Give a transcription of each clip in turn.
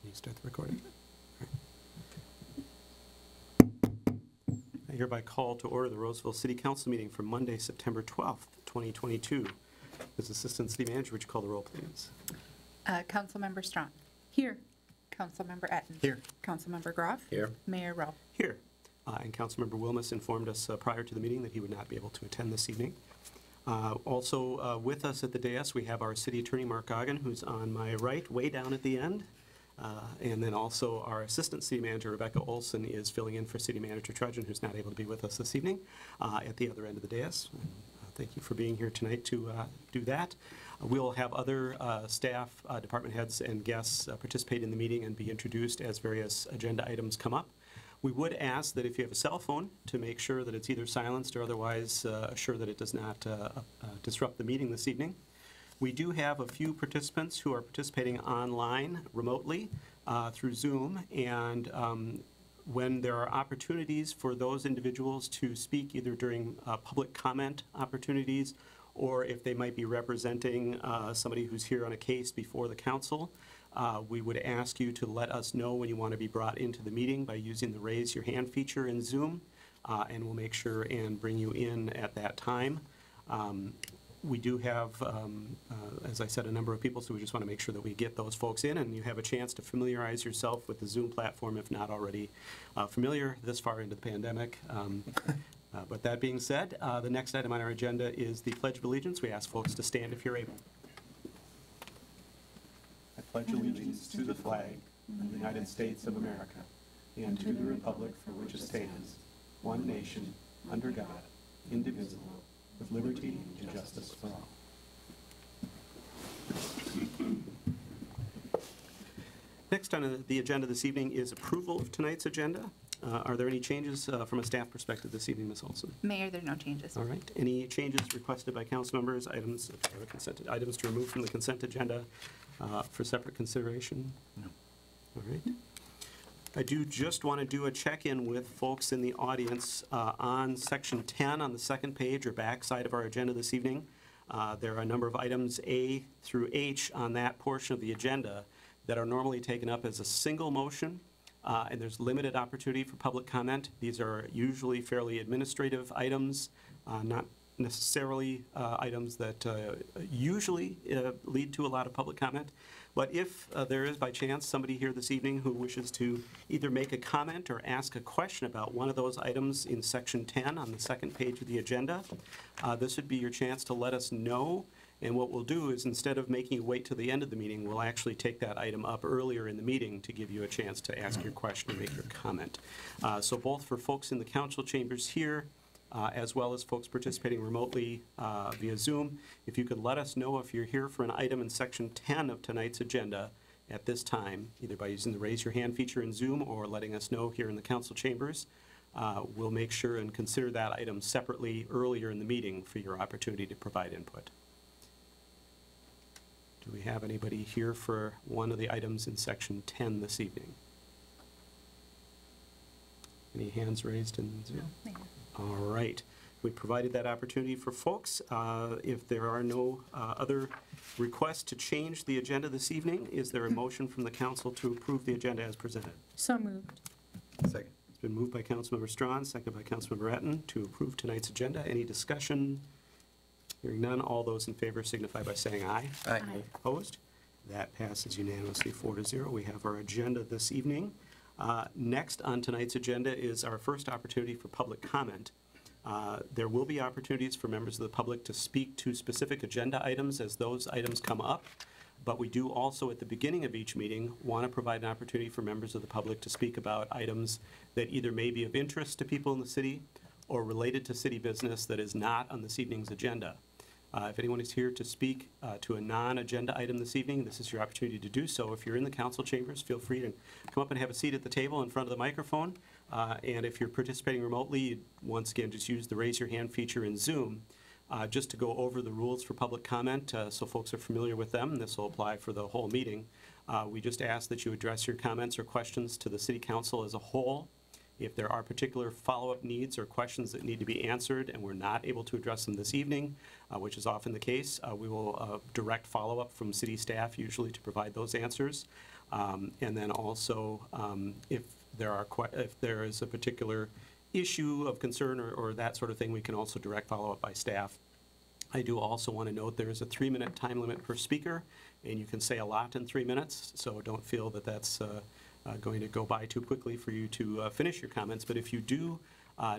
You start the recording. I hereby call to order the Roseville City Council meeting for Monday, September 12th, 2022. As Assistant City Manager, would you call the roll, please? Councilmember Strong. Here. Councilmember Etten. Here. Councilmember Groff. Here. Mayor Rowe. Here. And Councilmember Wilmus informed us prior to the meeting that he would not be able to attend this evening. Also with us at the dais, we have our City Attorney, Mark Goggin, who's on my right, way down at the end. And then also our Assistant City Manager, Rebecca Olson, is filling in for City Manager Trudgeon, who's not able to be with us this evening, at the other end of the dais. Thank you for being here tonight to do that. We'll have other staff, department heads, and guests participate in the meeting and be introduced as various agenda items come up. We would ask that if you have a cell phone, to make sure that it's either silenced or otherwise assure that it does not disrupt the meeting this evening. We do have a few participants who are participating online remotely through Zoom, and when there are opportunities for those individuals to speak either during public comment opportunities or if they might be representing somebody who's here on a case before the council, we would ask you to let us know when you want to be brought into the meeting by using the raise your hand feature in Zoom, and we'll make sure and bring you in at that time. We do have, as I said, a number of people, so we just want to make sure that we get those folks in and you have a chance to familiarize yourself with the Zoom platform if not already familiar this far into the pandemic. But that being said, the next item on our agenda is the Pledge of Allegiance. We ask folks to stand if you're able. I pledge allegiance to the flag of the United States of America and to the republic for which it stands, one nation, under God, indivisible, with liberty and justice for all. Next on the agenda this evening is approval of tonight's agenda. Are there any changes from a staff perspective this evening, Ms. Olson? Mayor, there are no changes. All right. Any changes requested by council members? Items to remove from the consent agenda for separate consideration? No. All right. I do just want to do a check-in with folks in the audience on section 10 on the second page or back side of our agenda this evening. There are a number of items A through H on that portion of the agenda that are normally taken up as a single motion, and there's limited opportunity for public comment. These are usually fairly administrative items, not necessarily items that usually lead to a lot of public comment. But if there is, by chance, somebody here this evening who wishes to either make a comment or ask a question about one of those items in section 10 on the second page of the agenda, this would be your chance to let us know. And what we'll do is, instead of making you wait till the end of the meeting, we'll actually take that item up earlier in the meeting to give you a chance to ask your question or make your comment. So both for folks in the council chambers here, as well as folks participating remotely via Zoom, if you could let us know if you're here for an item in section 10 of tonight's agenda at this time, either by using the raise your hand feature in Zoom or letting us know here in the council chambers, we'll make sure and consider that item separately earlier in the meeting for your opportunity to provide input. Do we have anybody here for one of the items in section 10 this evening? Any hands raised in Zoom? No, Mayor. All right. We provided that opportunity for folks. If there are no other requests to change the agenda this evening, is there a motion from the council to approve the agenda as presented? So moved. Second. It's been moved by Councilmember Strawn, seconded by Councilmember Etten to approve tonight's agenda. Any discussion? Hearing none, all those in favor signify by saying aye. Aye. Opposed? That passes unanimously 4-0. We have our agenda this evening. Next on tonight's agenda is our first opportunity for public comment. There will be opportunities for members of the public to speak to specific agenda items as those items come up, but we do also at the beginning of each meeting want to provide an opportunity for members of the public to speak about items that either may be of interest to people in the city or related to city business that is not on this evening's agenda. If anyone is here to speak to a non-agenda item this evening, this is your opportunity to do so. If you're in the council chambers, feel free to come up and have a seat at the table in front of the microphone. And if you're participating remotely, once again, just use the raise your hand feature in Zoom just to go over the rules for public comment so folks are familiar with them. This will apply for the whole meeting. We just ask that you address your comments or questions to the City Council as a whole. If there are particular follow-up needs or questions that need to be answered and we're not able to address them this evening, which is often the case, we will direct follow-up from city staff usually to provide those answers. And then also, if there is a particular issue of concern or that sort of thing, we can also direct follow-up by staff. I do also want to note there is a 3-minute time limit per speaker, and you can say a lot in 3 minutes, so don't feel that that's going to go by too quickly for you to finish your comments. But if you do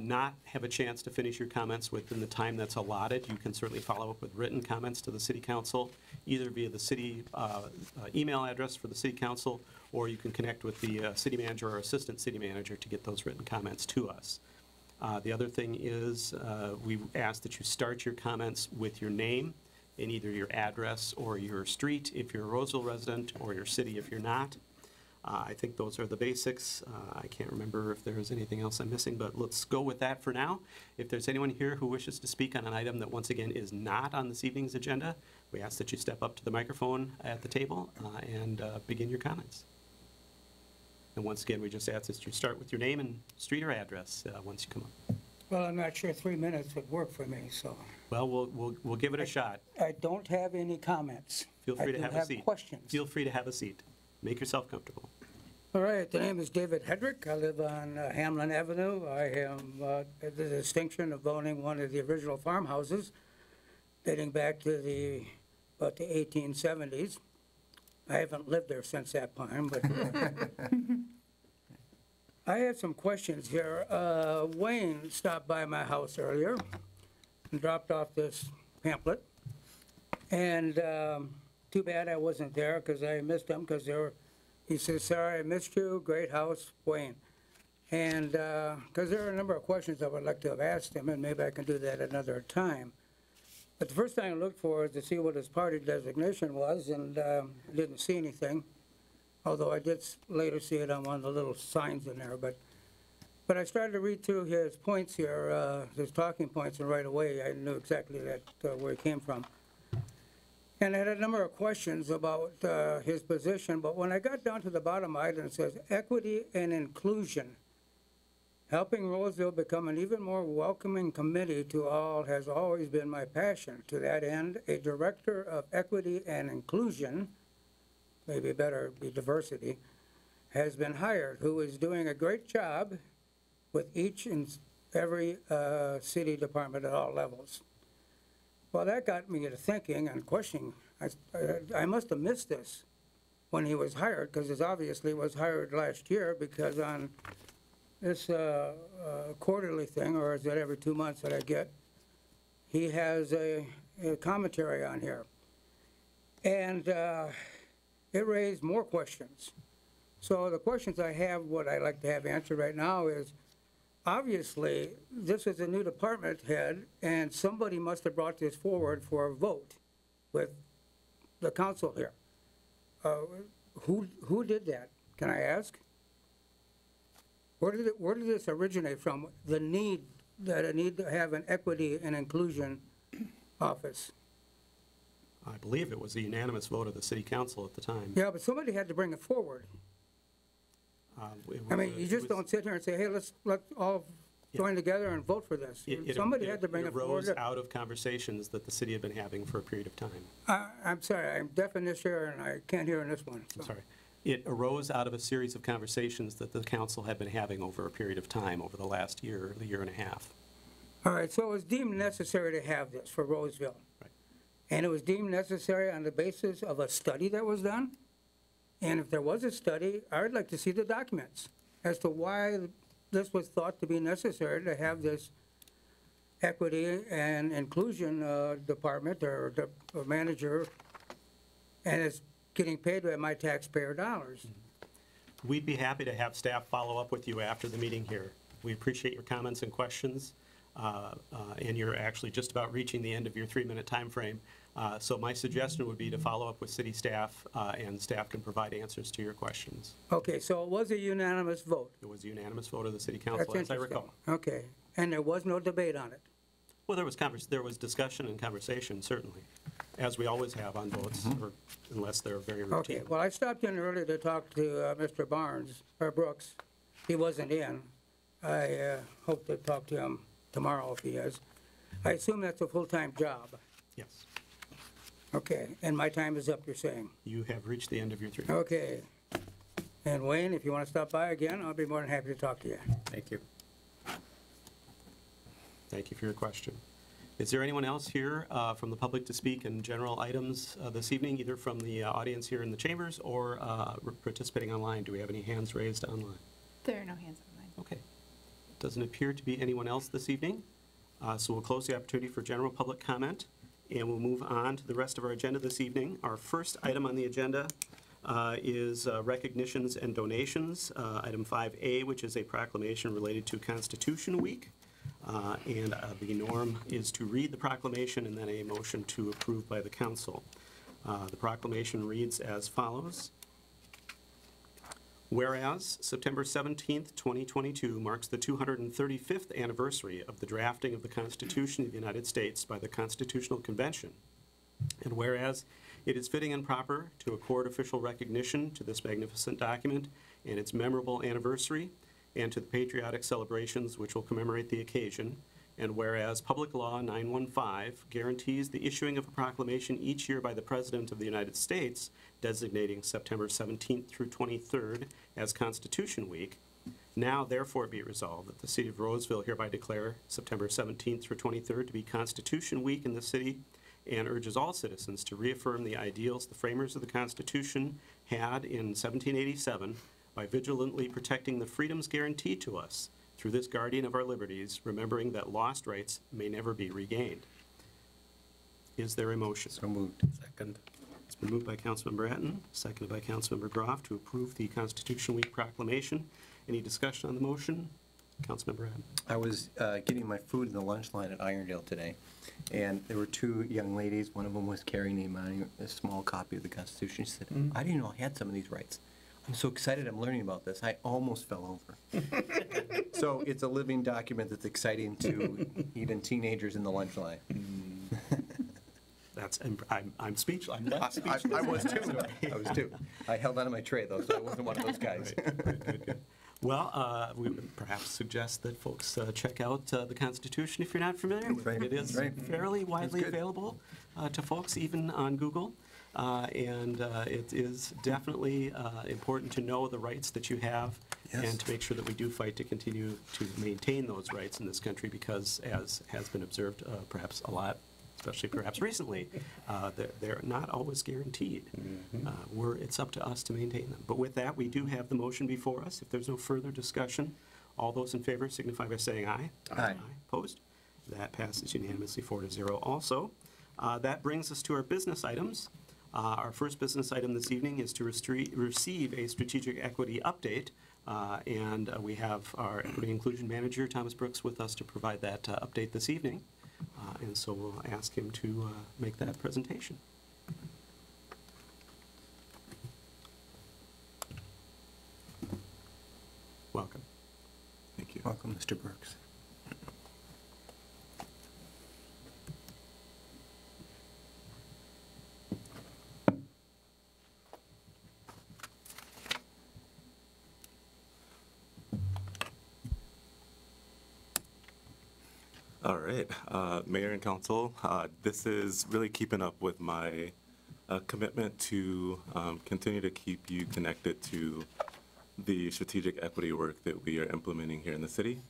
not have a chance to finish your comments within the time that's allotted, you can certainly follow up with written comments to the City Council, either via the city email address for the City Council, or you can connect with the city manager or assistant city manager to get those written comments to us. The other thing is we ask that you start your comments with your name and either your address or your street if you're a Roseville resident, or your city if you're not. I think those are the basics. I can't remember if there's anything else I'm missing, but let's go with that for now. If there's anyone here who wishes to speak on an item that, once again, is not on this evening's agenda, we ask that you step up to the microphone at the table and begin your comments. And once again, we just ask that you start with your name and street or address once you come up. Well, I'm not sure 3 minutes would work for me, so. Well, we'll give it a shot. I don't have any comments. Feel free to have a seat. I do have questions. Feel free to have a seat. Make yourself comfortable. All right, the name is David Hedrick. I live on Hamlin Avenue. I am the distinction of owning one of the original farmhouses dating back to about the 1870s. I haven't lived there since that time, but I had some questions here. Wayne stopped by my house earlier and dropped off this pamphlet. And too bad I wasn't there because I missed him because he says, "Sorry, I missed you. Great house, Wayne." And because there are a number of questions I would like to have asked him, and maybe I can do that another time. But the first thing I looked for is to see what his party designation was, and didn't see anything, although I did later see it on one of the little signs in there. But I started to read through his points here, his talking points, and right away I knew exactly where he came from. And I had a number of questions about his position, but when I got down to the bottom item, it says, "Equity and inclusion. Helping Roseville become an even more welcoming committee to all has always been my passion. To that end, a director of equity and inclusion," maybe better be diversity, "has been hired, who is doing a great job with each and every city department at all levels." Well, that got me to thinking and questioning. I must have missed this when he was hired, because it obviously was hired last year, because on this quarterly thing, or is it every 2 months that I get, he has a commentary on here. And it raised more questions. So the questions I have, what I'd like to have answered right now is, obviously, this is a new department head, and somebody must have brought this forward for a vote with the council here. Who did that, can I ask? Where did this originate from, the need to have an equity and inclusion office? I believe it was a unanimous vote of the City Council at the time. Yeah, but somebody had to bring it forward. I mean, you just don't sit here and say, "Hey, let's all join together and vote for this." Somebody had to bring it forward. It arose out of conversations that the city had been having for a period of time. I'm sorry, I'm deaf in this ear and I can't hear in this one. So. I'm sorry. It arose out of a series of conversations that the council had been having over a period of time, over the last year and a half. All right, so it was deemed necessary to have this for Roseville. Right. And it was deemed necessary on the basis of a study that was done? And if there was a study, I would like to see the documents as to why this was thought to be necessary to have this equity and inclusion department or manager, and it's getting paid by my taxpayer dollars. We'd be happy to have staff follow up with you after the meeting here. We appreciate your comments and questions, and you're actually just about reaching the end of your 3-minute time frame. So my suggestion would be to follow up with city staff, and staff can provide answers to your questions. Okay, so it was a unanimous vote. It was a unanimous vote of the city That's council, as I interesting. recall. Okay, and there was no debate on it. Well, there was discussion and conversation, certainly, as we always have on votes, or unless they're very routine. Okay, well, I stopped in earlier to talk to Mr. Brooks. He wasn't in. I hope to talk to him tomorrow if he is. I assume that's a full-time job. Yes. Okay, and my time is up, you're saying? You have reached the end of your 3 minutes. Okay. And Wayne, if you want to stop by again, I'll be more than happy to talk to you. Thank you. Thank you for your question. Is there anyone else here from the public to speak in general items this evening, either from the audience here in the chambers or participating online? Do we have any hands raised online? There are no hands online. Okay. Doesn't appear to be anyone else this evening. So we'll close the opportunity for general public comment, and we'll move on to the rest of our agenda this evening. Our first item on the agenda is recognitions and donations. Item 5A, which is a proclamation related to Constitution Week. And the norm is to read the proclamation and then a motion to approve by the council. The proclamation reads as follows. Whereas September 17th, 2022 marks the 235th anniversary of the drafting of the Constitution of the United States by the Constitutional Convention, and whereas it is fitting and proper to accord official recognition to this magnificent document and its memorable anniversary, and to the patriotic celebrations which will commemorate the occasion, and whereas Public Law 915 guarantees the issuing of a proclamation each year by the President of the United States designating September 17th through 23rd as Constitution Week, now therefore be resolved that the City of Roseville hereby declare September 17th through 23rd to be Constitution Week in the city, and urges all citizens to reaffirm the ideals the framers of the Constitution had in 1787 by vigilantly protecting the freedoms guaranteed to us through this guardian of our liberties, remembering that lost rights may never be regained. Is there a motion? So moved. Second. It's been moved by Councilmember Etten, seconded by Councilmember Groff to approve the Constitution Week proclamation. Any discussion on the motion? Councilmember Etten. I was getting my food in the lunch line at Irondale today, and there were two young ladies. One of them was carrying a small copy of the Constitution. She said, I didn't know I had some of these rights. I'm so excited I'm learning about this. I almost fell over. So it's a living document that's exciting to even teenagers in the lunch line. I'm speechless. I'm not speechless. I was too. I was too. I held onto my tray, though, so I wasn't one of those guys. Right. Good. Well, we would perhaps suggest that folks check out the Constitution if you're not familiar with it. It is fairly widely available to folks, even on Google. And it is definitely important to know the rights that you have, and to make sure that we do fight to continue to maintain those rights in this country, because, as has been observed perhaps a lot, especially perhaps recently, they're not always guaranteed. It's up to us to maintain them. But with that, we do have the motion before us. If there's no further discussion, all those in favor signify by saying aye. Aye. Opposed? That passes unanimously 4-0 also. That brings us to our business items. Our first business item this evening is to receive a strategic equity update, and we have our equity inclusion manager, Thomas Brooks, with us to provide that update this evening. And so we'll ask him to make that presentation. Welcome. Thank you. Welcome, Mr. Brooks. All right, Mayor and Council, this is really keeping up with my commitment to continue to keep you connected to the strategic equity work that we are implementing here in the city.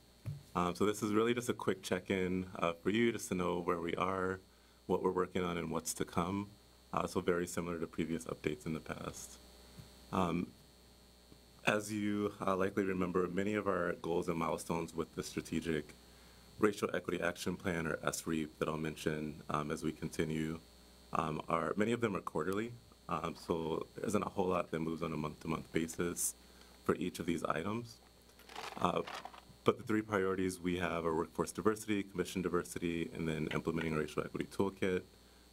So this is really just a quick check-in for you, just to know where we are, what we're working on, and what's to come. So very similar to previous updates in the past. As you likely remember, many of our goals and milestones with the strategic Racial Equity Action Plan, or SREAP, that I'll mention as we continue, many of them are quarterly, so there isn't a whole lot that moves on a month-to-month basis for each of these items. But the three priorities we have are workforce diversity, commission diversity, and then implementing a racial equity toolkit.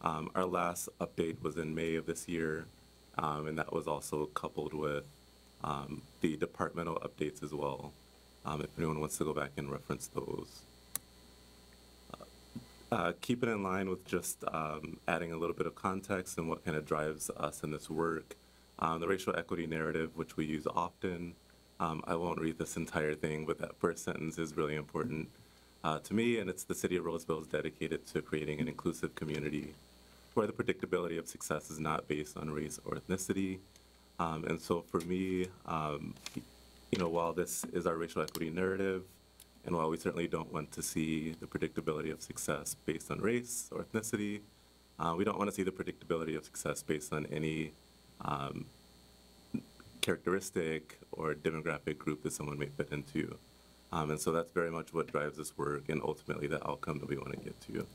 Our last update was in May of this year, and that was also coupled with the departmental updates as well, if anyone wants to go back and reference those. Keep it in line with just adding a little bit of context and what kind of drives us in this work. The racial equity narrative, which we use often. I won't read this entire thing, but that first sentence is really important to me, and it's the City of Roseville is dedicated to creating an inclusive community where the predictability of success is not based on race or ethnicity, And so for me, while this is our racial equity narrative, and while we certainly don't want to see the predictability of success based on race or ethnicity, we don't want to see the predictability of success based on any characteristic or demographic group that someone may fit into. And so that's very much what drives this work and ultimately the outcome that we want to get to.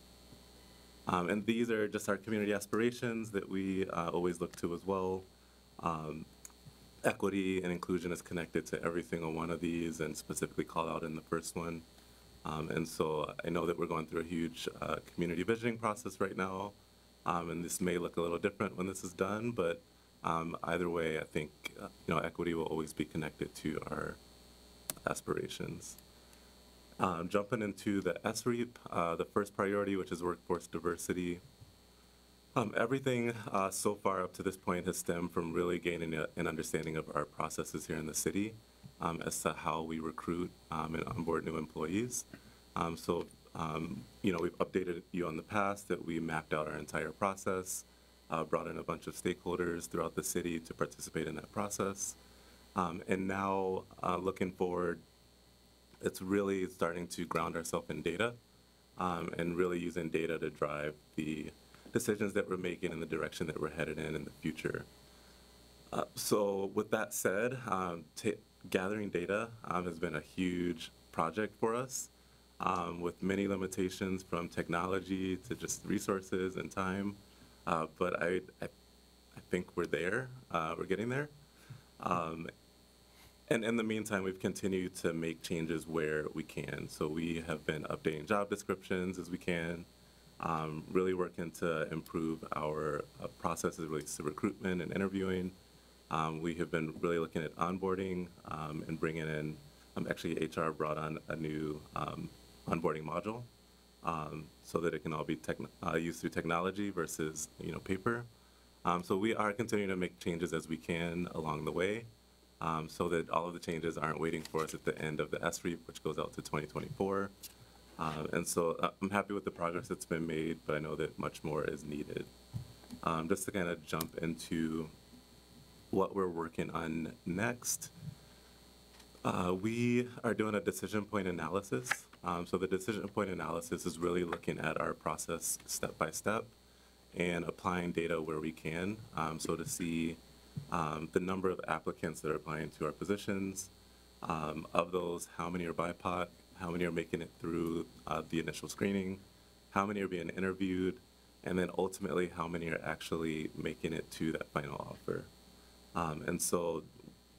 And these are just our community aspirations that we always look to as well. Equity and inclusion is connected to every single one of these and specifically called out in the first one. And so I know that we're going through a huge community visioning process right now. And this may look a little different when this is done, but either way, I think equity will always be connected to our aspirations. Jumping into the SREAP, the first priority, which is workforce diversity. Everything so far up to this point has stemmed from really gaining an understanding of our processes here in the city as to how we recruit and onboard new employees. We've updated you on the past that we mapped out our entire process, brought in a bunch of stakeholders throughout the city to participate in that process. And now, looking forward, it's really starting to ground ourselves in data and really using data to drive the decisions that we're making and the direction that we're headed in the future. So with that said, gathering data has been a huge project for us with many limitations from technology to just resources and time. But I think we're there, we're getting there. And in the meantime, we've continued to make changes where we can. So we have been updating job descriptions as we can, really working to improve our processes related to recruitment and interviewing. We have been really looking at onboarding and bringing in, actually HR brought on a new onboarding module so that it can all be used through technology versus paper. So we are continuing to make changes as we can along the way. So that all of the changes aren't waiting for us at the end of the SREAP, which goes out to 2024. And so I'm happy with the progress that's been made, but I know that much more is needed. Just to kind of jump into what we're working on next, we are doing a decision point analysis. So the decision point analysis is really looking at our process step by step and applying data where we can. So to see the number of applicants that are applying to our positions. Of those, how many are BIPOC, how many are making it through the initial screening, how many are being interviewed, and then ultimately how many are actually making it to that final offer. And so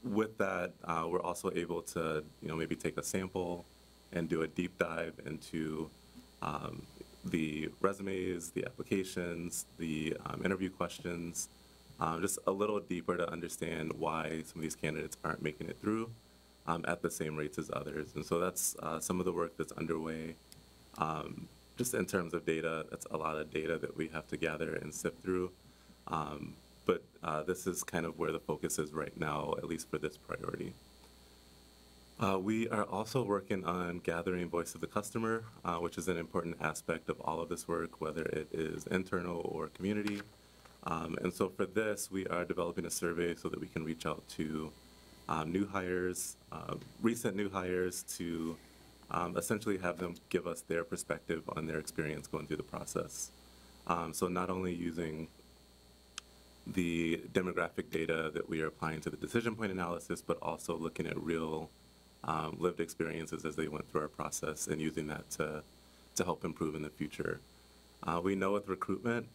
with that, we're also able to maybe take a sample and do a deep dive into the resumes, the applications, the interview questions, just a little deeper to understand why some of these candidates aren't making it through at the same rates as others. And so that's some of the work that's underway. Just in terms of data, that's a lot of data that we have to gather and sift through. But this is kind of where the focus is right now, at least for this priority. We are also working on gathering voice of the customer, which is an important aspect of all of this work, whether it is internal or community. And so for this, we are developing a survey so that we can reach out to new hires, recent new hires, to essentially have them give us their perspective on their experience going through the process. So not only using the demographic data that we are applying to the decision point analysis, but also looking at real lived experiences as they went through our process and using that to help improve in the future. We know with recruitment,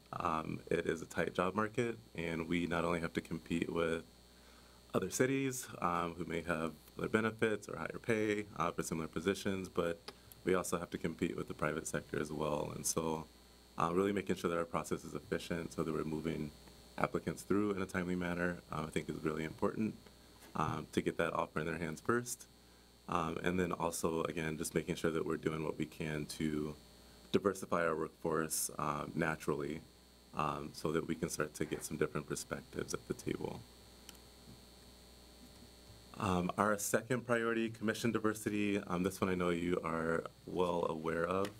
it is a tight job market, and we not only have to compete with other cities who may have other benefits or higher pay for similar positions, but we also have to compete with the private sector as well. And so really making sure that our process is efficient so that we're moving applicants through in a timely manner, I think is really important to get that offer in their hands first. And then also, again, just making sure that we're doing what we can to diversify our workforce naturally so that we can start to get some different perspectives at the table. Our second priority, commission diversity, this one I know you are well aware of.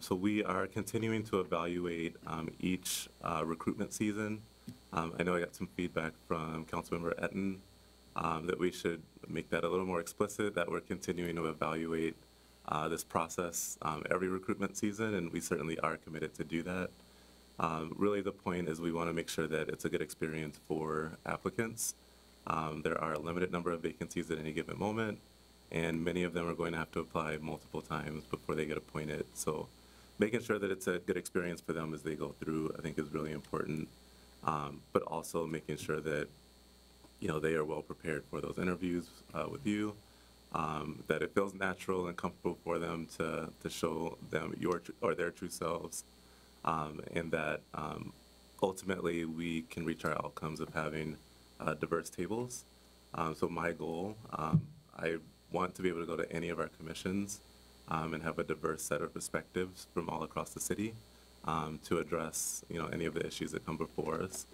So we are continuing to evaluate each recruitment season I know I got some feedback from Councilmember Etten that we should make that a little more explicit, that we're continuing to evaluate this process every recruitment season, and we certainly are committed to do that. Really, the point is we want to make sure that it's a good experience for applicants. There are a limited number of vacancies at any given moment, and many of them are going to have to apply multiple times before they get appointed. So making sure that it's a good experience for them as they go through, I think, is really important. But also making sure that, you know, they are well prepared for those interviews with you, that it feels natural and comfortable for them to show them their true selves, and that ultimately we can reach our outcomes of having diverse tables. So my goal, I want to be able to go to any of our commissions and have a diverse set of perspectives from all across the city to address, you know, any of the issues that come before us,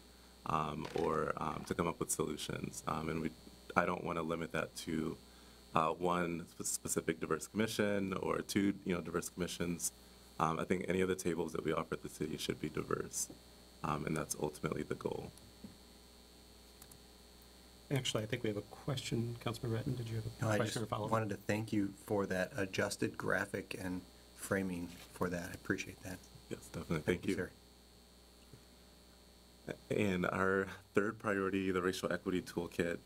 or to come up with solutions. And I don't want to limit that to one specific diverse commission or two, you know, diverse commissions. I think any of the tables that we offer at the city should be diverse, and that's ultimately the goal. Actually, I think we have a question. Councilmember Etten, did you have a No, I question or just follow-up? wanted to thank you for that adjusted graphic and framing for that. I appreciate that. Yes, definitely. Thank you. sir. And our third priority, the racial equity toolkit.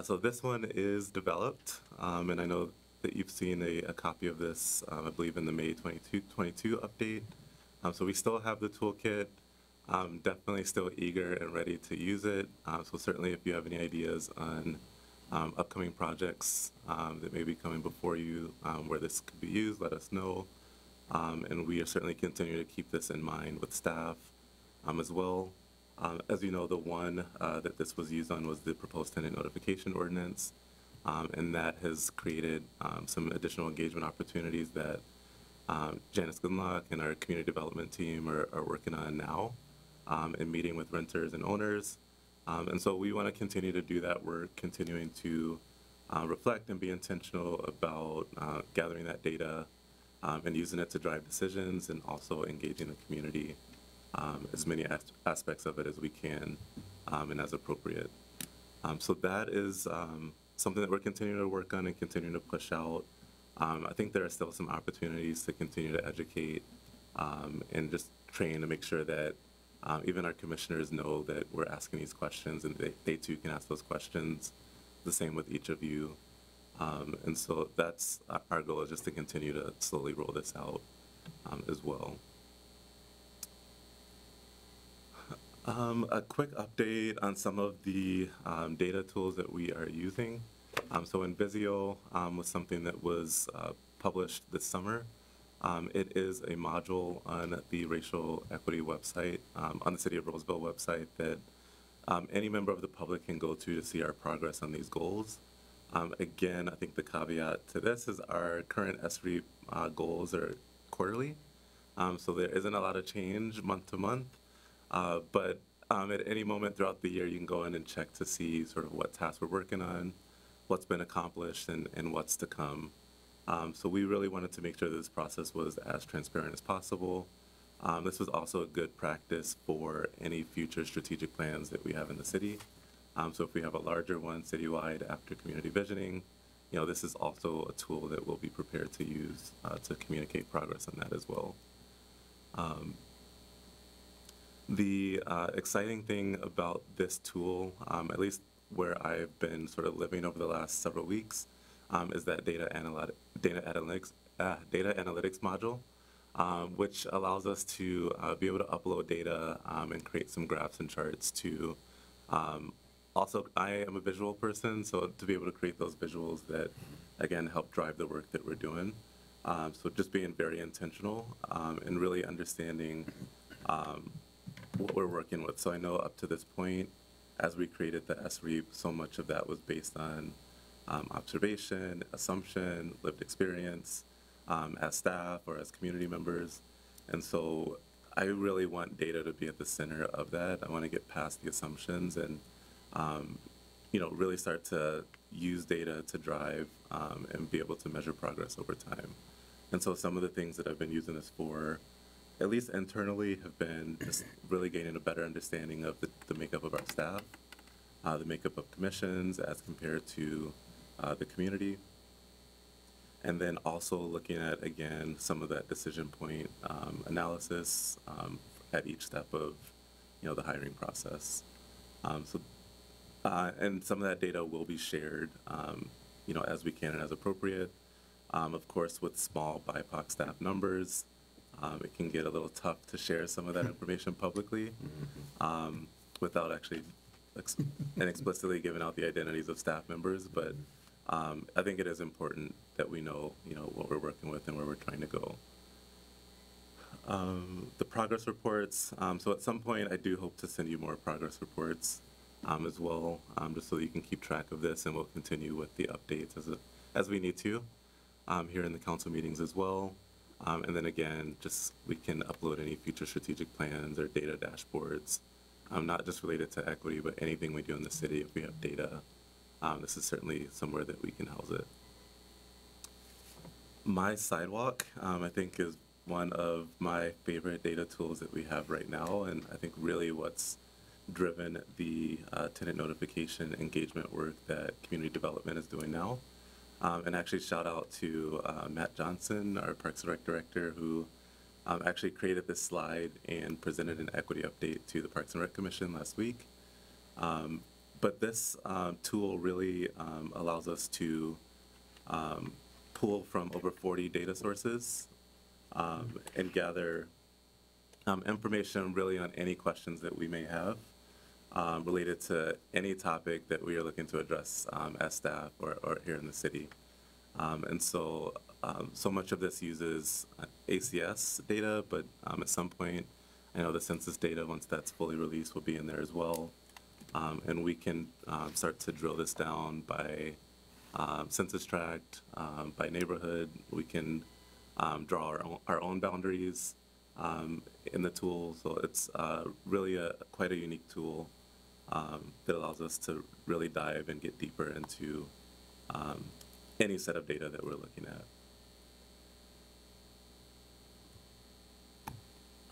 So this one is developed, and I know that you've seen a copy of this, I believe, in the May 2022 update. So we still have the toolkit. Definitely still eager and ready to use it. So certainly if you have any ideas on upcoming projects that may be coming before you where this could be used, let us know. And we are certainly continuing to keep this in mind with staff as well. As you know, the one that this was used on was the proposed tenant notification ordinance, and that has created some additional engagement opportunities that Janice Goodluck and our community development team are working on now, and meeting with renters and owners. And so we want to continue to do that. We're continuing to reflect and be intentional about gathering that data and using it to drive decisions, and also engaging the community as many aspects of it as we can, and as appropriate. So that is something that we're continuing to work on and continuing to push out. I think there are still some opportunities to continue to educate and just train to make sure that even our commissioners know that we're asking these questions, and they too can ask those questions. The same with each of you. And so that's our goal, is just to continue to slowly roll this out as well. A quick update on some of the data tools that we are using. So Invisio was something that was published this summer. It is a module on the racial equity website, on the City of Roseville website, that any member of the public can go to see our progress on these goals. Again, I think the caveat to this is our current SREAP goals are quarterly, so there isn't a lot of change month to month. But at any moment throughout the year, you can go in and check to see sort of what tasks we're working on, what's been accomplished, and what's to come. So we really wanted to make sure that this process was as transparent as possible. This was also a good practice for any future strategic plans that we have in the city. So if we have a larger one citywide after community visioning, you know, this is also a tool that we'll be prepared to use to communicate progress on that as well. The exciting thing about this tool, at least where I've been sort of living over the last several weeks, is that data analytics module, which allows us to be able to upload data and create some graphs and charts to. Also, I am a visual person, so to be able to create those visuals that, again, help drive the work that we're doing. So just being very intentional and really understanding what we're working with. So I know up to this point, as we created the SREAP, so much of that was based on observation, assumption, lived experience as staff or as community members. And so I really want data to be at the center of that. I want to get past the assumptions and you know, really start to use data to drive and be able to measure progress over time. And so some of the things that I've been using this for at least internally, have been just really gaining a better understanding of the makeup of our staff, the makeup of commissions as compared to the community. And then also looking at, again, some of that decision point analysis at each step of, the hiring process. And some of that data will be shared, as we can and as appropriate. Of course, with small BIPOC staff numbers, it can get a little tough to share some of that information publicly without actually and explicitly giving out the identities of staff members. But I think it is important that we know, what we're working with and where we're trying to go. The progress reports. So at some point, I do hope to send you more progress reports as well, just so that you can keep track of this, and we'll continue with the updates as we need to here in the council meetings as well. And then again, just we can upload any future strategic plans or data dashboards, not just related to equity, but anything we do in the city. If we have data, this is certainly somewhere that we can house it. My Sidewalk, I think, is one of my favorite data tools that we have right now, and I think really what's driven the tenant notification engagement work that community development is doing now. And actually shout out to Matt Johnson, our Parks and Rec director, who actually created this slide and presented an equity update to the Parks and Rec Commission last week. But this tool really allows us to pull from over 40 data sources and gather information really on any questions that we may have related to any topic that we are looking to address as staff or here in the city. And so much of this uses ACS data, but at some point, I know the census data, once that's fully released, will be in there as well. And we can start to drill this down by census tract, by neighborhood. We can draw our own boundaries in the tool. So it's really quite a unique tool that allows us to really dive and get deeper into any set of data that we're looking at.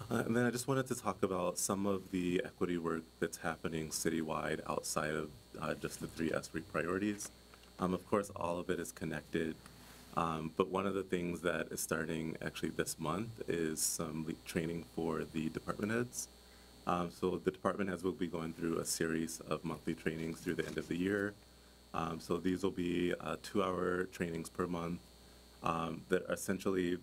And then I just wanted to talk about some of the equity work that's happening citywide outside of just the 3 S3 priorities. Of course, all of it is connected, but one of the things that is starting actually this month is some training for the department heads. So the department heads will be going through a series of monthly trainings through the end of the year. So these will be 2-hour trainings per month that essentially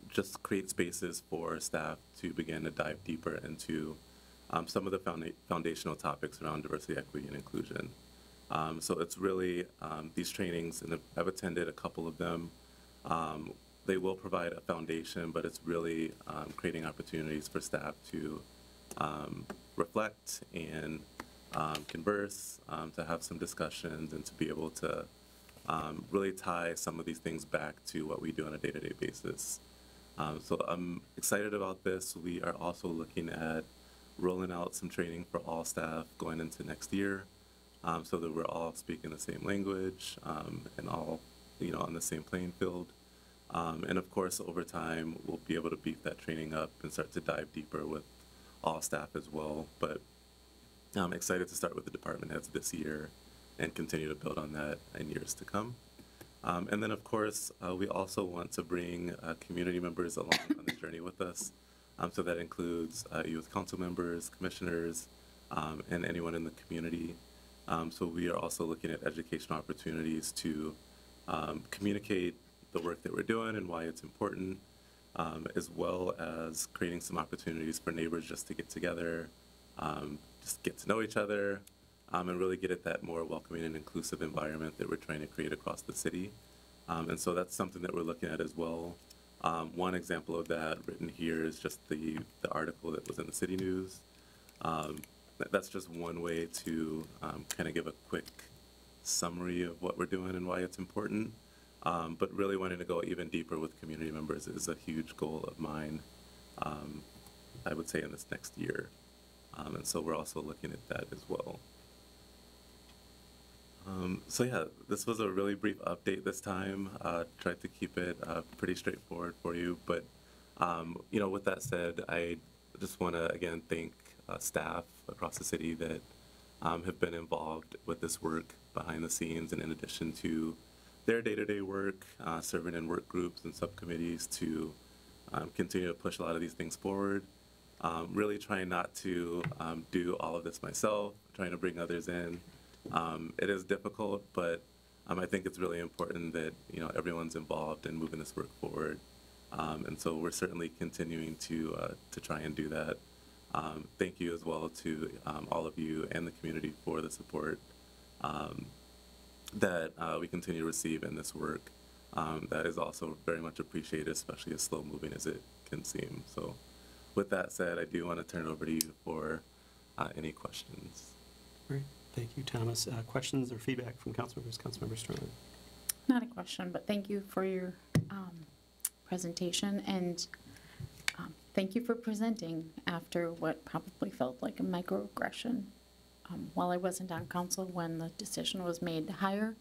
just create spaces for staff to begin to dive deeper into some of the foundational topics around diversity, equity, and inclusion. So it's really these trainings, and I've attended a couple of them. They will provide a foundation, but it's really creating opportunities for staff to reflect and converse, to have some discussions, and to be able to really tie some of these things back to what we do on a day-to-day basis. So I'm excited about this. We are also looking at rolling out some training for all staff going into next year, so that we're all speaking the same language and all, on the same playing field. And of course, over time, we'll be able to beef that training up and start to dive deeper with all staff as well. But I'm excited to start with the department heads this year and continue to build on that in years to come. And then, of course, we also want to bring community members along on the journey with us. So that includes youth council members, commissioners, and anyone in the community. So we are also looking at educational opportunities to communicate the work that we're doing and why it's important, as well as creating some opportunities for neighbors just to get together, just get to know each other, and really get at that more welcoming and inclusive environment that we're trying to create across the city. And so that's something that we're looking at as well. One example of that written here is just the article that was in the City News. That's just one way to kind of give a quick summary of what we're doing and why it's important. But really wanting to go even deeper with community members is a huge goal of mine, I would say, in this next year. And so we're also looking at that as well. So yeah, this was a really brief update this time. Tried to keep it pretty straightforward for you, but With that said, I just want to again thank staff across the city that have been involved with this work behind the scenes, and in addition to their day-to-day work, serving in work groups and subcommittees to continue to push a lot of these things forward. Really trying not to do all of this myself, trying to bring others in. It is difficult, but I think it's really important that everyone's involved in moving this work forward. And so we're certainly continuing to try and do that. Thank you as well to all of you and the community for the support that we continue to receive in this work. That is also very much appreciated, especially as slow moving as it can seem. So with that said, I do want to turn it over to you for any questions. Great. Thank you, Thomas. Questions or feedback from council members? Councilmember Strong. Not a question, but thank you for your presentation, and thank you for presenting after what probably felt like a microaggression. While I wasn't on council when the decision was made to hire,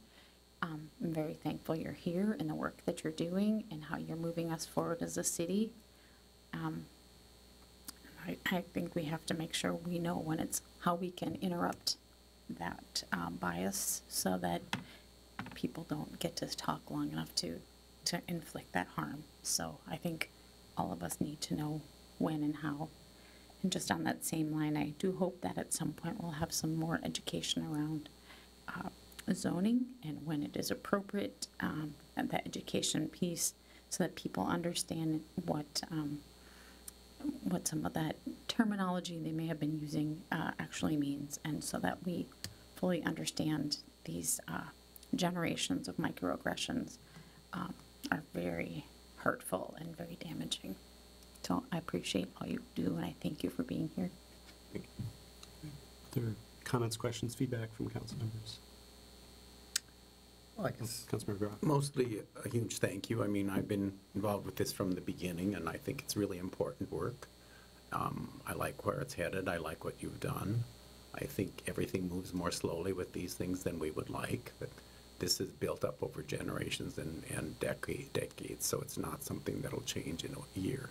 I'm very thankful you're here and the work that you're doing and how you're moving us forward as a city. I think we have to make sure we know when it's how we can interrupt that bias so that people don't get to talk long enough to inflict that harm. So I think all of us need to know when and how. And just on that same line, I do hope that at some point we'll have some more education around zoning and when it is appropriate, and the education piece, so that people understand what some of that terminology they may have been using actually means, and so that we fully understand these generations of microaggressions are very hurtful and very damaging. So I appreciate all you do, and I thank you for being here. Other comments, questions, feedback from council members? Well, I guess Councilmember Groff. mostly a huge thank you. I mean, I've been involved with this from the beginning, and I think it's really important work. I like where it's headed. I like what you've done. I think everything moves more slowly with these things than we would like. But this is built up over generations and decades, so it's not something that'll change in a year.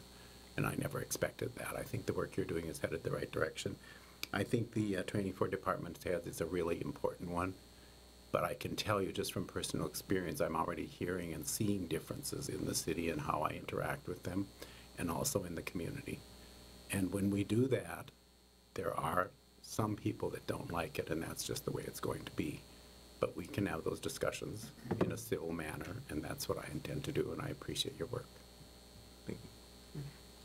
And I never expected that. I think the work you're doing is headed the right direction. I think the training for department heads is a really important one. But I can tell you just from personal experience, I'm already hearing and seeing differences in the city and how I interact with them, and also in the community. And when we do that, there are some people that don't like it, and that's just the way it's going to be. But we can have those discussions in a civil manner, and that's what I intend to do, and I appreciate your work. Thank you.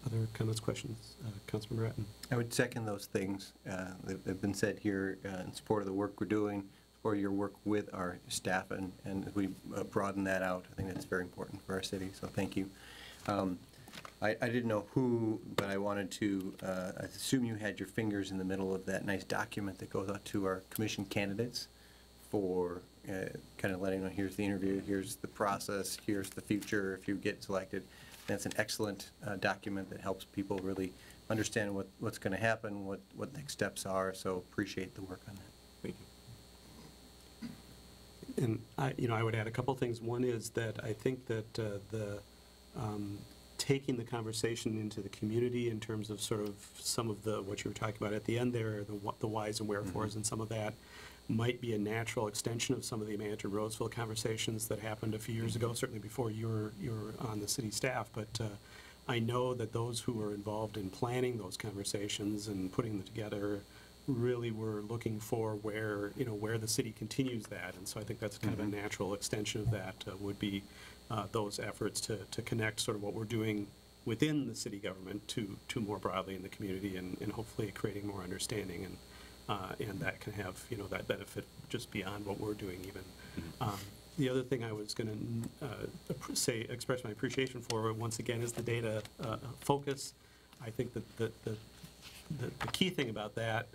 Other comments, questions? Councilmember Ratten. I would second those things that have been said here in support of the work we're doing, or your work with our staff, and as we broaden that out, I think that's very important for our city, so thank you. I didn't know who, but I wanted to, I assume you had your fingers in the middle of that nice document that goes out to our commission candidates for kind of letting them know, here's the interview, here's the process, here's the future if you get selected. That's an excellent document that helps people really understand what's going to happen, what next steps are, so appreciate the work on that. Thank you. And I would add a couple things. One is that I think that taking the conversation into the community in terms of sort of some of what you were talking about at the end there, the whys and wherefores, and some of that might be a natural extension of some of the Imagine Roseville conversations that happened a few years ago, certainly before you were on the city staff. But I know that those who were involved in planning those conversations and putting them together really were looking for where the city continues that, and so I think that's kind of a natural extension of that would be those efforts to connect sort of what we're doing within the city government to more broadly in the community, and hopefully creating more understanding, and that can have that benefit just beyond what we're doing even. The other thing I was going to express my appreciation for once again is the data focus. I think that the key thing about that,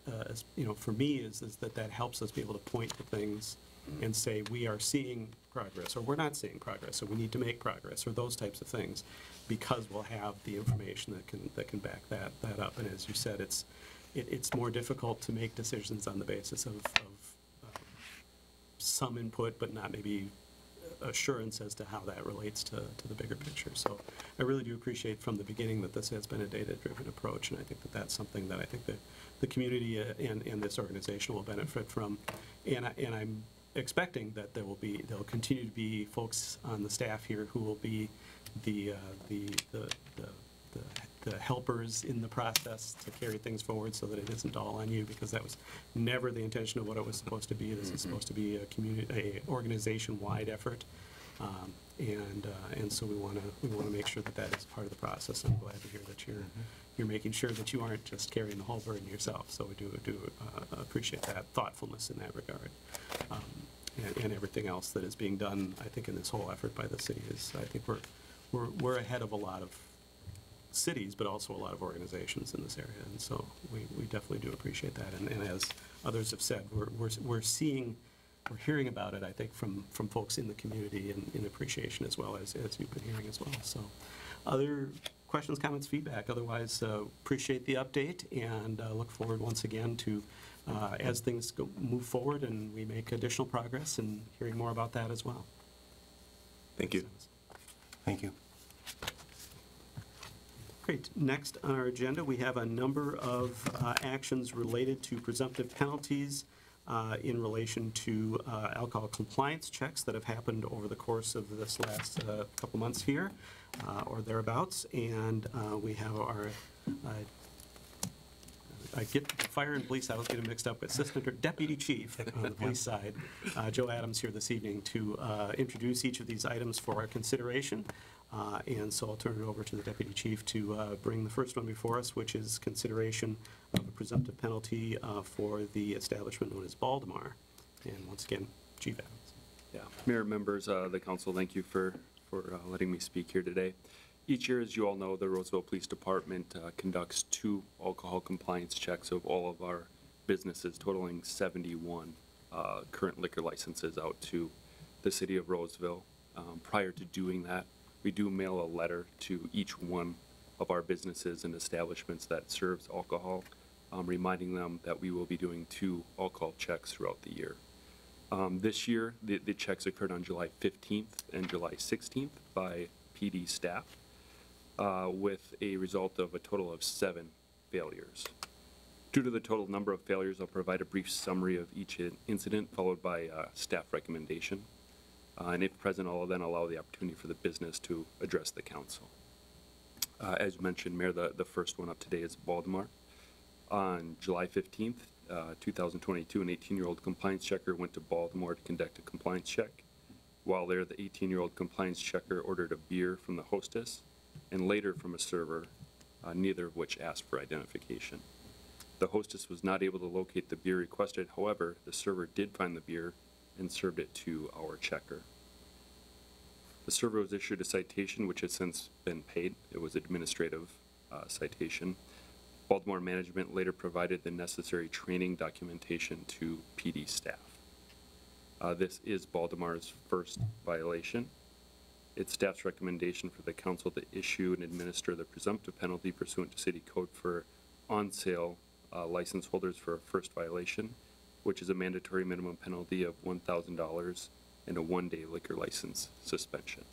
for me, is that helps us be able to point to things and say we are seeing progress, or we're not seeing progress, so we need to make progress, or those types of things, because we'll have the information that can back that up. And as you said, it's more difficult to make decisions on the basis of some input, but not maybe assurance as to how that relates to the bigger picture. So I really do appreciate from the beginning that this has been a data-driven approach, and I think that that's something that I think that the community and this organization will benefit from. And I'm expecting that there'll continue to be folks on the staff here who will be the helpers in the process to carry things forward so that it isn't all on you, because that was never the intention of what it was supposed to be. This is supposed to be a organization-wide effort, and so we want to make sure that that is part of the process. I'm glad to hear that you're making sure that you aren't just carrying the whole burden yourself. So we do appreciate that thoughtfulness in that regard. And everything else that is being done, I think, in this whole effort by the city is, I think we're ahead of a lot of cities, but also a lot of organizations in this area, and so we definitely do appreciate that. And as others have said, we're hearing about it, I think, from folks in the community and in appreciation as well as you've been hearing as well. So, other questions, comments, feedback? Otherwise, appreciate the update and look forward once again to as things move forward and we make additional progress and hearing more about that as well. Thank you. Thank you. Great. Next on our agenda, we have a number of actions related to presumptive penalties in relation to alcohol compliance checks that have happened over the course of this last couple months here, or thereabouts. And we have our I get fire and police, I always get them mixed up, assistant or deputy chief on the police side, Joe Adams, here this evening to introduce each of these items for our consideration. And so I'll turn it over to the deputy chief to bring the first one before us, which is consideration of a presumptive penalty for the establishment known as Baldemar. And once again, Chief Adams. Yeah, Mayor, members of the council, thank you for letting me speak here today. Each year, as you all know, the Roseville Police Department conducts 2 alcohol compliance checks of all of our businesses, totaling 71 current liquor licenses out to the city of Roseville. Prior to doing that, we do mail a letter to each one of our businesses and establishments that serves alcohol, reminding them that we will be doing 2 alcohol checks throughout the year. This year, the checks occurred on July 15th and July 16th by PD staff, with a result of a total of 7 failures. Due to the total number of failures, I'll provide a brief summary of each incident, followed by staff recommendation. And if present, I'll then allow the opportunity for the business to address the council. As mentioned, Mayor, the first one up today is Baldemar. On July 15th, 2022, an 18-year-old compliance checker went to Baltimore to conduct a compliance check. While there, the 18-year-old compliance checker ordered a beer from the hostess and later from a server, neither of which asked for identification. The hostess was not able to locate the beer requested. However, the server did find the beer and served it to our checker. The server was issued a citation which has since been paid. It was an administrative citation. Baltimore management later provided the necessary training documentation to PD staff. This is Baldemar's first violation. It's staff's recommendation for the council to issue and administer the presumptive penalty pursuant to city code for on-sale license holders for a first violation, which is a mandatory minimum penalty of $1,000 and a 1-day liquor license suspension.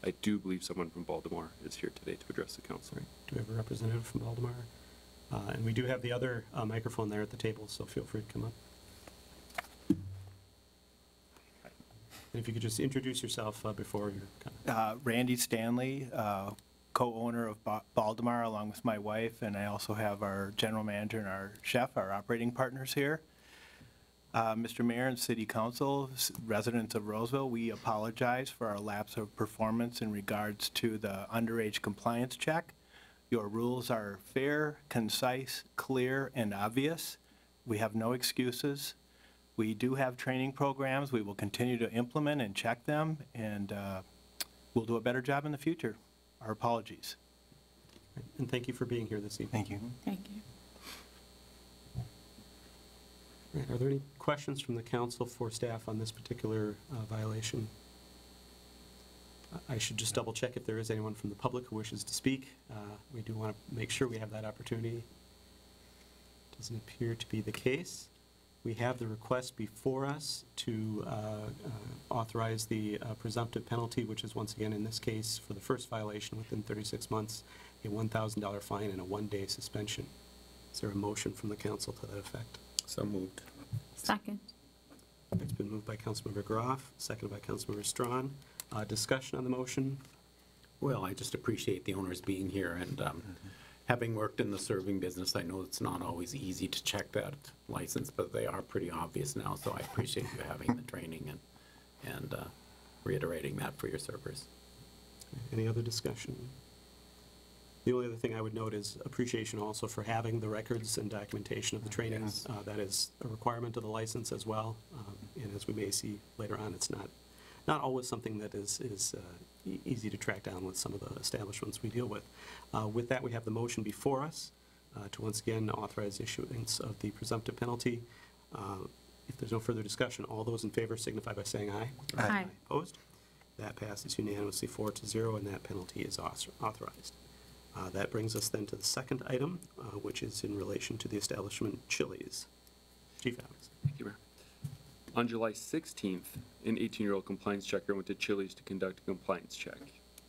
I do believe someone from Baltimore is here today to address the council. Do we have a representative from Baltimore? And we do have the other microphone there at the table, so feel free to come up. And if you could just introduce yourself before your comment. Randy Stanley, co-owner of Baldemar, along with my wife, and I also have our general manager and our chef, our operating partners here. Mr. Mayor and City Council, residents of Roseville, we apologize for our lapse of performance in regards to the underage compliance check. Your rules are fair, concise, clear, and obvious. We have no excuses. We do have training programs. We will continue to implement and check them, and we'll do a better job in the future. Our apologies. And thank you for being here this evening. Thank you. Thank you. Right. Are there any questions from the council for staff on this particular violation? I should just double check if there is anyone from the public who wishes to speak. We do want to make sure we have that opportunity. Doesn't appear to be the case. We have the request before us to authorize the presumptive penalty, which is once again in this case for the first violation within 36 months, a $1,000 fine and a one-day suspension. Is there a motion from the council to that effect? So moved. Second. It's been moved by Councilmember Groff, seconded by Councilmember Strawn. Discussion on the motion? Well, I just appreciate the owners being here, and having worked in the serving business, I know it's not always easy to check that license, but they are pretty obvious now, so I appreciate you having the training and reiterating that for your servers. Any other discussion? The only other thing I would note is appreciation also for having the records and documentation of the training. Yes. That is a requirement of the license as well. And as we may see later on, it's not always something that is easy to track down with some of the establishments we deal with. With that, we have the motion before us to once again authorize issuance of the presumptive penalty. If there's no further discussion, all those in favor signify by saying aye. Aye. Opposed? That passes unanimously 4-0, and that penalty is authorized. That brings us then to the second item, which is in relation to the establishment Chili's. Chief Alex. Thank you, Mayor. On July 16th, an 18-year-old compliance checker went to Chili's to conduct a compliance check.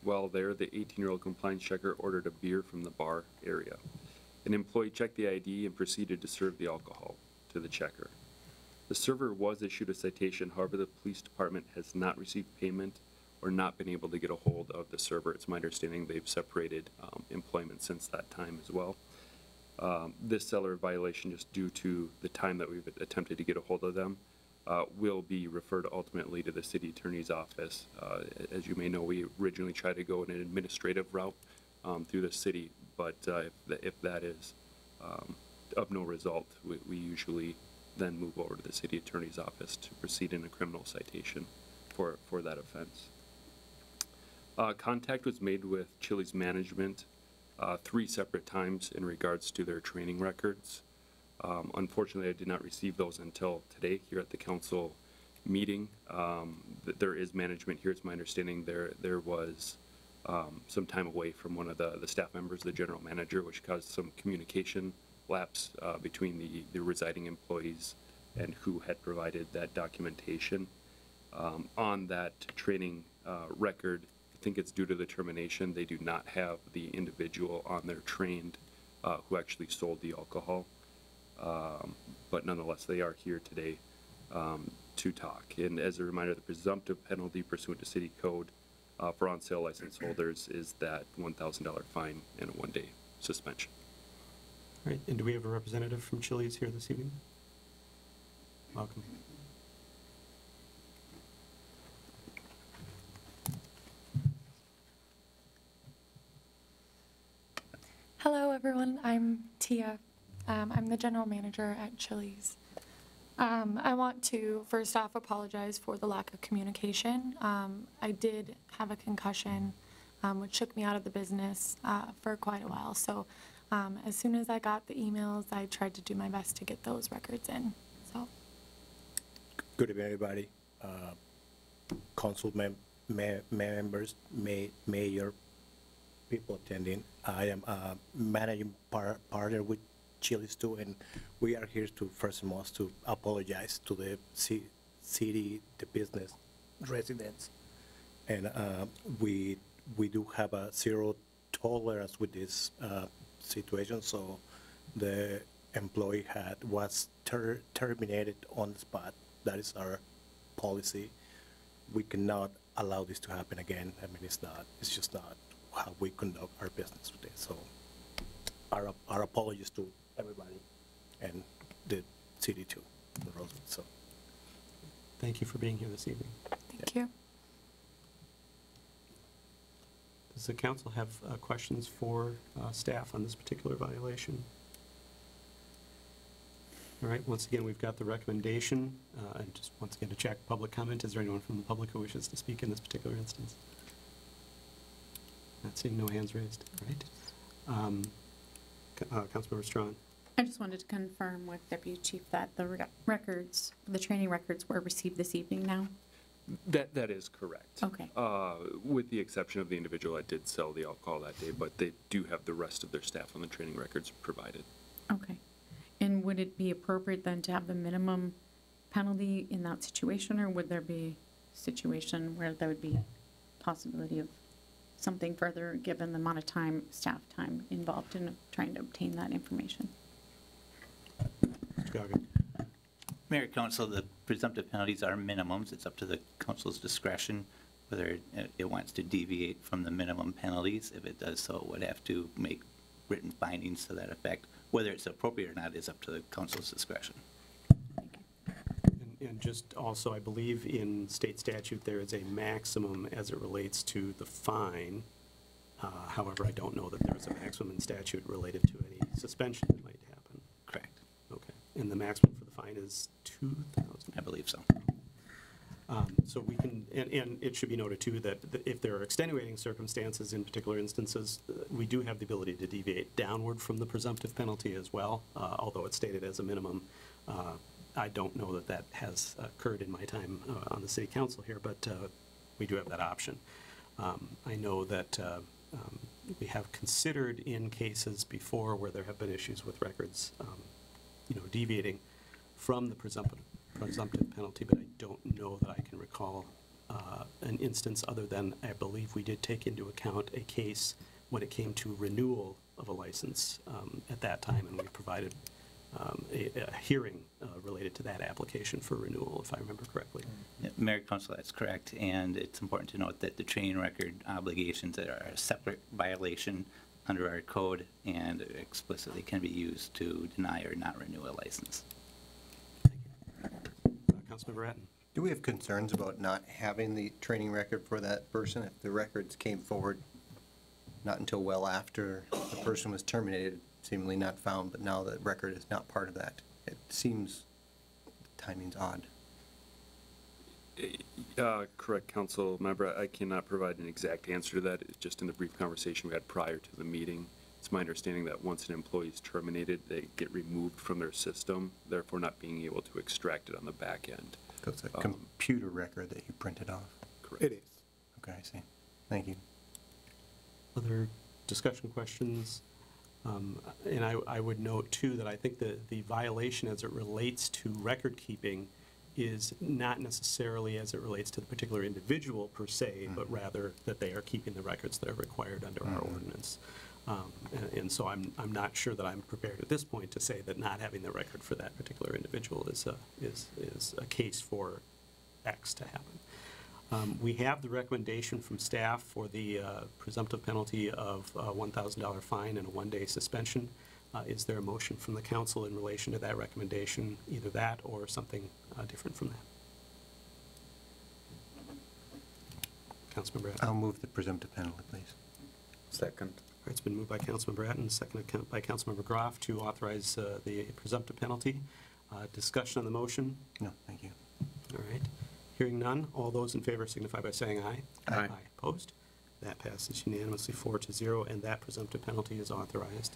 While there, the 18-year-old compliance checker ordered a beer from the bar area. An employee checked the ID and proceeded to serve the alcohol to the checker. The server was issued a citation, however, the police department has not received payment or not been able to get a hold of the server. It's my understanding they've separated employment since that time as well. This seller violation, just due to the time that we've attempted to get a hold of them, will be referred ultimately to the city attorney's office. As you may know, we originally tried to go in an administrative route through the city, but if that is of no result, we usually then move over to the city attorney's office to proceed in a criminal citation for that offense. Contact was made with Chili's management 3 separate times in regards to their training records. Unfortunately, I did not receive those until today here at the council meeting. There is management here. It's my understanding there was some time away from one of the staff members, the general manager, which caused some communication lapse between the residing employees and who had provided that documentation. On that training record, I think it's due to the termination. They do not have the individual on there trained who actually sold the alcohol. But nonetheless, they are here today to talk. And as a reminder, the presumptive penalty pursuant to city code for on-sale license holders is that $1,000 fine and a one-day suspension. All right, and do we have a representative from Chili's here this evening? Welcome. Hello, everyone. I'm Tia. I'm the general manager at Chili's. I want to first off apologize for the lack of communication. I did have a concussion, which took me out of the business for quite a while. So as soon as I got the emails, I tried to do my best to get those records in. So. Good evening, everybody. Council members, mayor, people attending. I am a managing partner with Chili's too, and we are here to first and most to apologize to the city, the business residents, and we do have a zero tolerance with this situation. So the employee was terminated on the spot. That is our policy. We cannot allow this to happen again. I mean, it's just not how we conduct our business today. So our apologies to everybody and the city too, the Roseville. So Thank you for being here this evening. Thank you. Does the council have questions for staff on this particular violation? All right, once again, we've got the recommendation, and just once again to check public comment. Is there anyone from the public who wishes to speak in this particular instance? Not seeing no hands raised, all right. Councilmember Strawn. I just wanted to confirm with Deputy Chief that the records, the training records were received this evening now? That is correct. Okay. With the exception of the individual that did sell the alcohol that day, but they do have the rest of their staff on the training records provided. Okay. And would it be appropriate then to have the minimum penalty in that situation, or would there be a situation where there would be possibility of something further, given the amount of time, staff time involved in trying to obtain that information? Mr. Goggin. Mayor, Council, the presumptive penalties are minimums. It's up to the council's discretion whether it wants to deviate from the minimum penalties. If it does so, it would have to make written findings to that effect. Whether it's appropriate or not is up to the council's discretion. And just also, I believe in state statute, there is a maximum as it relates to the fine. However, I don't know that there is a maximum in statute related to any suspension that might happen. Correct. Okay. And the maximum for the fine is $2,000? I believe so. So we can, and it should be noted too that if there are extenuating circumstances in particular instances, we do have the ability to deviate downward from the presumptive penalty as well, although it's stated as a minimum. I don't know that that has occurred in my time on the city council here, but we do have that option. I know that we have considered in cases before where there have been issues with records, deviating from the presumptive penalty, but I don't know that I can recall an instance other than I believe we did take into account a case when it came to renewal of a license at that time, and we provided a hearing related to that application for renewal, if I remember correctly. Mayor, Council, that's correct. And it's important to note that the training record obligations are a separate violation under our code and explicitly can be used to deny or not renew a license. Councilmember Ratton. Do we have concerns about not having the training record for that person if the records came forward not until well after the person was terminated, seemingly not found, but now the record is not part of that? It seems the timing's odd. Correct, Council Member. I cannot provide an exact answer to that. It's just in the brief conversation we had prior to the meeting. It's my understanding that once an employee is terminated, they get removed from their system, therefore not being able to extract it on the back end. So it's a computer record that you printed off? Correct. It is. Okay, I see. Thank you. Other discussion questions? And I would note, too, that I think the violation as it relates to record keeping is not necessarily as it relates to the particular individual per se, but rather that they are keeping the records that are required under our ordinance. And so I'm not sure that I'm prepared at this point to say that not having the record for that particular individual is a case for X to happen. We have the recommendation from staff for the presumptive penalty of a $1,000 fine and a one-day suspension. Is there a motion from the council in relation to that recommendation, either that or something different from that? Councilmember Ratton. I'll move the presumptive penalty, please. Second. All right, it's been moved by Councilmember Ratton, seconded by Councilmember Groff to authorize the presumptive penalty. Discussion on the motion? No, thank you. All right. Hearing none, all those in favor signify by saying aye. Aye. Opposed? That passes unanimously 4-0, and that presumptive penalty is authorized.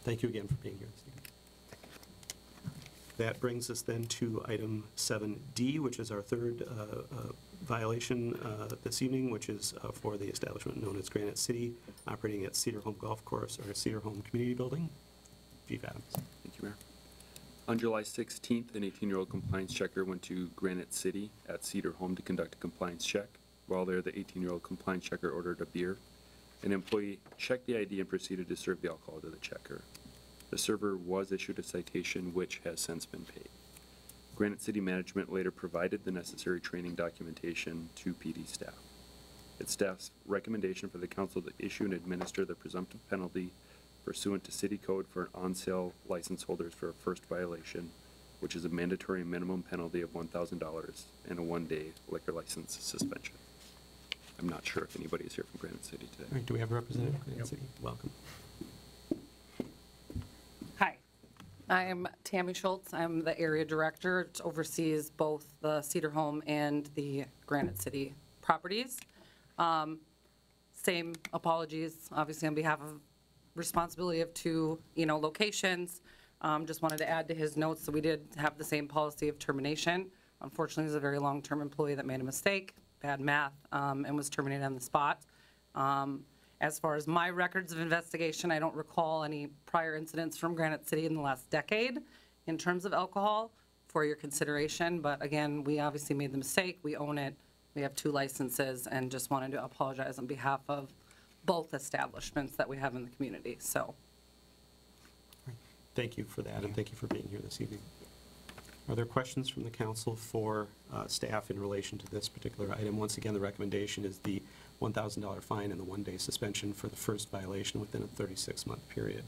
Thank you again for being here this evening. That brings us then to item 7D, which is our third violation this evening, which is for the establishment known as Granite City, operating at Cedar Home Golf Course or Cedar Home Community Building. Chief Adams. Thank you, Mayor. On July 16th, an 18-year-old compliance checker went to Granite City at Cedar Home to conduct a compliance check. While there, the 18-year-old compliance checker ordered a beer. An employee checked the ID and proceeded to serve the alcohol to the checker. The server was issued a citation, which has since been paid. Granite City management later provided the necessary training documentation to PD staff. It's staff's recommendation for the council to issue and administer the presumptive penalty pursuant to city code for on-sale license holders for a first violation, which is a mandatory minimum penalty of $1,000 and a one-day liquor license suspension. I'm not sure if anybody is here from Granite City today. All right, do we have a representative from Granite City? Welcome. Hi, I'm Tammy Schultz. I'm the area director. It oversees both the Cedar Home and the Granite City properties. Same apologies, obviously on behalf of responsibility of two, locations. Just wanted to add to his notes that we did have the same policy of termination. Unfortunately, he's a very long-term employee that made a mistake, bad math, and was terminated on the spot. As far as my records of investigation, I don't recall any prior incidents from Granite City in the last decade in terms of alcohol for your consideration. But again, we obviously made the mistake. We own it. We have 2 licenses, and just wanted to apologize on behalf of both establishments that we have in the community, so. Thank you for that, and thank you for being here this evening. Are there questions from the council for staff in relation to this particular item? Once again, the recommendation is the $1,000 fine and the 1-day suspension for the first violation within a 36-month period.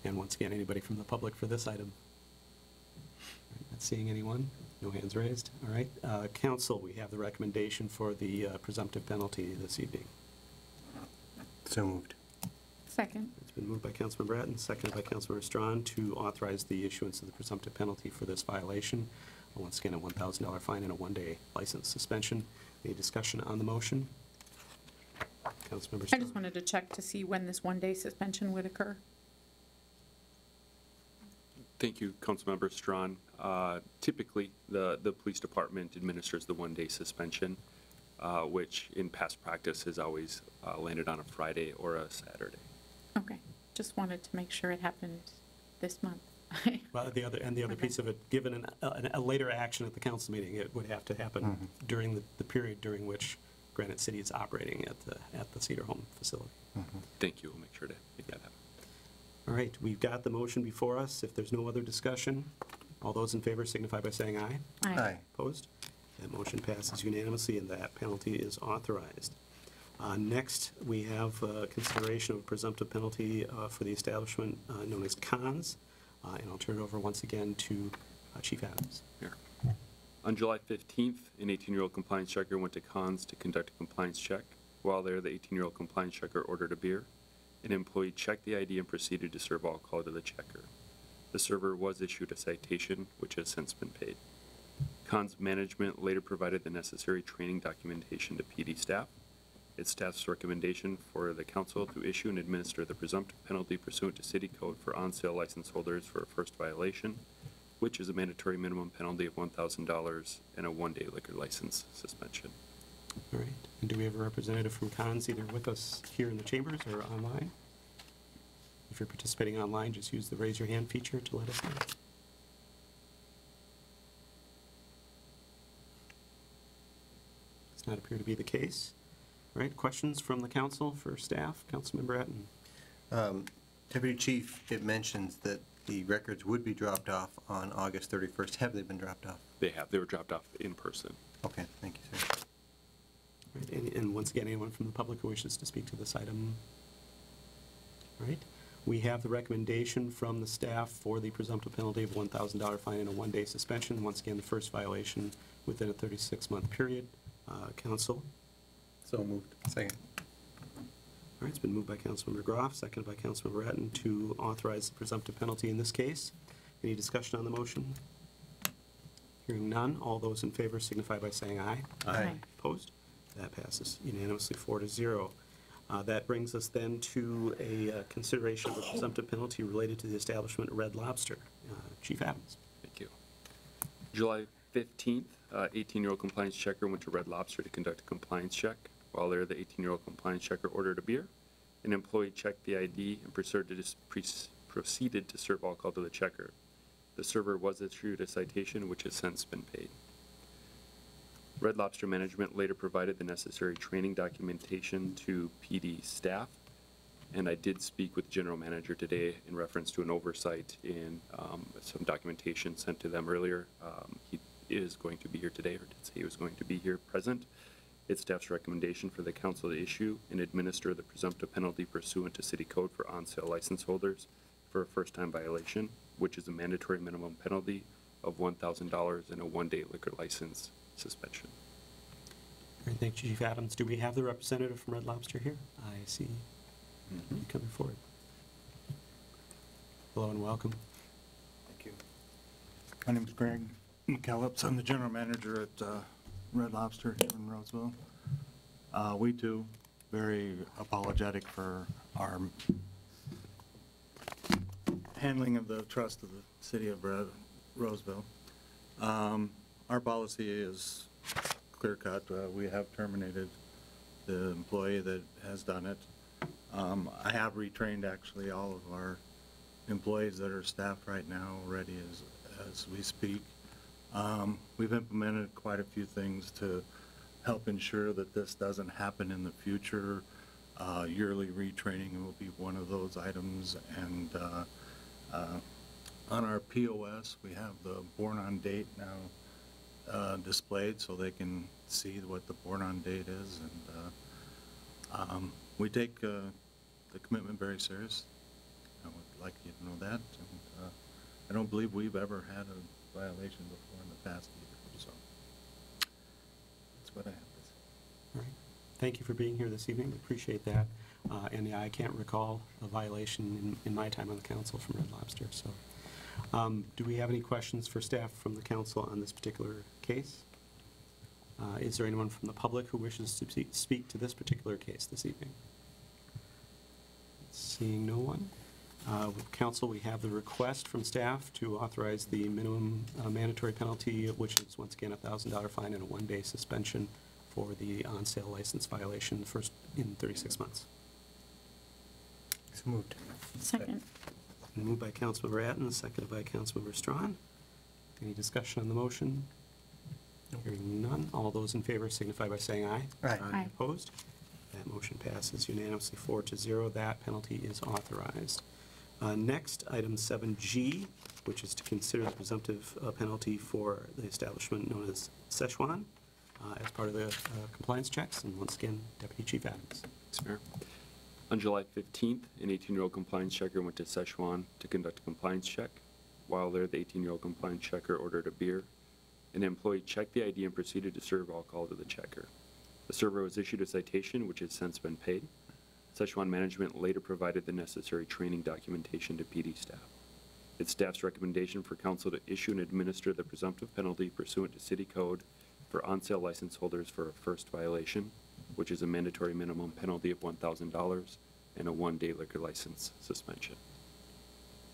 And once again, anybody from the public for this item? Not seeing anyone? No hands raised? All right. Council, we have the recommendation for the presumptive penalty this evening. So moved. Second. It's been moved by Councilmember Bratton, seconded by Councilmember Strawn to authorize the issuance of the presumptive penalty for this violation. Once again, a $1,000 fine and a 1-day license suspension. Any discussion on the motion? Councilmember I Strawn. just wanted to check to see when this 1-day suspension would occur. Thank you, Councilmember Strawn. Typically, the police department administers the 1-day suspension, which in past practice has always landed on a Friday or a Saturday. Okay, just wanted to make sure it happened this month. Well, the other Okay. piece of it, given a later action at the council meeting, it would have to happen during the period during which Granite City is operating at the Cedar Home facility. Thank you. We'll make sure to make that happen. All right, we've got the motion before us. If there's no other discussion, all those in favor signify by saying aye. Aye. Opposed? That motion passes unanimously, and that penalty is authorized. Next, we have consideration of presumptive penalty for the establishment known as Cons, and I'll turn it over once again to Chief Adams. Here. On July 15th, an 18-year-old compliance checker went to Cons to conduct a compliance check. While there, the 18-year-old compliance checker ordered a beer. An employee checked the ID and proceeded to serve alcohol to the checker. The server was issued a citation, which has since been paid. Cons management later provided the necessary training documentation to PD staff. It's staff's recommendation for the council to issue and administer the presumptive penalty pursuant to city code for on-sale license holders for a first violation, which is a mandatory minimum penalty of $1,000 and a 1-day liquor license suspension. All right, and do we have a representative from Cons either with us here in the chambers or online? If you're participating online, just use the raise your hand feature to let us know. Does not appear to be the case. All right, questions from the council for staff? Councilmember Bratton. Deputy Chief, it mentions that the records would be dropped off on August 31st. Have they been dropped off? They have. They were dropped off in person. Okay, thank you, sir. Right, and once again, anyone from the public who wishes to speak to this item? All right, we have the recommendation from the staff for the presumptive penalty of $1,000 fine and a 1-day suspension. Once again, the first violation within a 36-month period. Council? So moved. Second. All right, it's been moved by Councilmember Groff, seconded by Councilmember Bratton to authorize the presumptive penalty in this case. Any discussion on the motion? Hearing none, all those in favor signify by saying aye. Aye. Opposed? That passes unanimously 4-0. That brings us then to a consideration of a presumptive penalty related to the establishment of Red Lobster. Chief Adams. Thank you. July 15th, 18-year-old compliance checker went to Red Lobster to conduct a compliance check. While there, the 18-year-old compliance checker ordered a beer. An employee checked the ID and proceeded to serve alcohol to the checker. The server was issued a citation, which has since been paid. Red Lobster management later provided the necessary training documentation to PD staff, and I did speak with the general manager today in reference to an oversight in some documentation sent to them earlier. He is going to be here today, or did say he was going to be here present. It's staff's recommendation for the council to issue and administer the presumptive penalty pursuant to city code for on-sale license holders for a first-time violation, which is a mandatory minimum penalty of $1,000 and a 1-day liquor license suspension. All right, thank you, Chief Adams. Do we have the representative from Red Lobster here? I see you coming forward. Hello and welcome. Thank you. My name is Greg McKellips. I'm the general manager at Red Lobster here in Roseville. We too, very apologetic for our handling of the trust of the city of Roseville. Our policy is clear-cut. We have terminated the employee that has done it. I have retrained actually all of our employees that are staffed right now already as we speak. We've implemented quite a few things to help ensure that this doesn't happen in the future. Yearly retraining will be one of those items, and on our POS, we have the born on date now displayed so they can see what the born on date is, and we take the commitment very serious. I would like you to know that, and I don't believe we've ever had a violation before in the past either, so that's what I have to say. All right. Thank you for being here this evening. Appreciate that. And yeah, I can't recall a violation in my time on the council from Red Lobster. So, do we have any questions for staff from the council on this particular case? Is there anyone from the public who wishes to speak to this particular case this evening? Seeing no one. With council, we have the request from staff to authorize the minimum mandatory penalty, which is once again a $1,000 fine and a one-day suspension for the on-sale license violation first in 36 months. So moved. Second. Moved by Councilmember Atten, seconded by Councilmember Strawn. Any discussion on the motion? Hearing none. All those in favor signify by saying aye. Aye. Aye. Opposed? That motion passes unanimously 4-0. That penalty is authorized. Next, item 7G, which is to consider the presumptive penalty for the establishment known as Szechuan as part of the compliance checks. And once again, Deputy Chief Adams. Thanks, Mayor. On July 15th, an 18-year-old compliance checker went to Szechuan to conduct a compliance check. While there, the 18-year-old compliance checker ordered a beer. An employee checked the ID and proceeded to serve alcohol to the checker. The server was issued a citation, which has since been paid. Szechuan management later provided the necessary training documentation to PD staff. It's staff's recommendation for council to issue and administer the presumptive penalty pursuant to city code for on-sale license holders for a first violation, which is a mandatory minimum penalty of $1,000 and a one-day liquor license suspension.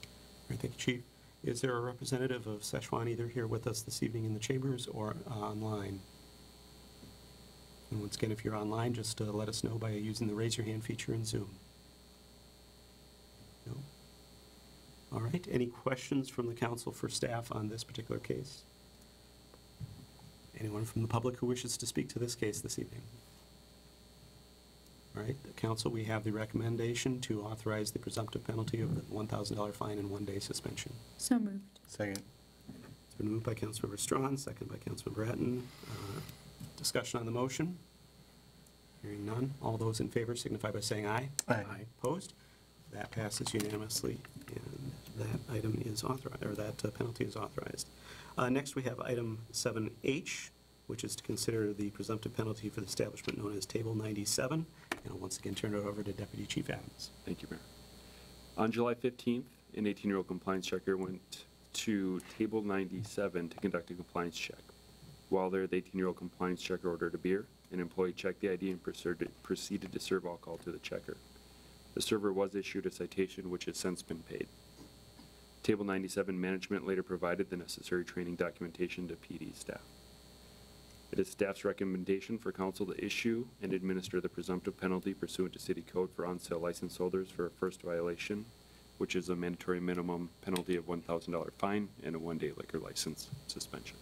All right, thank you, Chief. Is there a representative of Szechuan either here with us this evening in the chambers or online? And once again, if you're online, just let us know by using the raise your hand feature in Zoom. No? All right, any questions from the council for staff on this particular case? Anyone from the public who wishes to speak to this case this evening? All right, the council, we have the recommendation to authorize the presumptive penalty of the $1,000 fine and one-day suspension. So moved. Second. It's been moved by Councilmember Strawn, second by Councilmember Atten. Discussion on the motion? Hearing none. All those in favor signify by saying aye. Aye. Opposed? That passes unanimously, and that item is authorized, or that penalty is authorized. Next, we have item 7H, which is to consider the presumptive penalty for the establishment known as Table 97. And I'll once again turn it over to Deputy Chief Adams. Thank you, Mayor. On July 15th, an 18-year-old compliance checker went to Table 97 to conduct a compliance check. While there, the 18-year-old compliance checker ordered a beer. An employee checked the ID and proceeded to serve alcohol to the checker. The server was issued a citation, which has since been paid. Table 97 management later provided the necessary training documentation to PD staff. It is staff's recommendation for council to issue and administer the presumptive penalty pursuant to city code for on-sale license holders for a first violation, which is a mandatory minimum penalty of $1,000 fine and a one-day liquor license suspension.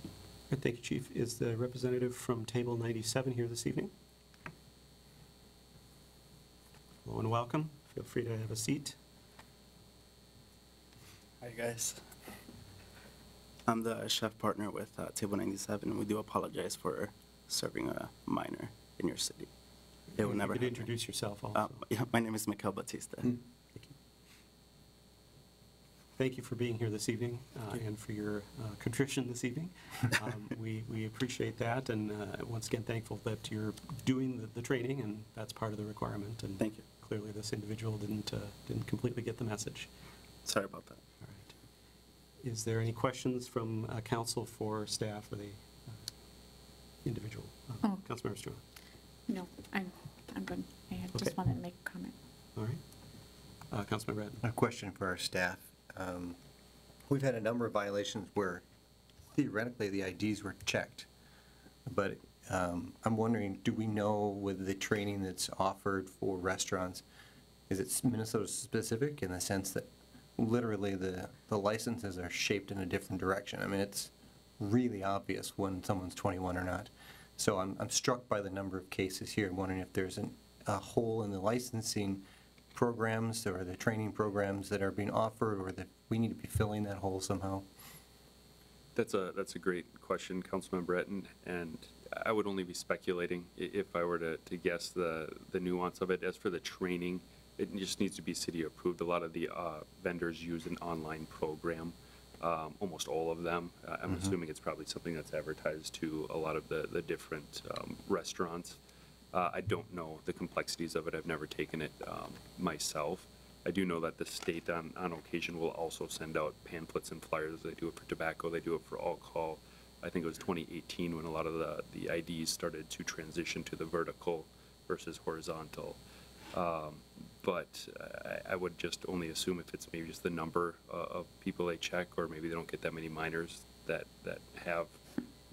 All right, thank you, Chief. Is the representative from Table 97 here this evening? Hello and welcome. Feel free to have a seat. Hi, guys. I'm the chef partner with Table 97, and we do apologize for serving a minor in your city. It will never You could happen. introduce yourself also. Yeah, my name is Mikael Batista. Thank you. Thank you for being here this evening and for your contrition this evening. We appreciate that, and once again, thankful that you're doing the training, and that's part of the requirement. And Thank you. clearly, this individual didn't completely get the message. Sorry about that. All right. Is there any questions from council for staff or the individual? Oh. Councilmember Strawn. No, I'm good. I had Okay. just wanted to make a comment. All right. Councilmember Atten. A question for our staff. We've had a number of violations where theoretically the IDs were checked, but I'm wondering, do we know with the training that's offered for restaurants, is it Minnesota specific in the sense that literally the licenses are shaped in a different direction? I mean, it's really obvious when someone's 21 or not. So I'm struck by the number of cases here. I'm wondering if there's a hole in the licensing programs or the training programs that are being offered, or that we need to be filling that hole somehow. That's a great question, Councilmember Breton, and I would only be speculating if I were to guess the nuance of it. As for the training, it just needs to be city approved. A lot of the vendors use an online program, almost all of them. I'm assuming it's probably something that's advertised to a lot of the different restaurants. I don't know the complexities of it. I've never taken it myself. I do know that the state on occasion will also send out pamphlets and flyers. They do it for tobacco, they do it for alcohol. I think it was 2018 when a lot of the IDs started to transition to the vertical versus horizontal. But I would just only assume if it's maybe just the number of people they check, or maybe they don't get that many minors that have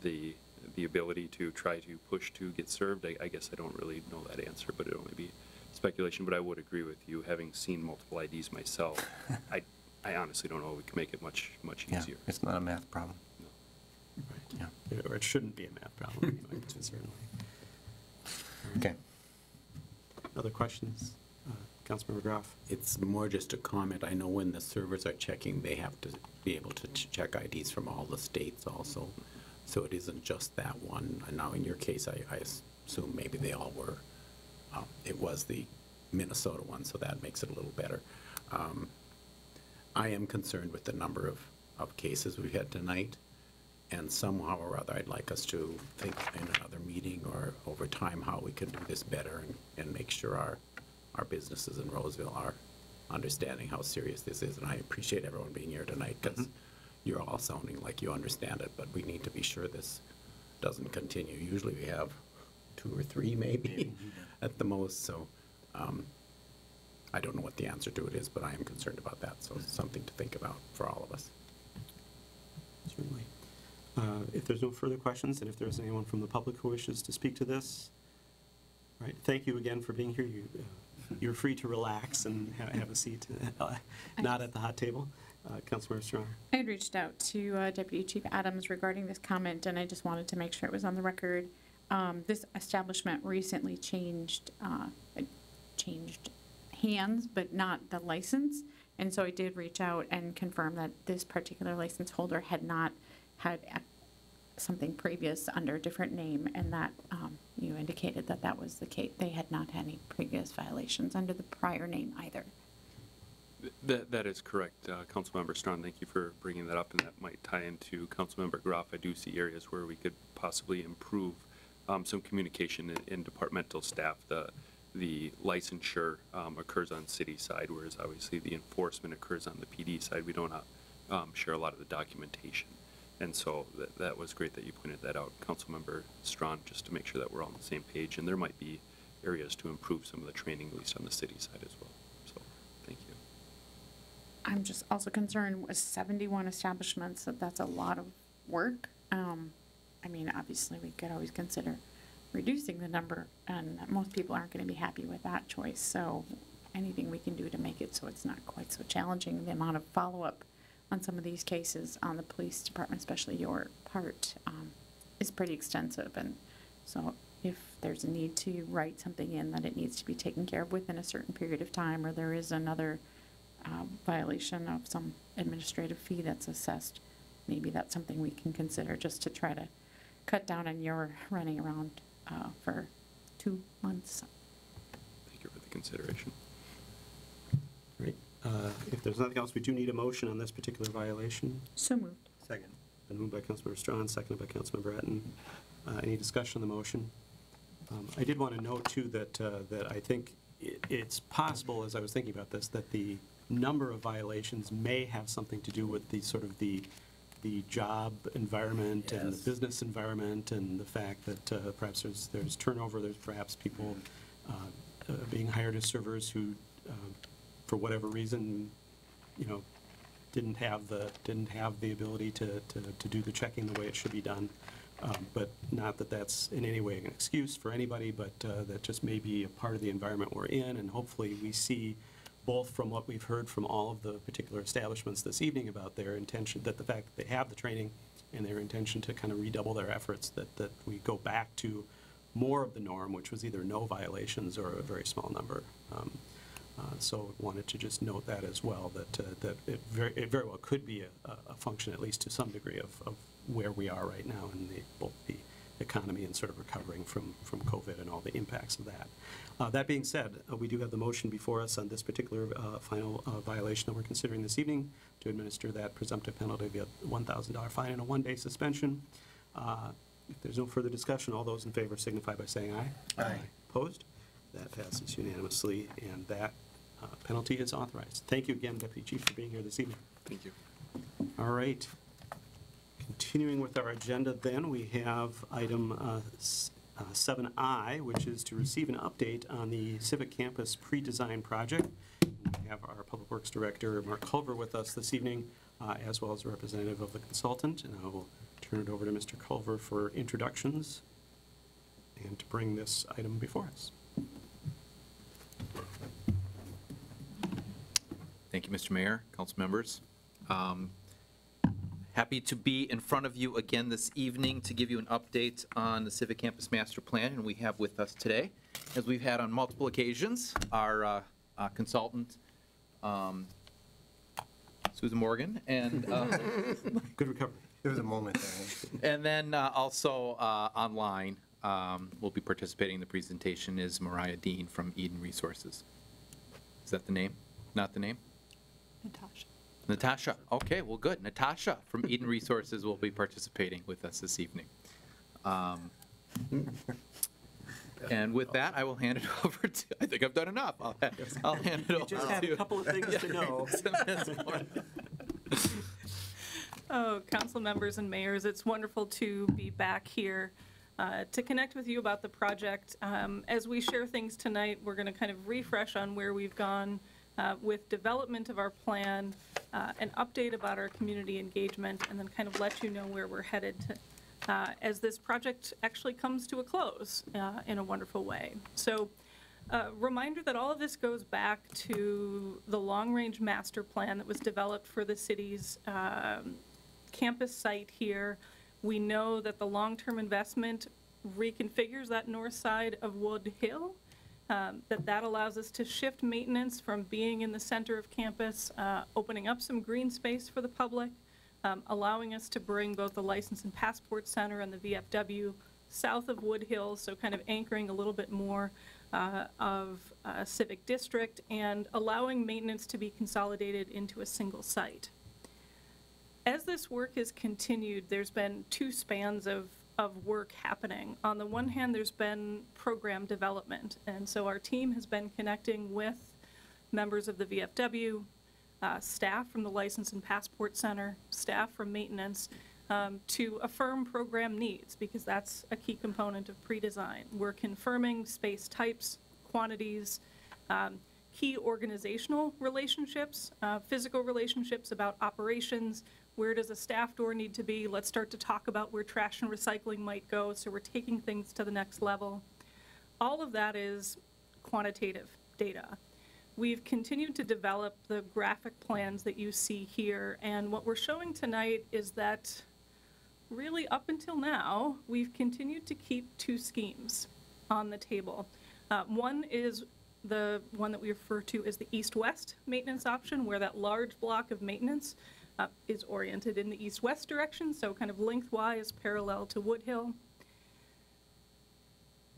the ability to try to push to get served. I guess I don't really know that answer, but it'd only be speculation. But I would agree with you, having seen multiple IDs myself. I honestly don't know if we can make it much easier. It's not a math problem. No. Right. Yeah. Or it shouldn't be a math problem, anyway, certainly. Okay. Other questions? Councilmember Groff? It's more just a comment. I know when the servers are checking, they have to be able to check IDs from all the states also. So it isn't just that one. And now in your case, I assume maybe they all were. It was the Minnesota one, so that makes it a little better. I am concerned with the number of cases we've had tonight, and somehow or other I'd like us to think in another meeting or over time how we can do this better and make sure our businesses in Roseville are understanding how serious this is. And I appreciate everyone being here tonight, because you're all sounding like you understand it, but we need to be sure this doesn't continue. Usually we have 2 or 3 maybe at the most, so I don't know what the answer to it is, but I am concerned about that, so it's something to think about for all of us. Certainly. If there's no further questions, and if there's anyone from the public who wishes to speak to this, all right, thank you again for being here. You're free to relax and have a seat, not at the hot table. Councilmember Strong. I had reached out to Deputy Chief Adams regarding this comment, and I just wanted to make sure it was on the record. This establishment recently changed hands, but not the license. And so I did reach out and confirm that this particular license holder had not had something previous under a different name, and that you indicated that that was the case. They had not had any previous violations under the prior name either. That is correct, Councilmember Strong. Thank you for bringing that up, and that might tie into Councilmember Groff. I do see areas where we could possibly improve some communication in departmental staff. The licensure occurs on city side, whereas obviously the enforcement occurs on the PD side. We don't share a lot of the documentation. And so that was great that you pointed that out, Councilmember Strawn, just to make sure that we're all on the same page. And there might be areas to improve some of the training, at least on the city side as well. So, thank you. I'm just also concerned with 71 establishments, that's a lot of work. I mean, obviously, we could always consider reducing the number, and most people aren't going to be happy with that choice. So anything we can do to make it so it's not quite so challenging, the amount of follow-up on some of these cases on the police department, especially your part, is pretty extensive. And so if there's a need to write something in that it needs to be taken care of within a certain period of time, or there is another violation of some administrative fee that's assessed, maybe that's something we can consider, just to try to cut down on your running around for 2 months. Thank you for the consideration. Great. If there's nothing else, we do need a motion on this particular violation. So moved. Second. Been moved by Councilmember Strawn, seconded by Councilmember Breton. Any discussion on the motion? I did want to note, too, that I think it's possible, as I was thinking about this, that the number of violations may have something to do with the sort of the job environment and the business environment, and the fact that perhaps there's turnover, there's perhaps people being hired as servers who, for whatever reason, didn't have the ability to do the checking the way it should be done. But not that that's in any way an excuse for anybody, but that just may be a part of the environment we're in, and hopefully we see, both from what we've heard from all of the particular establishments this evening about their intention, that the fact that they have the training and their intention to kind of redouble their efforts, that we go back to more of the norm, which was either no violations or a very small number. So wanted to just note that as well, that it very well could be a function, at least to some degree, of where we are right now in both the economy and sort of recovering from COVID and all the impacts of that. That being said, we do have the motion before us on this particular final violation that we're considering this evening to administer that presumptive penalty of a $1,000 fine and a one-day suspension. If there's no further discussion, all those in favor signify by saying aye. Aye. Opposed? That passes unanimously, and that penalty is authorized. Thank you again, Deputy Chief, for being here this evening. Thank you. All right. Continuing with our agenda then, we have item 7I, which is to receive an update on the Civic Campus pre-design project. We have our Public Works Director, Mark Culver, with us this evening, as well as a representative of the consultant, and I will turn it over to Mr. Culver for introductions and to bring this item before us. Thank you, Mr. Mayor, council members. Happy to be in front of you again this evening to give you an update on the Civic Campus Master Plan, and we have with us today, as we've had on multiple occasions, our consultant, Susan Morgan, and good recovery. There was a moment there. And then also online, will be participating in the presentation is Mariah Dean from Eden Resources. Is that the name? Not the name? Natasha. Natasha. Okay, well, good. Natasha from Eden Resources will be participating with us this evening. And with that, I will hand it over to, I think I've done enough. I'll hand it over to. Just have a couple of things to know. Oh, council members and mayors, it's wonderful to be back here to connect with you about the project. As we share things tonight, we're going to kind of refresh on where we've gone with development of our plan, an update about our community engagement, and then kind of let you know where we're headed as this project actually comes to a close in a wonderful way. So reminder that all of this goes back to the long-range master plan that was developed for the city's campus site here. We know that the long-term investment reconfigures that north side of Wood Hill, that allows us to shift maintenance from being in the center of campus, opening up some green space for the public, allowing us to bring both the License and Passport Center and the VFW south of Wood Hill, so kind of anchoring a little bit more of Civic District and allowing maintenance to be consolidated into a single site. As this work has continued, there's been two spans of work happening. On the one hand, there's been program development, and so our team has been connecting with members of the VFW, staff from the License and Passport Center, staff from maintenance, to affirm program needs, because that's a key component of pre-design. We're confirming space types, quantities, key organizational relationships, physical relationships about operations. Where does a staff door need to be? Let's start to talk about where trash and recycling might go, so we're taking things to the next level. All of that is quantitative data. We've continued to develop the graphic plans that you see here, and what we're showing tonight is that really up until now, we've continued to keep two schemes on the table. One is the one that we refer to as the east-west maintenance option, where that large block of maintenance is oriented in the east-west direction, so kind of lengthwise parallel to Wood Hill.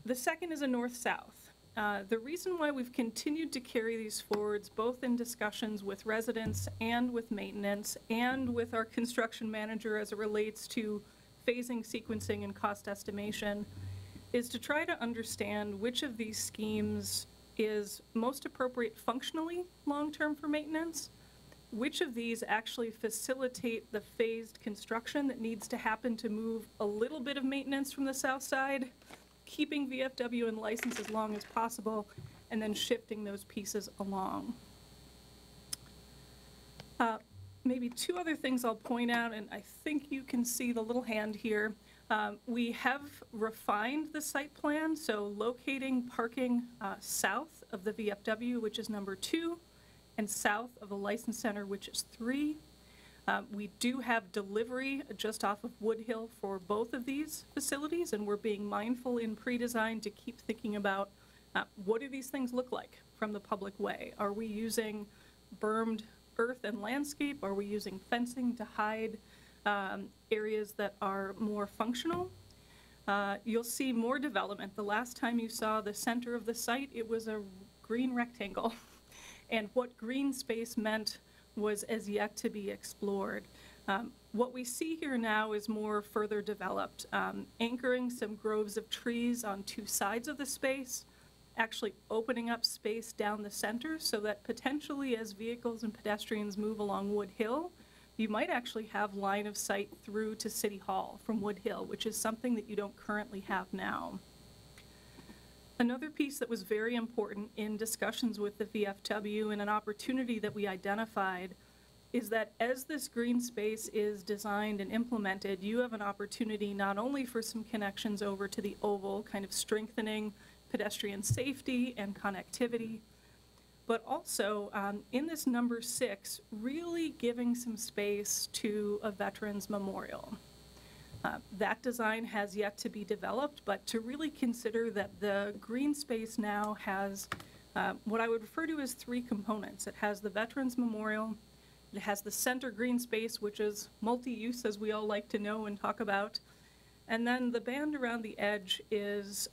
The second is a north-south. The reason why we've continued to carry these forwards, both in discussions with residents and with maintenance and with our construction manager as it relates to phasing, sequencing, and cost estimation, is to try to understand which of these schemes is most appropriate functionally long-term for maintenance, which of these actually facilitate the phased construction that needs to happen to move a little bit of maintenance from the south side, keeping VFW in license as long as possible, and then shifting those pieces along. Maybe two other things I'll point out, and I think you can see the little hand here. We have refined the site plan, so locating parking south of the VFW, which is number 2, and south of the License Center, which is 3. We do have delivery just off of Wood Hill for both of these facilities, and we're being mindful in pre-design to keep thinking about what do these things look like from the public way? Are we using bermed earth and landscape? Are we using fencing to hide areas that are more functional? You'll see more development. The last time you saw the center of the site, it was a green rectangle. And what green space meant was as yet to be explored. What we see here now is more further developed, anchoring some groves of trees on 2 sides of the space, actually opening up space down the center so that potentially as vehicles and pedestrians move along Wood Hill, you might actually have line of sight through to City Hall from Wood Hill, which is something that you don't currently have now. Another piece that was very important in discussions with the VFW and an opportunity that we identified is that as this green space is designed and implemented, you have an opportunity not only for some connections over to the oval, kind of strengthening pedestrian safety and connectivity, but also in this number 6, really giving some space to a veterans memorial. That design has yet to be developed, but to really consider that the green space now has what I would refer to as 3 components. It has the veterans memorial, it has the center green space, which is multi-use, as we all like to know and talk about, and then the band around the edge is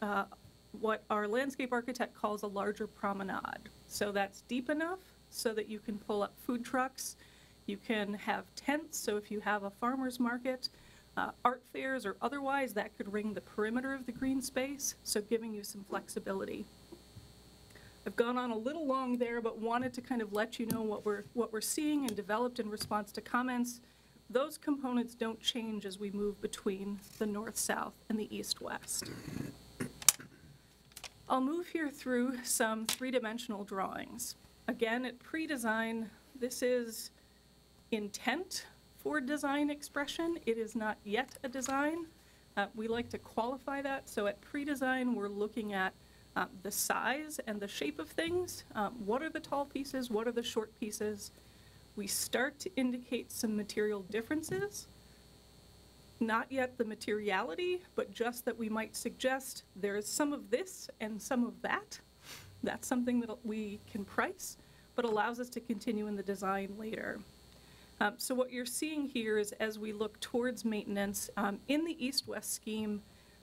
what our landscape architect calls a larger promenade. So that's deep enough so that you can pull up food trucks, you can have tents, so if you have a farmer's market, art fairs or otherwise, that could ring the perimeter of the green space, so giving you some flexibility. I've gone on a little long there, but wanted to kind of let you know what we're seeing and developed in response to comments. Those components don't change as we move between the north-south and the east-west. I'll move here through some 3-dimensional drawings. Again, at pre-design, this is intent for design expression. It is not yet a design. We like to qualify that. So at pre-design, we're looking at the size and the shape of things. What are the tall pieces? What are the short pieces? We start to indicate some material differences. Not yet the materiality, but just that we might suggest there is some of this and some of that. That's something that we can price, but allows us to continue in the design later. So what you're seeing here is as we look towards maintenance, in the east-west scheme,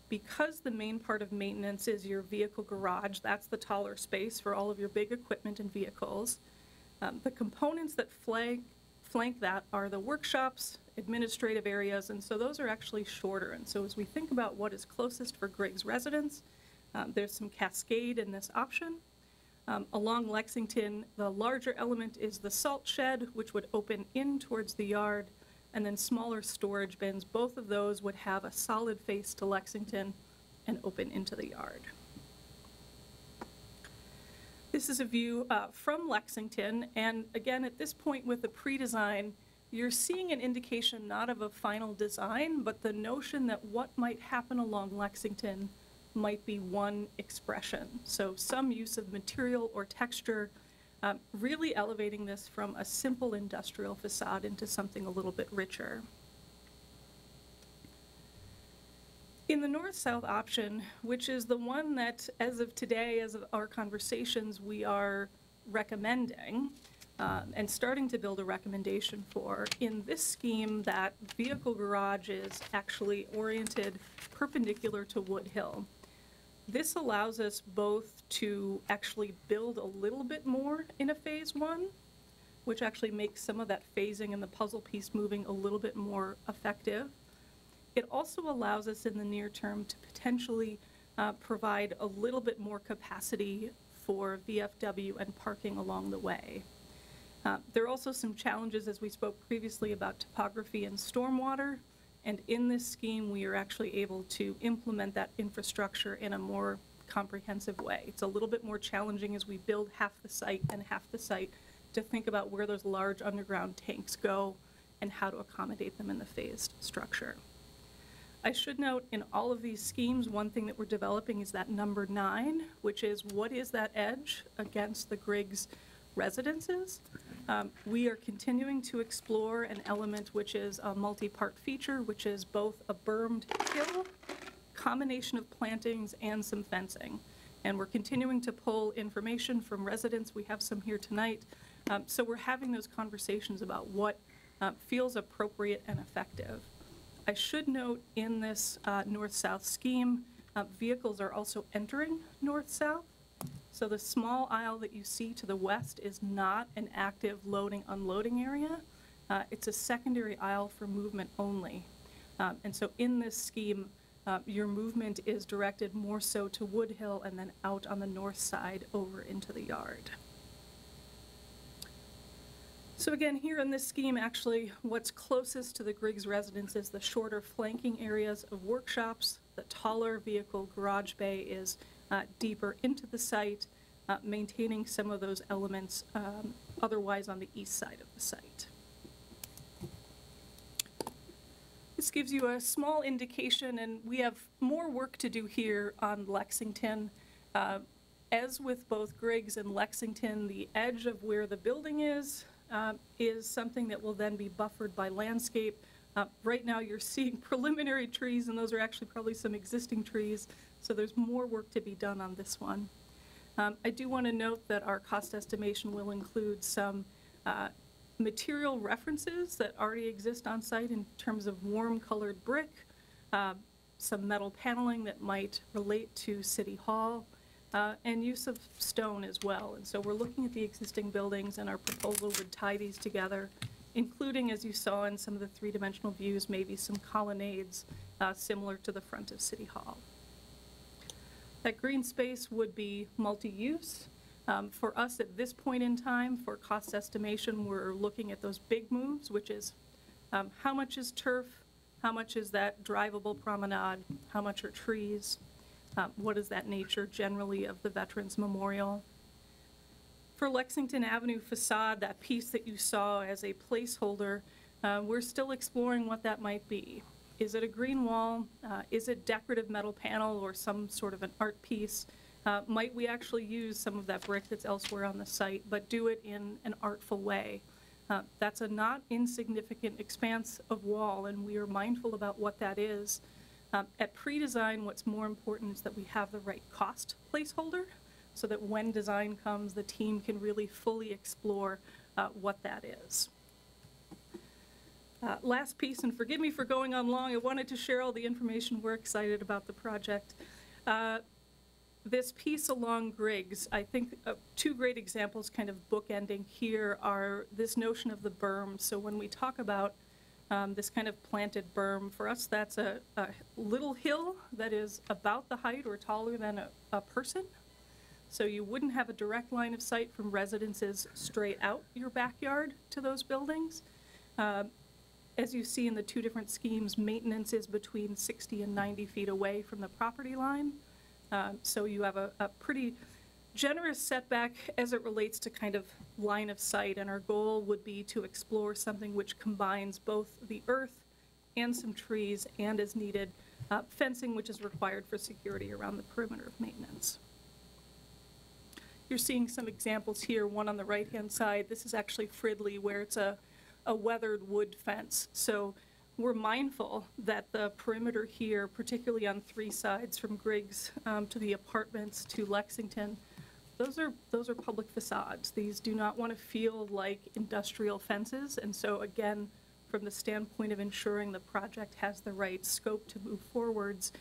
because the main part of maintenance is your vehicle garage, that's the taller space for all of your big equipment and vehicles. The components that flank that are the workshops, administrative areas, and so those are actually shorter. And so as we think about what is closest for Griggs residents, there's some cascade in this option. Along Lexington, the larger element is the salt shed, which would open in towards the yard, and then smaller storage bins. Both of those would have a solid face to Lexington and open into the yard. This is a view from Lexington, and again, at this point with the pre-design, you're seeing an indication not of a final design, but the notion that what might happen along Lexington might be one expression. So some use of material or texture, really elevating this from a simple industrial facade into something a little bit richer. In the north-south option, which is the one that, as of today, as of our conversations, we are recommending and starting to build a recommendation for, in this scheme, that vehicle garage is actually oriented perpendicular to Wood Hill. This allows us both to actually build a little bit more in a phase 1, which actually makes some of that phasing and the puzzle piece moving a little bit more effective. It also allows us in the near term to potentially provide a little bit more capacity for VFW and parking along the way. There are also some challenges, as we spoke previously, about topography and stormwater, and in this scheme we are actually able to implement that infrastructure in a more comprehensive way. It's a little bit more challenging as we build half the site and half the site to think about where those large underground tanks go and how to accommodate them in the phased structure. I should note in all of these schemes, one thing that we're developing is that number 9, which is what is that edge against the Griggs residences. We are continuing to explore an element which is a multi-part feature, which is both a bermed hill, combination of plantings, and some fencing. And we're continuing to pull information from residents. We have some here tonight. So we're having those conversations about what feels appropriate and effective. I should note in this north-south scheme, vehicles are also entering north-south. So the small aisle that you see to the west is not an active loading, unloading area. It's a secondary aisle for movement only. And so in this scheme, your movement is directed more so to Wood Hill and then out on the north side over into the yard. So again, here in this scheme, actually, what's closest to the Griggs residence is the shorter flanking areas of workshops. The taller vehicle garage bay is deeper into the site, maintaining some of those elements otherwise on the east side of the site. This gives you a small indication, and we have more work to do here on Lexington. As with both Griggs and Lexington, the edge of where the building is something that will then be buffered by landscape. Right now you're seeing preliminary trees, and those are actually probably some existing trees, so there's more work to be done on this one. I do want to note that our cost estimation will include some material references that already exist on site in terms of warm colored brick, some metal paneling that might relate to City Hall, and use of stone as well. And so we're looking at the existing buildings, and our proposal would tie these together, including, as you saw in some of the three-dimensional views, maybe some colonnades similar to the front of City Hall. That green space would be multi-use. For us at this point in time, for cost estimation, we're looking at those big moves, which is how much is turf, how much is that drivable promenade, how much are trees, what is that nature generally of the Veterans Memorial. For Lexington Avenue facade, that piece that you saw as a placeholder, we're still exploring what that might be. Is it a green wall? Is it decorative metal panel or some sort of an art piece? Might we actually use some of that brick that's elsewhere on the site, but do it in an artful way? That's a not insignificant expanse of wall, and we are mindful about what that is. At pre-design, what's more important is that we have the right cost placeholder so that when design comes, the team can really fully explore what that is. Last piece, and forgive me for going on long, I wanted to share all the information. We're excited about the project. This piece along Griggs, I think two great examples kind of bookending here are this notion of the berm. So when we talk about this kind of planted berm, for us that's a little hill that is about the height or taller than a person. So you wouldn't have a direct line of sight from residences straight out your backyard to those buildings. As you see in the two different schemes, maintenance is between 60 and 90 feet away from the property line. So you have a pretty generous setback as it relates to kind of line of sight, and our goal would be to explore something which combines both the earth and some trees and, as needed, fencing, which is required for security around the perimeter of maintenance. You're seeing some examples here, one on the right-hand side. This is actually Fridley, where it's a weathered wood fence. So we're mindful that the perimeter here, particularly on three sides from Griggs to the apartments to Lexington, those are public facades. These do not want to feel like industrial fences. And so again, from the standpoint of ensuring the project has the right scope to move forwards,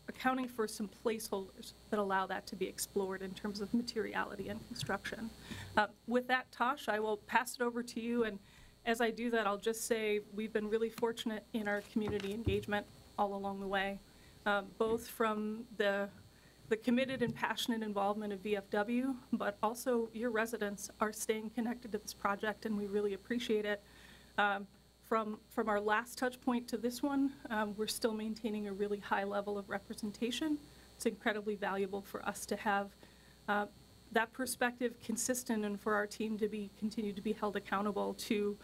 accounting for some placeholders that allow that to be explored in terms of materiality and construction. With that, Tosh, I will pass it over to you. And as I do that, I'll just say we've been really fortunate in our community engagement all along the way, both from the committed and passionate involvement of VFW, but also your residents are staying connected to this project, and we really appreciate it. From our last touch point to this one, we're still maintaining a really high level of representation. It's incredibly valuable for us to have that perspective consistent and for our team to continue to be held accountable to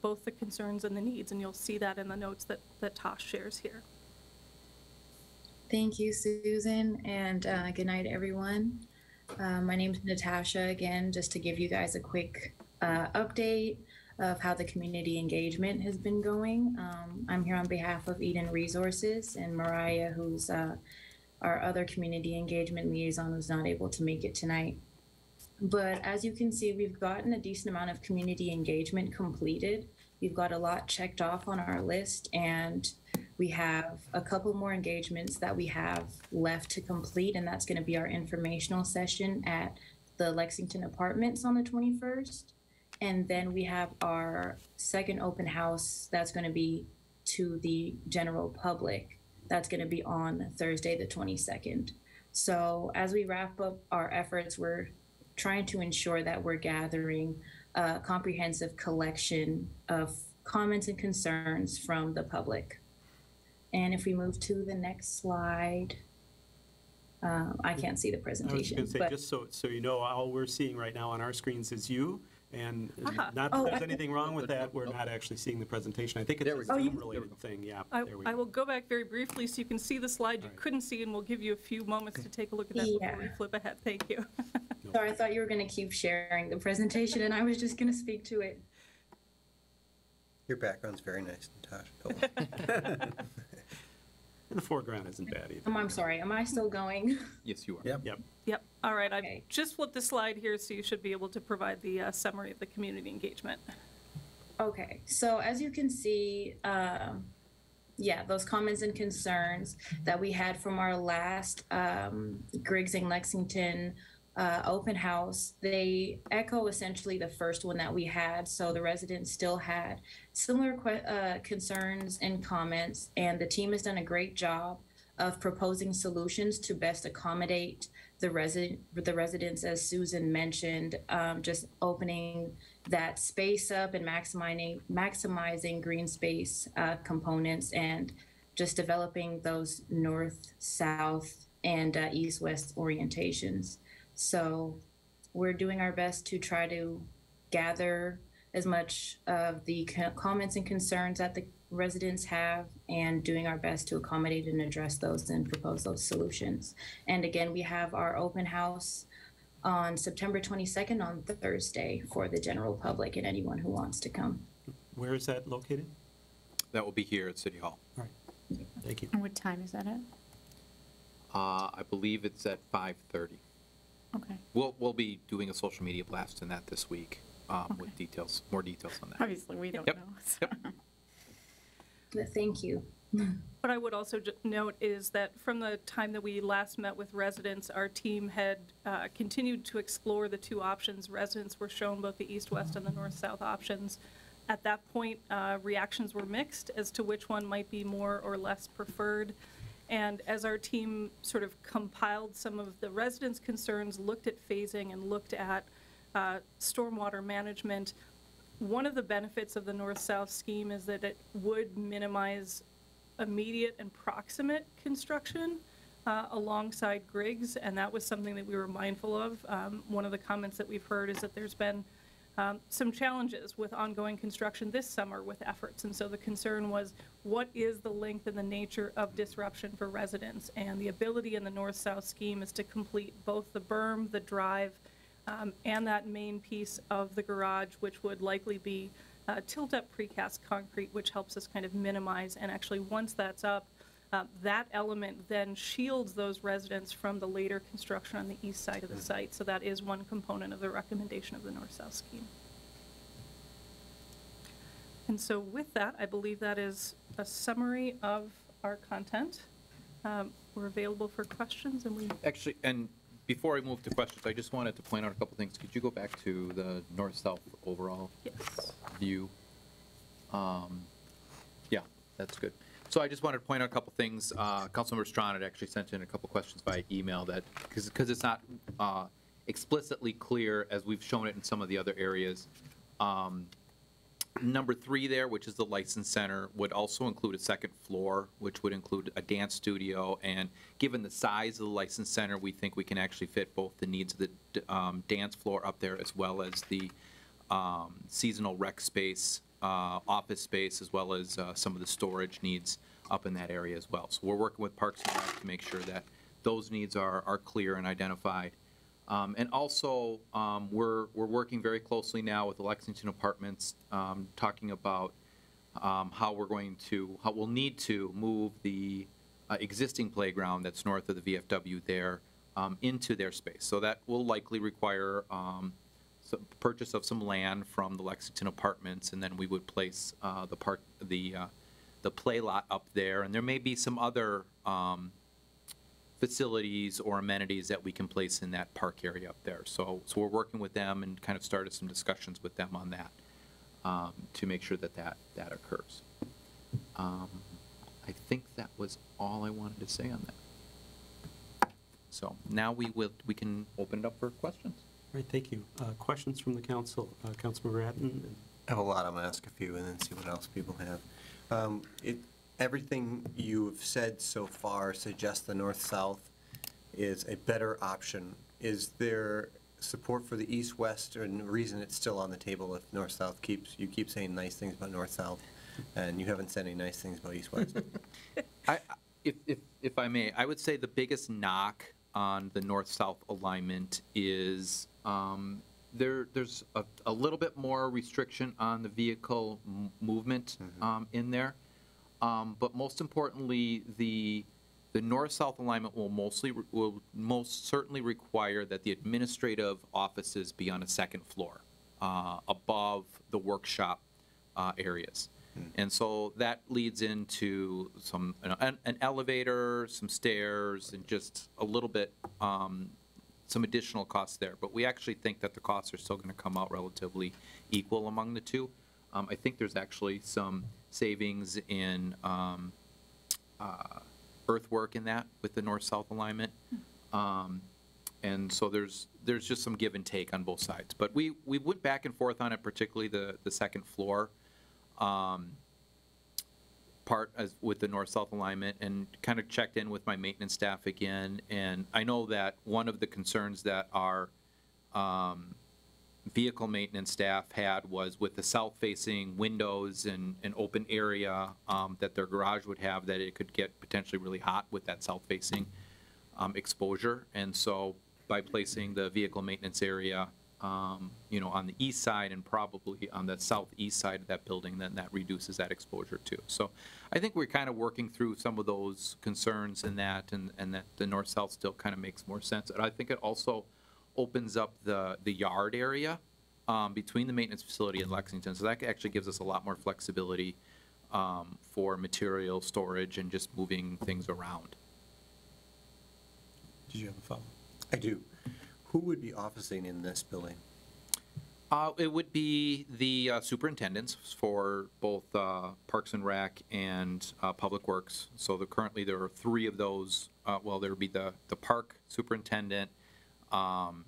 both the concerns and the needs, and you'll see that in the notes that Tosh shares here. Thank you, Susan, and good night, everyone. My name is Natasha, again, just to give you guys a quick update of how the community engagement has been going. I'm here on behalf of Eden Resources, and Mariah, who's our other community engagement liaison, who's not able to make it tonight. But as you can see, we've gotten a decent amount of community engagement completed. We've got a lot checked off on our list, and we have a couple more engagements that we have left to complete, and that's going to be our informational session at the Lexington Apartments on the 21st. And then we have our second open house that's going to be to the general public. That's going to be on Thursday, the 22nd. So as we wrap up our efforts, we're trying to ensure that we're gathering a comprehensive collection of comments and concerns from the public. And if we move to the next slide, I can't see the presentation. I was going to say, just so you know, all we're seeing right now on our screens is you. And not that there's anything wrong with that, we're not actually seeing the presentation. I think it's a Zoom-related thing, yeah. I will go back very briefly so you can see the slide you couldn't see, and we'll give you a few moments to take a look at that before we flip ahead. Thank you. Sorry, I thought you were going to keep sharing the presentation, and I was just going to speak to it. Your background's very nice, Natasha. And the foreground isn't bad either. I'm sorry, am I still going? Yes, you are. Yep. All right, I've just flipped the slide here, so you should be able to provide the summary of the community engagement. Okay, so as you can see, those comments and concerns that we had from our last Griggs and Lexington open house, they echo essentially the first one that we had. So the residents still had similar concerns and comments, and the team has done a great job of proposing solutions to best accommodate the residents, as Susan mentioned, just opening that space up and maximizing green space components, and just developing those north, south, and east-west orientations. So we're doing our best to try to gather as much of the comments and concerns that the residents have, and doing our best to accommodate and address those and propose those solutions. And again, we have our open house on September 22nd on Thursday for the general public and anyone who wants to come. Where is that located? That will be here at City Hall. All right. Thank you. And what time is that at? I believe it's at 5:30. Okay. We'll be doing a social media blast in that this week with more details on that. Obviously, we don't know. So. But thank you. What I would also note is that from the time that we last met with residents, our team had continued to explore the two options. Residents were shown both the east-west and the north-south options. At that point, reactions were mixed as to which one might be more or less preferred. And as our team sort of compiled some of the residents' concerns, looked at phasing and looked at stormwater management, one of the benefits of the north-south scheme is that it would minimize immediate and proximate construction alongside Griggs, and that was something that we were mindful of. One of the comments that we've heard is that there's been some challenges with ongoing construction this summer with efforts, and so the concern was, what is the length and the nature of disruption for residents? And the ability in the north-south scheme is to complete both the berm, the drive, and that main piece of the garage, which would likely be tilt-up precast concrete, which helps us kind of minimize, and actually once that's up, that element then shields those residents from the later construction on the east side of the site. So that is one component of the recommendation of the north-south scheme. And so with that, I believe that is a summary of our content. We're available for questions, and we... Actually, and before I move to questions, I just wanted to point out a couple things. Could you go back to the north-south overall view? Yeah, that's good. So I just wanted to point out a couple things. Councilmember Strawn had actually sent in a couple questions by email that, because it's not explicitly clear as we've shown it in some of the other areas. Number 3 there, which is the license center, would also include a second floor, which would include a dance studio. And given the size of the license center, we think we can actually fit both the needs of the dance floor up there as well as the seasonal rec space, office space, as well as some of the storage needs up in that area as well. So we're working with Parks and Rec to make sure that those needs are clear and identified. And also, we're working very closely now with the Lexington Apartments, talking about how we'll need to move the existing playground that's north of the VFW there into their space. So that will likely require some purchase of some land from the Lexington Apartments, and then we would place the play lot up there. And there may be some other facilities or amenities that we can place in that park area up there. So we're working with them and kind of started some discussions with them on that to make sure that occurs. I think that was all I wanted to say on that. So now we can open it up for questions. All right, thank you. Questions from the council? Councilmember Atten? I have a lot. I'm going to ask a few and then see what else people have. Everything you've said so far suggests the north-south is a better option. Is there support for the east-west, and the reason it's still on the table if north-south you keep saying nice things about north-south, and you haven't said any nice things about east-west? If I may, I would say the biggest knock on the north-south alignment is there's a little bit more restriction on the vehicle movement in there. But most importantly, the north-south alignment will most certainly require that the administrative offices be on a second floor above the workshop areas. And so that leads into some an elevator, some stairs, and just a little bit some additional costs there. But we actually think that the costs are still going to come out relatively equal among the two. I think there's actually some savings in earthwork in that with the north-south alignment. And so there's just some give and take on both sides. But we went back and forth on it, particularly the second floor part with the north-south alignment, and kind of checked in with my maintenance staff again. And I know that one of the concerns that our vehicle maintenance staff had was with the south-facing windows and an open area that their garage would have, that it could get potentially really hot with that south-facing exposure. And so by placing the vehicle maintenance area on the east side and probably on the southeast side of that building, then that reduces that exposure too. So I think we're kind of working through some of those concerns in that, and that the north-south still kind of makes more sense. And I think it also opens up the yard area between the maintenance facility and Lexington. So that actually gives us a lot more flexibility for material storage and just moving things around. Did you have a follow-up? I do. Who would be officing in this building? It would be the superintendents for both Parks and Rec and Public Works. So currently there are three of those. Well, there would be the park superintendent, and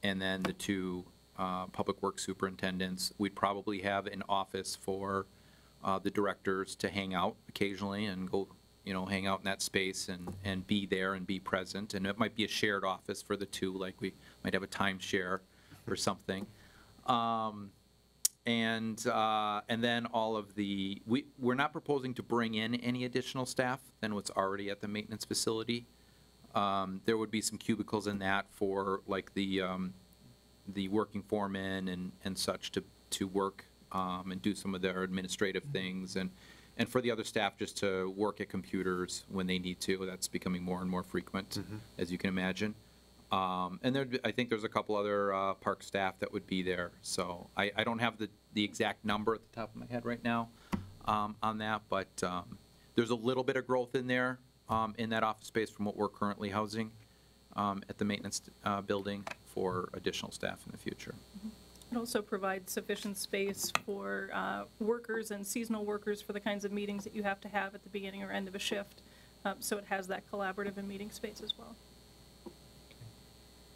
then the two Public Works superintendents. We'd probably have an office for the directors to hang out occasionally and go, hang out in that space and be there and be present. And it might be a shared office for the two, like we might have a timeshare or something. And then all of we're not proposing to bring in any additional staff than what's already at the maintenance facility. There would be some cubicles in that for like the working foreman and such to work and do some of their administrative things, and for the other staff just to work at computers when they need to. That's becoming more and more frequent, as you can imagine. And I think there's a couple other park staff that would be there. So I don't have the exact number at the top of my head right now on that, but there's a little bit of growth in there in that office space from what we're currently housing at the maintenance building for additional staff in the future. It also provides sufficient space for workers and seasonal workers for the kinds of meetings that you have to have at the beginning or end of a shift. So it has that collaborative and meeting space as well.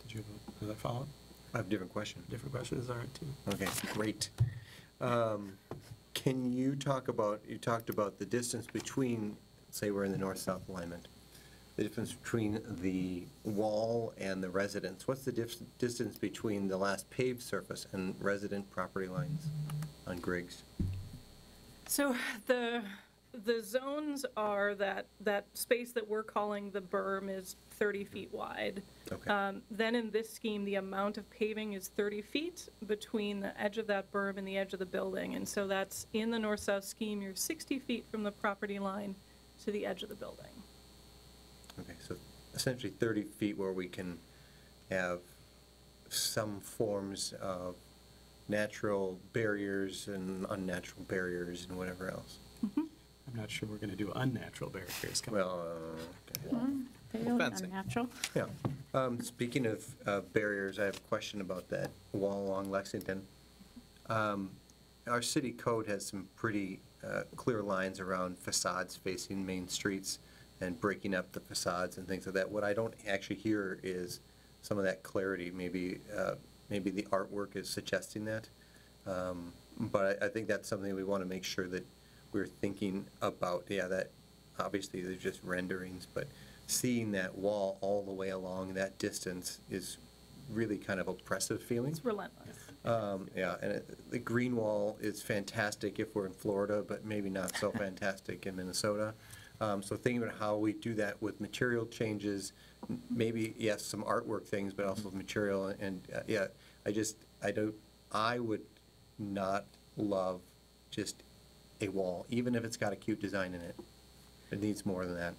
Did you have another follow-up? I have a different question. Different question is all right, too. Okay, great. Can you talked about the distance between, say we're in the north-south alignment, the difference between the wall and the residence. What's the distance between the last paved surface and resident property lines on Griggs? So the zones are that space that we're calling the berm is 30 feet wide. Okay. Then in this scheme, the amount of paving is 30 feet between the edge of that berm and the edge of the building. And so that's in the north-south scheme, you're 60 feet from the property line to the edge of the building. Okay, so essentially 30 feet where we can have some forms of natural barriers and unnatural barriers and whatever else. I'm not sure we're going to do unnatural barriers. Well, They look Fencing. unnatural. yeah. Speaking of barriers, I have a question about that wall along Lexington. Our city code has some pretty clear lines around facades facing main streets and breaking up the facades and things like that. What I don't actually hear is some of that clarity. Maybe the artwork is suggesting that. But I think that's something we want to make sure that we're thinking about. Yeah, that obviously they're just renderings, but seeing that wall all the way along that distance is really kind of oppressive feeling. It's relentless. Yeah, and the green wall is fantastic if we're in Florida, but maybe not so fantastic in Minnesota. So thinking about how we do that with material changes, maybe, yes, some artwork things, but also material, and, yeah, I would not love just a wall, even if it's got a cute design in it. It needs more than that.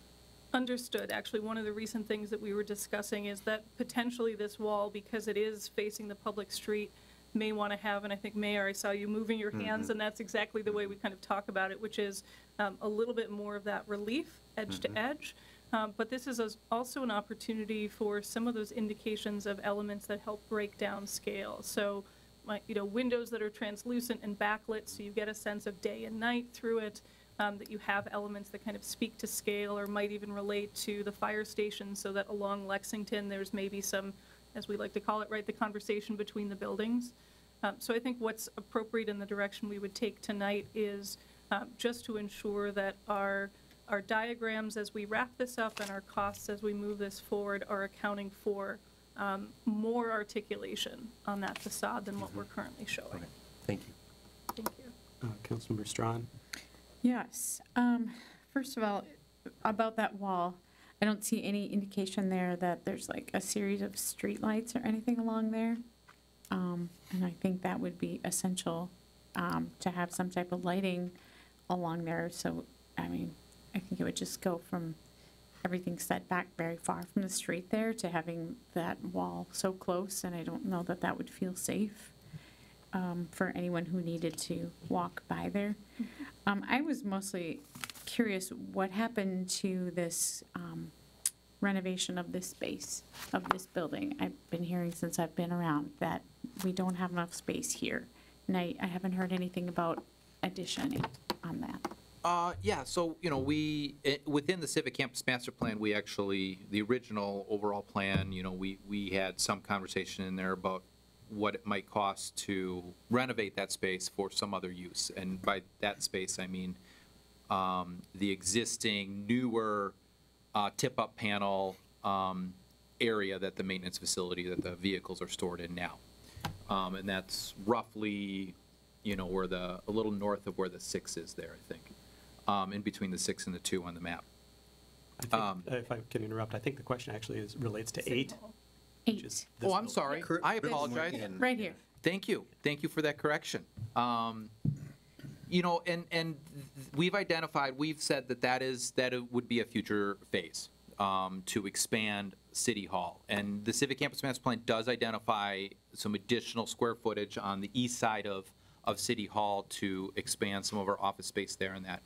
Understood. Actually, one of the recent things that we were discussing is that potentially this wall, because it is facing the public street, may want to have, and I think, Mayor, I saw you moving your hands, and that's exactly the way we kind of talk about it, which is a little bit more of that relief, edge to edge. But this is also an opportunity for some of those indications of elements that help break down scale. So, windows that are translucent and backlit, so you get a sense of day and night through it. That you have elements that kind of speak to scale or might even relate to the fire station, so that along Lexington there's maybe some, as we like to call it, right, the conversation between the buildings. So I think what's appropriate in the direction we would take tonight is just to ensure that our diagrams as we wrap this up and our costs as we move this forward are accounting for more articulation on that facade than what we're currently showing. Okay. Thank you. Thank you. Councilmember Strawn? Yes. First of all, about that wall, I don't see any indication there that there's like a series of streetlights or anything along there. And I think that would be essential to have some type of lighting along there. So, I mean, I think it would just go from everything set back very far from the street there to having that wall so close, and I don't know that that would feel safe for anyone who needed to walk by there. I was mostly curious what happened to this renovation of this space, of this building. I've been hearing since I've been around that we don't have enough space here. And I haven't heard anything about additioning on that. Yeah, so, within the Civic Campus Master Plan, we actually, the original overall plan, we had some conversation in there about what it might cost to renovate that space for some other use. And by that space, I mean the existing newer tip-up panel area that the maintenance facility that the vehicles are stored in now. And that's roughly, where a little north of where the 6 is there, I think. In between the 6 and the 2 on the map. I think, if I can interrupt, I think the question actually relates to 8. 8. Oh, I'm sorry. I apologize. Right here. Thank you. Thank you for that correction. And we've identified, we've said that it would be a future phase to expand City Hall. And the Civic Campus Master Plan does identify some additional square footage on the east side of City Hall to expand some of our office space there and that.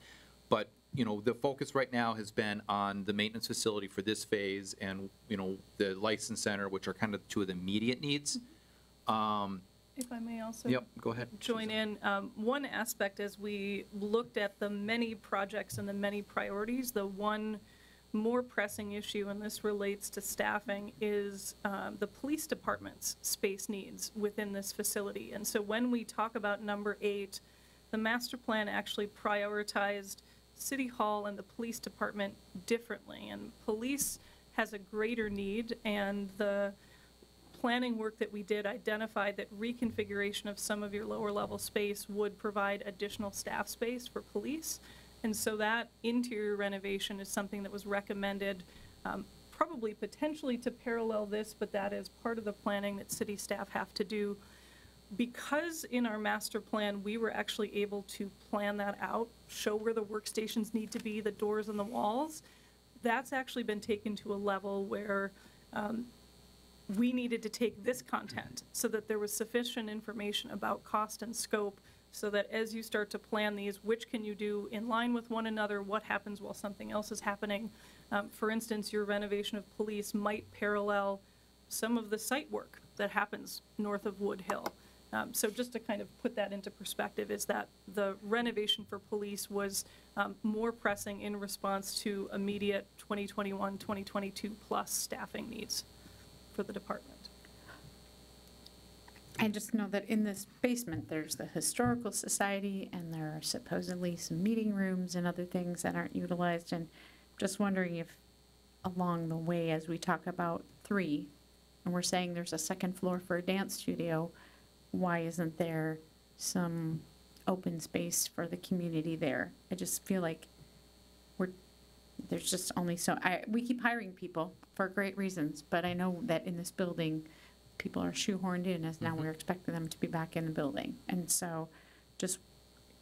But, the focus right now has been on the maintenance facility for this phase and, the license center, which are kind of 2 of the immediate needs. If I may also Go ahead. join in, one aspect as we looked at the many projects and the many priorities, the one more pressing issue, and this relates to staffing, is the police department's space needs within this facility. And so when we talk about number 8, the master plan actually prioritized City Hall and the police department differently. And police has a greater need, and the planning work that we did identified that reconfiguration of some of your lower level space would provide additional staff space for police. And so that interior renovation is something that was recommended, probably potentially to parallel this, but that is part of the planning that city staff have to do. Because in our master plan, we were actually able to plan that out, show where the workstations need to be, the doors and the walls, that's actually been taken to a level where we needed to take this content so that there was sufficient information about cost and scope, so that as you start to plan these, which can you do in line with one another, what happens while something else is happening. For instance, your renovation of police might parallel some of the site work that happens north of Wood Hill. So just to kind of put that into perspective, is that the renovation for police was more pressing in response to immediate 2021, 2022 plus staffing needs for the department. I just know that in this basement, there's the Historical Society, and there are supposedly some meeting rooms and other things that aren't utilized, and just wondering if along the way, as we talk about 3, and we're saying there's a second floor for a dance studio, why isn't there some open space for the community there? I just feel like there's just only we keep hiring people for great reasons, but I know that in this building, people are shoehorned in as now we're expecting them to be back in the building. And so just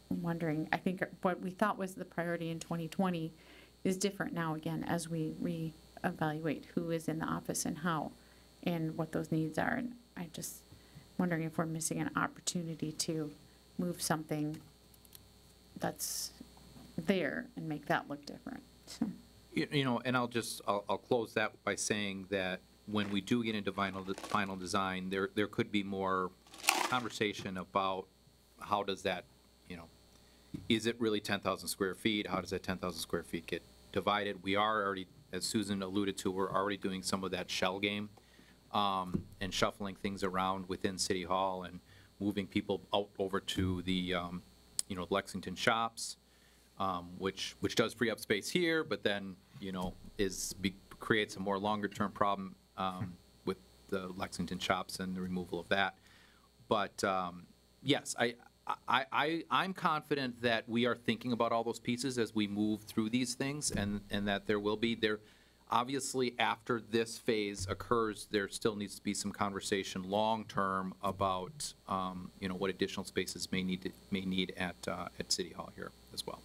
wondering, I think what we thought was the priority in 2020 is different now again as we reevaluate who is in the office and how and what those needs are. And I just wondering if we're missing an opportunity to move something that's there and make that look different. You know, and I'll close that by saying that when we do get into final design, there could be more conversation about how does that, you know, is it really 10,000 square feet? How does that 10,000 square feet get divided? We are already, as Susan alluded to, we're already doing some of that shell game and shuffling things around within City Hall and moving people out over to the, you know, Lexington shops, which does free up space here, but then, you know, creates a more longer-term problem with the Lexington shops and the removal of that. But yes, I'm confident that we are thinking about all those pieces as we move through these things, and that there will be obviously after this phase occurs, there still needs to be some conversation long-term about you know, what additional spaces may need at City Hall here as well.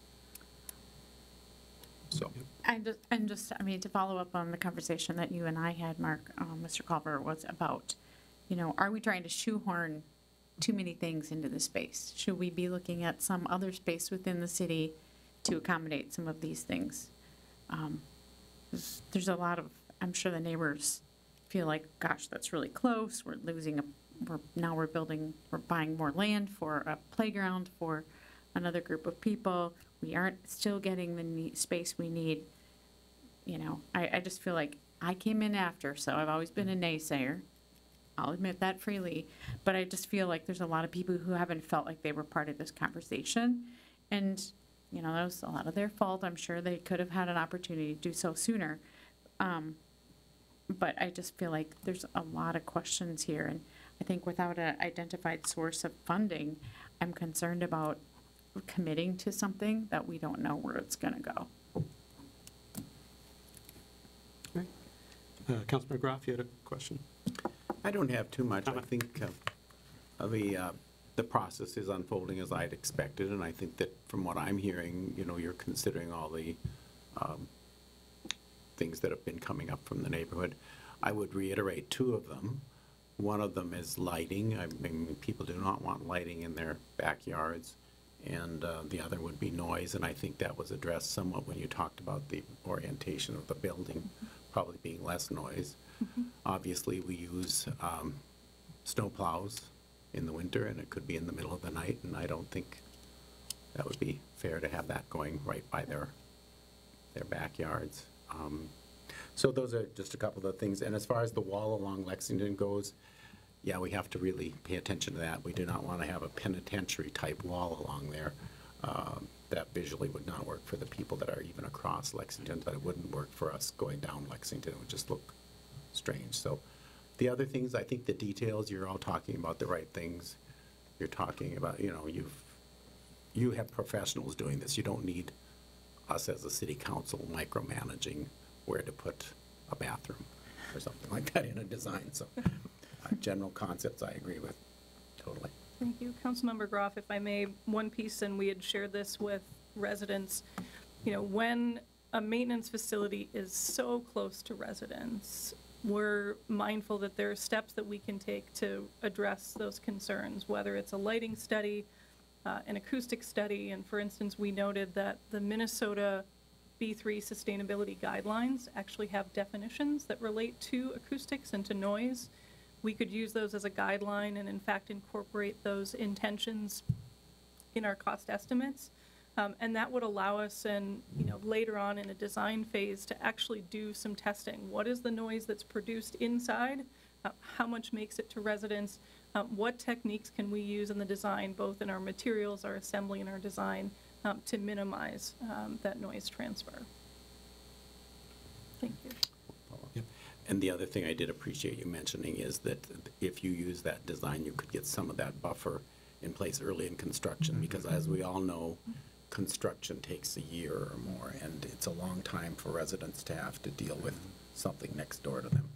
So. I mean, to follow up on the conversation that you and I had, Mark, Mr. Culver, was about, you know, are we trying to shoehorn too many things into the space? Should we be looking at some other space within the city to accommodate some of these things? There's a lot of, I'm sure the neighbors feel like, gosh, that's really close. We're buying more land for a playground for another group of people. We aren't still getting the space we need. You know, I just feel like I came in after, so I've always been a naysayer. I'll admit that freely. But I just feel like there's a lot of people who haven't felt like they were part of this conversation. And, you know, that was a lot of their fault. I'm sure they could have had an opportunity to do so sooner. But I just feel like there's a lot of questions here. And I think without an identified source of funding, I'm concerned about committing to something that we don't know where it's going to go. All right. Councilman McGrath, you had a question? I don't have too much. I think the process is unfolding as I'd expected, and I think that from what I'm hearing, you know, you're considering all the things that have been coming up from the neighborhood. I would reiterate 2 of them. One of them is lighting. I mean, people do not want lighting in their backyards. And the other would be noise, and I think that was addressed somewhat when you talked about the orientation of the building, probably being less noise. Obviously, we use snow plows in the winter, and it could be in the middle of the night, and I don't think that would be fair to have that going right by their backyards. So those are just a couple of the things. And as far as the wall along Lexington goes, yeah, we have to really pay attention to that. We do not want to have a penitentiary-type wall along there. That visually would not work for the people that are even across Lexington, but it wouldn't work for us going down Lexington. It would just look strange. So the other things, I think the details, you're all talking about the right things. You're talking about, you know, you have professionals doing this. You don't need us as a city council micromanaging where to put a bathroom or something like that in a design. So general concepts I agree with totally. Thank you. Councilmember Groff, if I may, one piece, and we had shared this with residents, you know, when a maintenance facility is so close to residents, we're mindful that there are steps that we can take to address those concerns, whether it's a lighting study, an acoustic study, and for instance, we noted that the Minnesota B3 sustainability guidelines actually have definitions that relate to acoustics and to noise. We could use those as a guideline and in fact incorporate those intentions in our cost estimates. And that would allow us, and later on in a design phase, to actually do some testing. What is the noise that's produced inside? How much makes it to residents? What techniques can we use in the design, both in our materials, our assembly, and our design, to minimize that noise transfer? Thank you. And the other thing I did appreciate you mentioning is that if you use that design, you could get some of that buffer in place early in construction, because as we all know, construction takes a year or more, and it's a long time for residents to have to deal with something next door to them.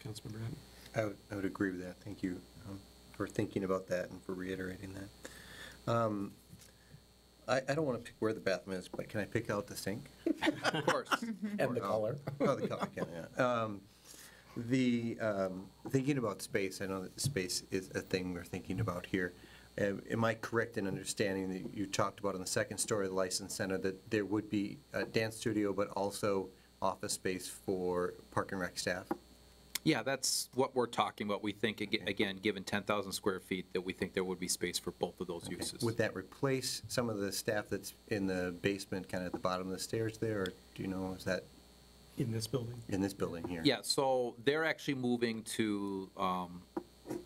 Councilmember Hatton? I would agree with that. Thank you for thinking about that and for reiterating that. I don't want to pick where the bathroom is, but can I pick out the sink? Of course. And the color. Oh, the color, yeah. Thinking about space, I know that space is a thing we're thinking about here. Am I correct in understanding that you talked about on the second story of the License Center that there would be a dance studio, but also office space for Park and Rec staff? Yeah, that's what we're talking about. We think, again, given 10,000 square feet, that we think there would be space for both of those uses. Would that replace some of the staff that's in the basement, kind of at the bottom of the stairs there, or do you know, is that? In this building? In this building here? Yeah, so they're actually moving to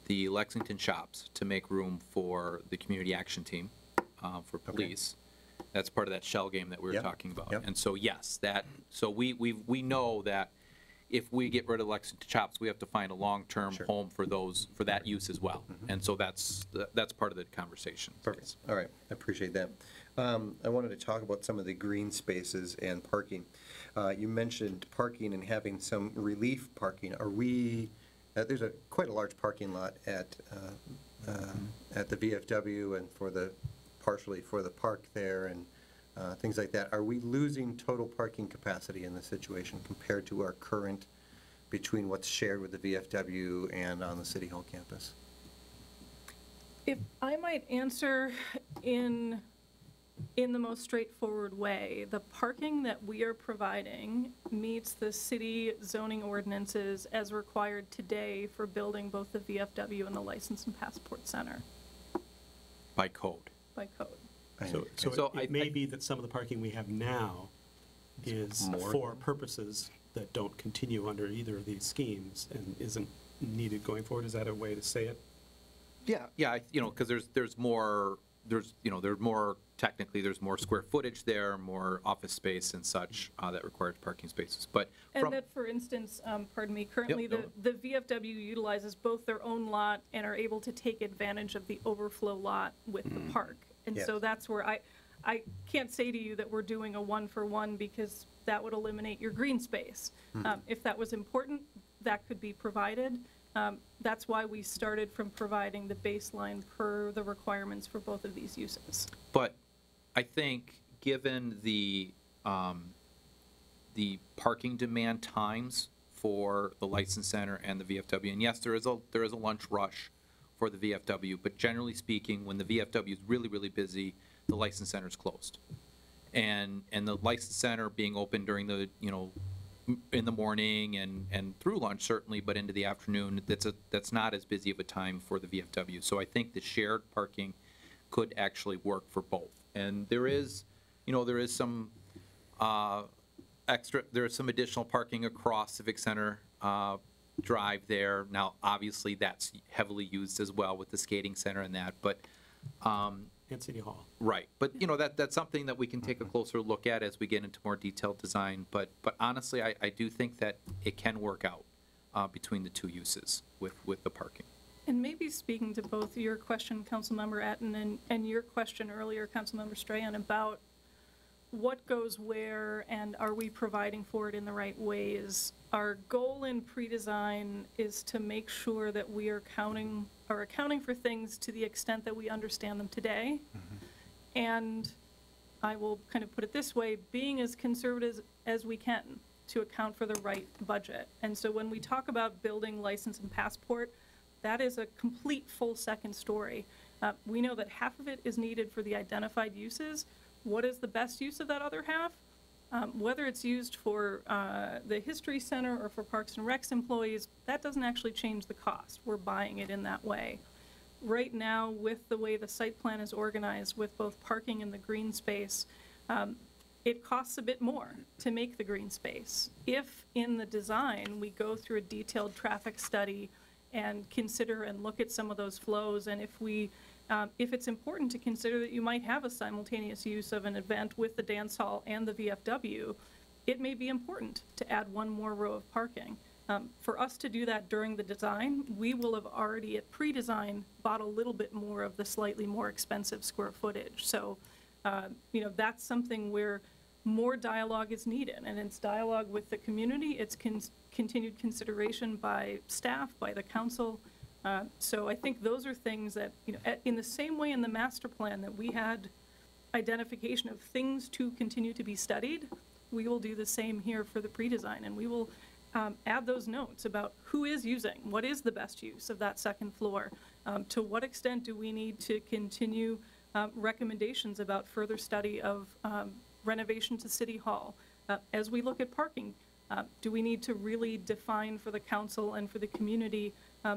the Lexington shops to make room for the community action team for police. Okay. That's part of that shell game that we were talking about. Yep. And so, yes, so we know that if we get rid of Lexington shops, we have to find a long-term home for that use as well. Mm-hmm. And so that's part of the conversation. Perfect. All right, I appreciate that. I wanted to talk about some of the green spaces and parking. You mentioned parking and having some relief parking. Are we? There's quite a large parking lot at the VFW and partially for the park there and things like that. Are we losing total parking capacity in this situation compared to our current, between what's shared with the VFW and on the City Hall campus? If I might answer in the most straightforward way, the parking that we are providing meets the city zoning ordinances as required today for building both the VFW and the License and Passport Center. By code. By code. So it may be that some of the parking we have now is for purposes that don't continue under either of these schemes and isn't needed going forward. Is that a way to say it? Yeah, because there's more technically there's more square footage there, more office space and such that requires parking spaces. But for instance, pardon me, currently the VFW utilizes both their own lot and are able to take advantage of the overflow lot with the park. And so that's where I can't say to you that we're doing a one-for-one because that would eliminate your green space. If that was important, that could be provided. That's why we started from providing the baseline per the requirements for both of these uses. But I think given the parking demand times for the License Center and the VFW, and yes, there is a lunch rush for the VFW, but generally speaking, when the VFW is really, really busy, the License Center is closed. And the License Center being open during the, in the morning and through lunch certainly, but into the afternoon, that's not as busy of a time for the VFW. So I think the shared parking could actually work for both. And there is some additional parking across Civic Center Drive there. Now, obviously, that's heavily used as well with the skating center and that, but at City Hall. Right, but that's something that we can take a closer look at as we get into more detailed design. But honestly, I do think that it can work out between the two uses with the parking. And maybe speaking to both your question, Councilmember Atten, and your question earlier, Councilmember Strahan, about what goes where and are we providing for it in the right ways. Our goal in pre-design is to make sure that we are accounting for things to the extent that we understand them today. And I will kind of put it this way, being as conservative as we can to account for the right budget. And so when we talk about building license and passport, that is a complete full second story. We know that half of it is needed for the identified uses. What is the best use of that other half? Whether it's used for the History Center or for Parks and Recs employees, that doesn't actually change the cost. We're buying it in that way. Right now, with the way the site plan is organized with both parking and the green space, it costs a bit more to make the green space. If in the design, we go through a detailed traffic study and consider and look at some of those flows, and if it's important to consider that you might have a simultaneous use of an event with the dance hall and the VFW, it may be important to add one more row of parking. For us to do that during the design, we will have already at pre-design bought a little bit more of the slightly more expensive square footage. So, that's something where more dialogue is needed, and it's dialogue with the community, it's continued consideration by staff, by the council. So I think those are things that, in the same way in the master plan that we had identification of things to continue to be studied, we will do the same here for the pre-design, and we will add those notes about who is using, what is the best use of that second floor, to what extent do we need to continue recommendations about further study of renovation to City Hall. As we look at parking, do we need to really define for the council and for the community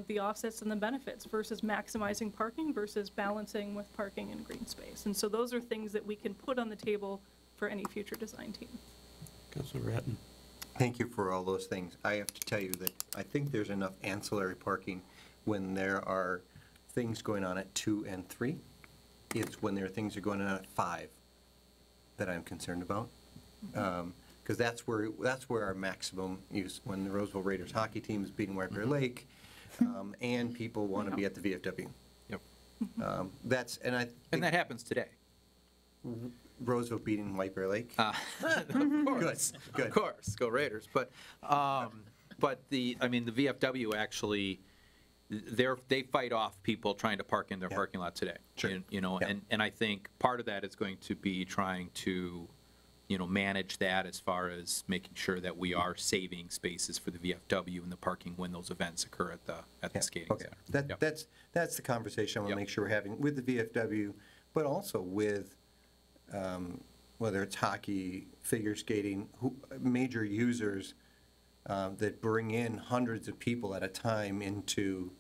the offsets and the benefits versus maximizing parking versus balancing with parking and green space? And so those are things that we can put on the table for any future design team. Councilor Ratton. Thank you for all those things. I have to tell you that I think there's enough ancillary parking when there are things going on at 2 and 3. It's when there are things that are going on at 5 that I'm concerned about. Because that's where our maximum use, when the Roseville Raiders hockey team is beating White Bear Lake, and people want to be at the VFW. Yep. And that happens today. Roseville beating White Bear Lake. Of course, Good. Of course, go Raiders. But the VFW actually, they fight off people trying to park in their parking lot today. Sure. And I think part of that is going to be trying to, manage that as far as making sure that we are saving spaces for the VFW and the parking when those events occur at the skating center. That's the conversation I want to make sure we're having with the VFW, but also with whether it's hockey, figure skating, major users that bring in hundreds of people at a time into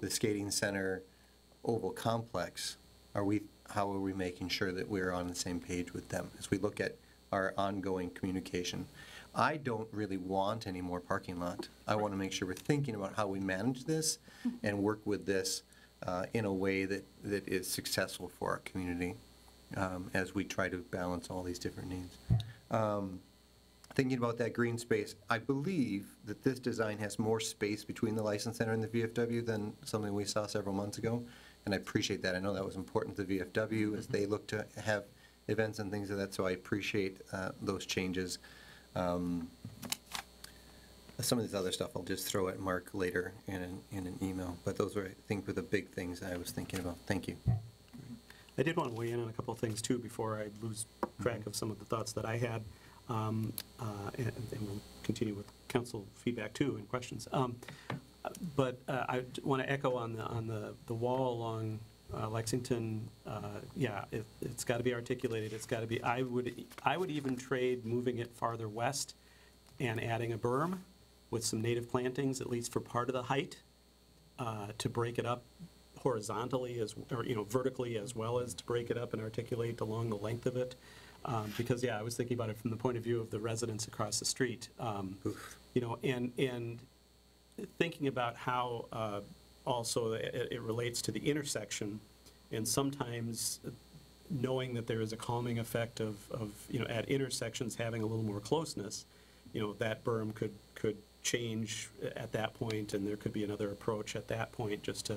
the skating center oval complex. How are we making sure that we're on the same page with them as we look at our ongoing communication? I don't really want any more parking lot. I want to make sure we're thinking about how we manage this and work with this in a way that is successful for our community as we try to balance all these different needs. Thinking about that green space, I believe that this design has more space between the license center and the VFW than something we saw several months ago, and I appreciate that. I know that was important to the VFW as they look to have events and things like that, so I appreciate those changes. Some of this other stuff I'll just throw at Mark later in an email, but those were, I think, were the big things I was thinking about. Thank you. I did want to weigh in on a couple of things, too, before I lose track of some of the thoughts that I had, and we'll continue with council feedback, too, and questions. But I want to echo on the wall along Lexington. It's got to be articulated. It's got to be. I would even trade moving it farther west and adding a berm with some native plantings, at least for part of the height, to break it up horizontally vertically, as well as to break it up and articulate along the length of it. Because I was thinking about it from the point of view of the residents across the street. And thinking about how also it relates to the intersection, and sometimes knowing that there is a calming effect of at intersections having a little more closeness, that berm could change at that point, and there could be another approach at that point just to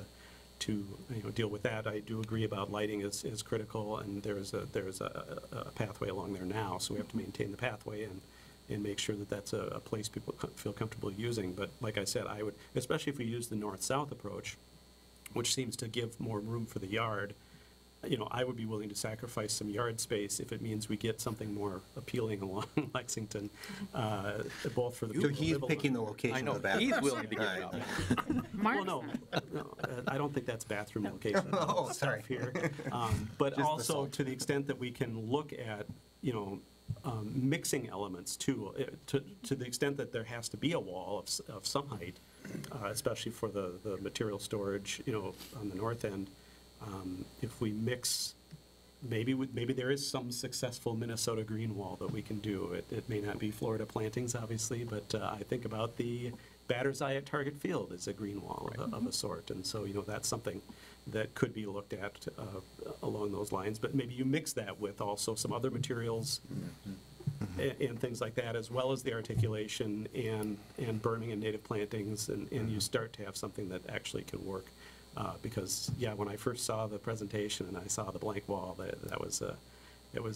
deal with that. I do agree about lighting is critical, and there's a pathway along there now, so we have to maintain the pathway and make sure that that's a place people feel comfortable using. But like I said, I would, especially if we use the north-south approach, which seems to give more room for the yard, I would be willing to sacrifice some yard space if it means we get something more appealing along Lexington, both for the people So who he's live along picking the there. location of the bathroom. He's willing to give it up. Well, no, I don't think that's bathroom location. Oh, sorry. Here. But Just the also salt. to the extent that we can look at, mixing elements too, to the extent that there has to be a wall of some height, especially for the material storage, on the north end. If we mix, maybe there is some successful Minnesota green wall that we can do. It may not be Florida plantings, obviously, but I think about the batter's eye at Target Field as a green wall of a sort. And so, that's something that could be looked at along those lines. But maybe you mix that with also some other materials and things like that, as well as the articulation and burning and native plantings, and you start to have something that actually can work. Because when I first saw the presentation and I saw the blank wall, it was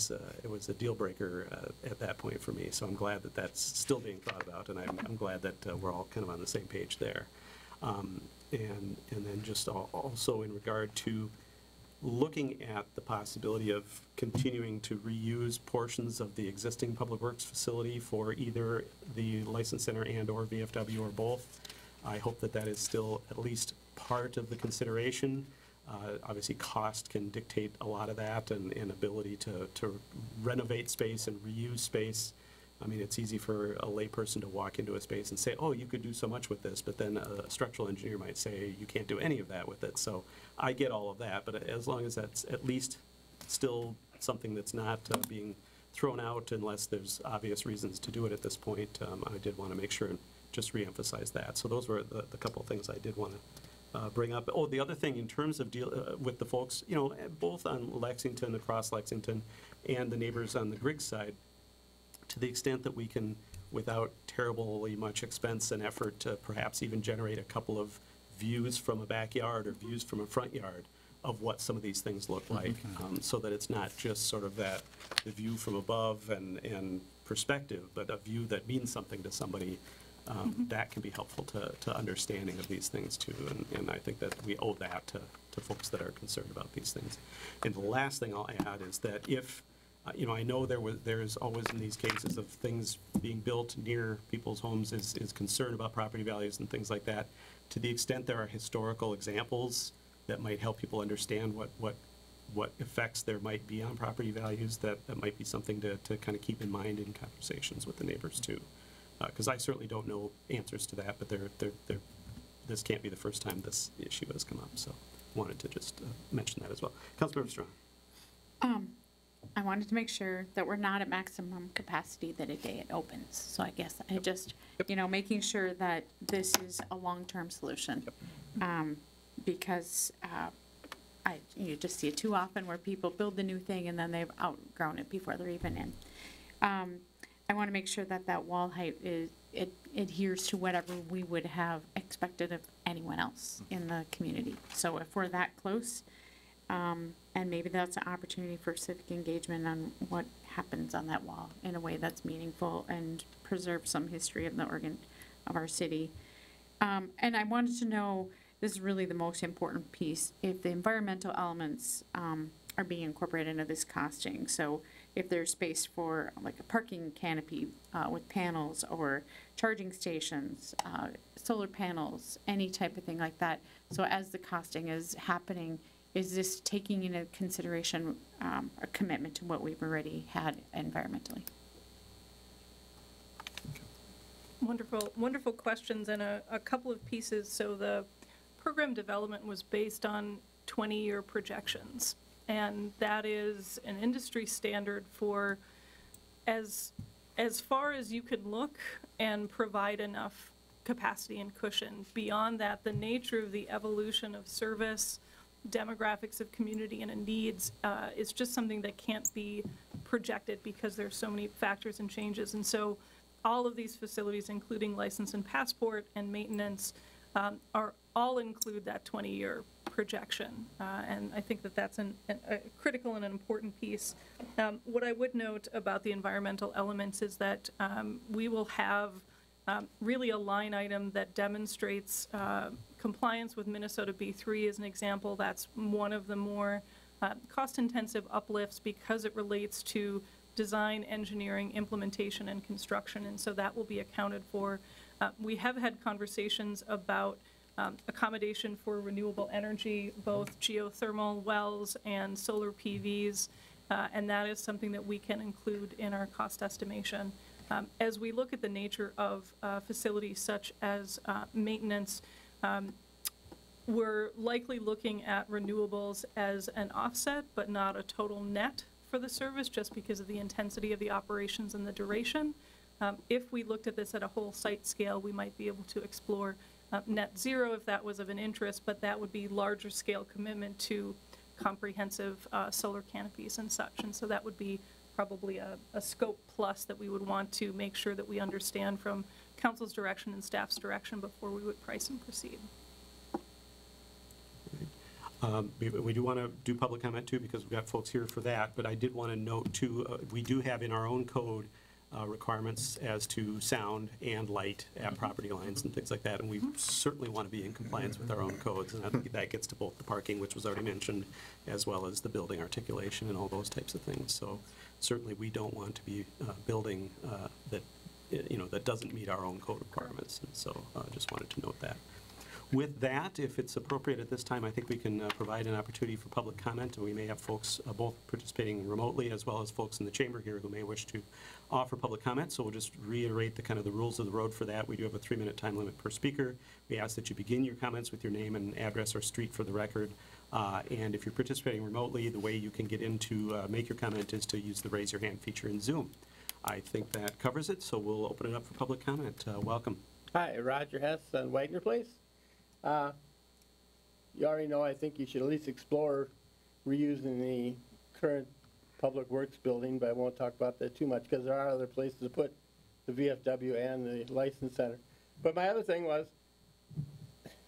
a deal breaker at that point for me. So I'm glad that that's still being thought about, and I'm glad that we're all kind of on the same page there. And then just also in regard to looking at the possibility of continuing to reuse portions of the existing Public Works facility for either the License Center and/or VFW or both. I hope that is still at least part of the consideration. Obviously, cost can dictate a lot of that, and ability to renovate space and reuse space. I mean, it's easy for a layperson to walk into a space and say, oh, you could do so much with this, but then a structural engineer might say you can't do any of that with it. So I get all of that, but as long as that's at least still something that's not being thrown out unless there's obvious reasons to do it at this point, I did want to make sure and just reemphasize that. So those were the couple of things I did want to bring up. Oh, the other thing in terms of with the folks, both on Lexington, across Lexington, and the neighbors on the Griggs side, to the extent that we can, without terribly much expense and effort, to perhaps even generate a couple of views from a backyard or views from a front yard of what some of these things look like, so that it's not just sort of the view from above and perspective, but a view that means something to somebody. That can be helpful to understanding of these things too, and I think that we owe that to folks that are concerned about these things. And the last thing I'll add is that if, I know there's always in these cases of things being built near people's homes is concern about property values and things like that. To the extent there are historical examples that might help people understand what effects there might be on property values, that might be something to kind of keep in mind in conversations with the neighbors too. Because I certainly don't know answers to that, but this can't be the first time this issue has come up, so wanted to just mention that as well. Councilmember Strong. I wanted to make sure that we're not at maximum capacity the day it opens. So I guess I just, making sure that this is a long-term solution. Because you just see it too often where people build the new thing and then they've outgrown it before they're even in. I want to make sure that wall height it adheres to whatever we would have expected of anyone else in the community. So if we're that close, and maybe that's an opportunity for civic engagement on what happens on that wall in a way that's meaningful and preserve some history of of our city. And I wanted to know, this is really the most important piece, if the environmental elements are being incorporated into this costing. So if there's space for like a parking canopy with panels or charging stations, solar panels, any type of thing like that. So as the costing is happening, is this taking into consideration a commitment to what we've already had environmentally? Wonderful questions, and a couple of pieces. So the program development was based on 20-year projections, and that is an industry standard for as far as you could look and provide enough capacity and cushion. Beyond that, the nature of the evolution of service, demographics of community and needs is just something that can't be projected because there's so many factors and changes. And so all of these facilities, including license and passport and maintenance, are all include that 20-year projection. And I think that that's a critical and an important piece. What I would note about the environmental elements is that we will have really a line item that demonstrates compliance with Minnesota B3 as an example. That's one of the more cost-intensive uplifts because it relates to design, engineering, implementation, and construction, and so that will be accounted for. We have had conversations about accommodation for renewable energy, both geothermal wells and solar PVs, and that is something that we can include in our cost estimation. As we look at the nature of facilities such as maintenance, we're likely looking at renewables as an offset, but not a total net for the service, just because of the intensity of the operations and the duration. If we looked at this at a whole site scale, we might be able to explore net zero if that was of an interest, but that would be larger scale commitment to comprehensive solar canopies and such. And so that would be probably a scope plus that we would want to make sure that we understand from council's direction and staff's direction before we would price and proceed. We do want to do public comment too, because we've got folks here for that, but I did want to note too, we do have in our own code requirements as to sound and light at property lines and things like that, and we certainly want to be in compliance with our own codes, and I think that gets to both the parking, which was already mentioned, as well as the building articulation and all those types of things. So certainly we don't want to be building that, that doesn't meet our own code requirements, and so just wanted to note that. With that, if it's appropriate at this time, I think we can provide an opportunity for public comment, and we may have folks both participating remotely as well as folks in the chamber here who may wish to offer public comment. So we'll just reiterate the rules of the road for that. We do have a 3-minute time limit per speaker. We ask that you begin your comments with your name and address or street for the record. And if you're participating remotely, the way you can get in to make your comment is to use the raise your hand feature in Zoom. I think that covers it, so we'll open it up for public comment. Welcome. Hi, Roger Hess on Wagner Place. You already know, I think you should at least explore reusing the current Public Works building, but I won't talk about that too much because there are other places to put the VFW and the License Center. But my other thing was,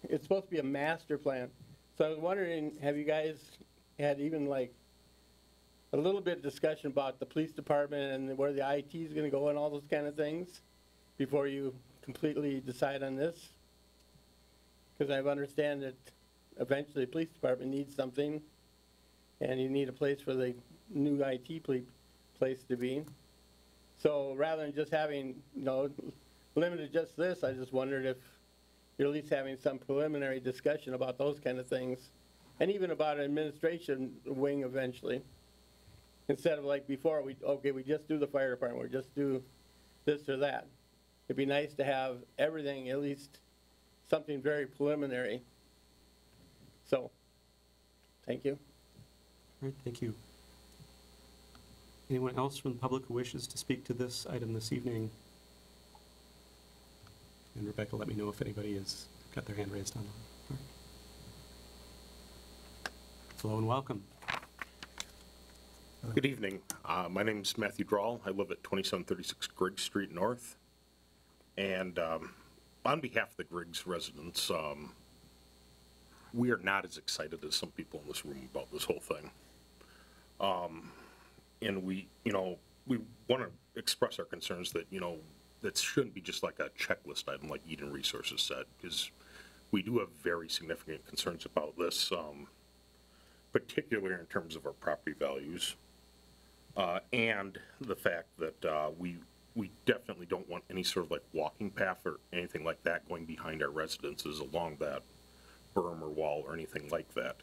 it's supposed to be a master plan. So I was wondering, have you guys had even like a little bit of discussion about the police department and where the IT is going to go and all those kind of things before you completely decide on this? Because I understand that eventually the police department needs something, and you need a place for the new IT place to be. So rather than just having, limited just this, I just wondered if you're at least having some preliminary discussion about those kind of things, and even about an administration wing eventually. Instead of like before, we just do the fire department, we just do this or that. It'd be nice to have everything, at least something very preliminary. So, thank you. All right, thank you. Anyone else from the public who wishes to speak to this item this evening? And Rebecca, let me know if anybody has got their hand raised on. Right. Hello and welcome. Good evening. My name is Matthew Drawl. I live at 2736 Griggs Street North. And on behalf of the Griggs residents, we are not as excited as some people in this room about this whole thing. And we want to express our concerns that, that shouldn't be just like a checklist item like Eden Resources said, because we do have very significant concerns about this, particularly in terms of our property values, and the fact that we definitely don't want any sort of like walking path or anything like that going behind our residences along that berm or wall or anything like that,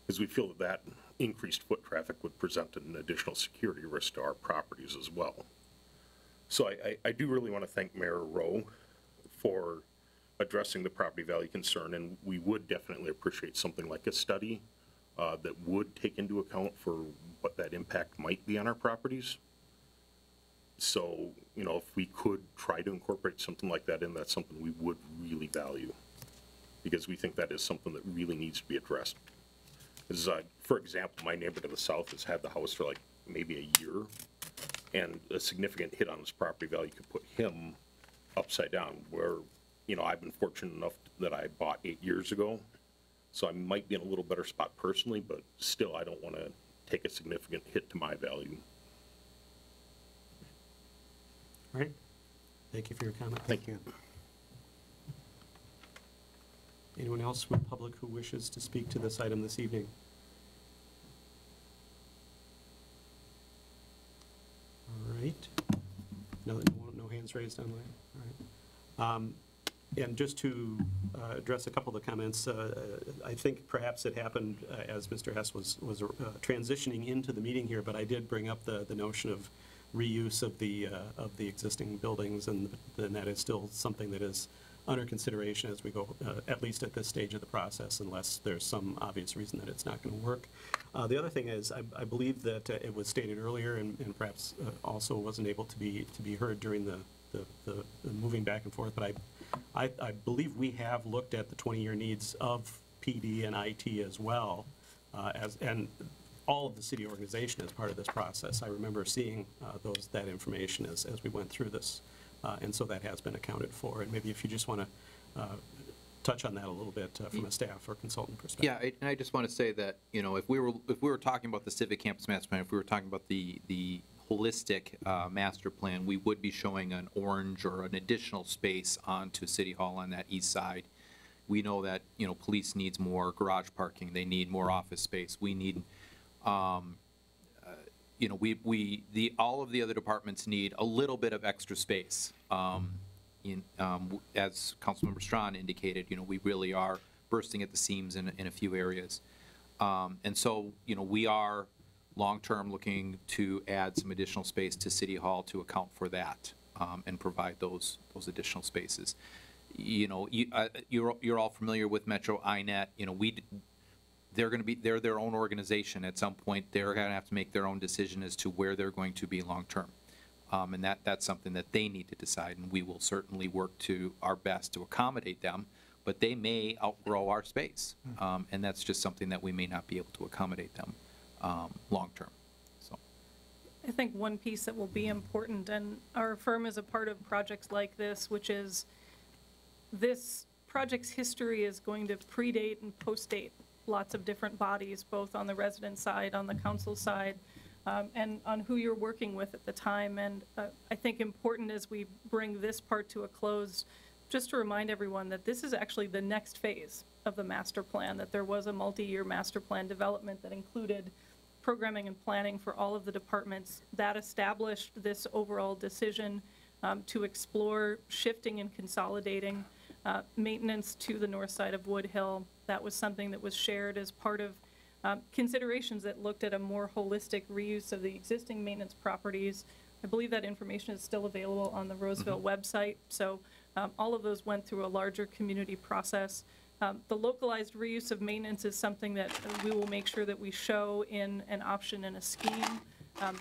because we feel that increased foot traffic would present an additional security risk to our properties as well. So I do really want to thank Mayor Rowe for addressing the property value concern, and we would definitely appreciate something like a study that would take into account for what that impact might be on our properties. So, if we could try to incorporate something like that in, that's something we would really value, because we think that is something that really needs to be addressed. Because, for example, my neighbor to the south has had the house for like maybe a year, and a significant hit on his property value could put him upside down, where, you know, I've been fortunate enough that I bought 8 years ago, so I might be in a little better spot personally, but still, I don't want to take a significant hit to my value. All right. Thank you for your comment. Thank you. Anyone else from the public who wishes to speak to this item this evening? All right. No hands raised online? All right. And just to address a couple of the comments, I think perhaps it happened as Mr. Hess was transitioning into the meeting here, but I did bring up the notion of reuse of the existing buildings, and that is still something that is under consideration as we go, at least at this stage of the process, unless there's some obvious reason that it's not going to work. The other thing is, I believe that it was stated earlier, and perhaps also wasn't able to be heard during the moving back and forth, but I believe we have looked at the 20-year needs of PD and IT as well, and all of the city organization as part of this process. I remember seeing that information as we went through this, and so that has been accounted for. And maybe if you just want to touch on that a little bit from a staff or consultant perspective. Yeah, and I just want to say that, you know, if we were talking about the Civic Campus Master Plan, if we were talking about the holistic master plan, we would be showing an orange or an additional space onto City Hall on that east side. We know that, you know, police needs more garage parking. They need more office space. We need, you know, all of the other departments need a little bit of extra space. As Councilmember Strawn indicated, you know, we really are bursting at the seams in a few areas. And so, you know, we are long-term looking to add some additional space to City Hall to account for that, and provide those additional spaces. You know, you're all familiar with Metro INET. You know, they're their own organization. At some point, they're going to have to make their own decision as to where they're going to be long-term. And that's something that they need to decide, and we will certainly work to our best to accommodate them, but they may outgrow our space. And that's just something that we may not be able to accommodate them long-term. So, I think one piece that will be important, and our firm is a part of projects like this, which is this project's history is going to predate and postdate lots of different bodies, both on the resident side, on the council side, and on who you're working with at the time. And I think important as we bring this part to a close, just to remind everyone that this is actually the next phase of the master plan, that there was a multi-year master plan development that included programming and planning for all of the departments. That established this overall decision to explore shifting and consolidating maintenance to the north side of Wood Hill. That was something that was shared as part of considerations that looked at a more holistic reuse of the existing maintenance properties. I believe that information is still available on the Roseville website. So all of those went through a larger community process. The localized reuse of maintenance is something that we will make sure that we show in an option in a scheme.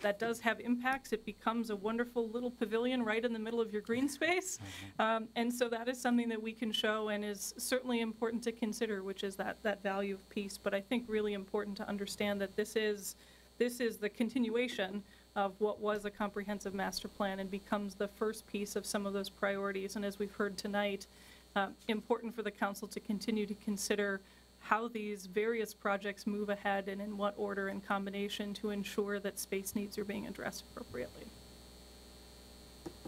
That does have impacts. It becomes a wonderful little pavilion right in the middle of your green space. And so that is something that we can show and is certainly important to consider, which is that value of peace. But I think really important to understand that this is the continuation of what was a comprehensive master plan and becomes the first piece of some of those priorities. And as we've heard tonight, important for the council to continue to consider how these various projects move ahead and in what order and combination to ensure that space needs are being addressed appropriately.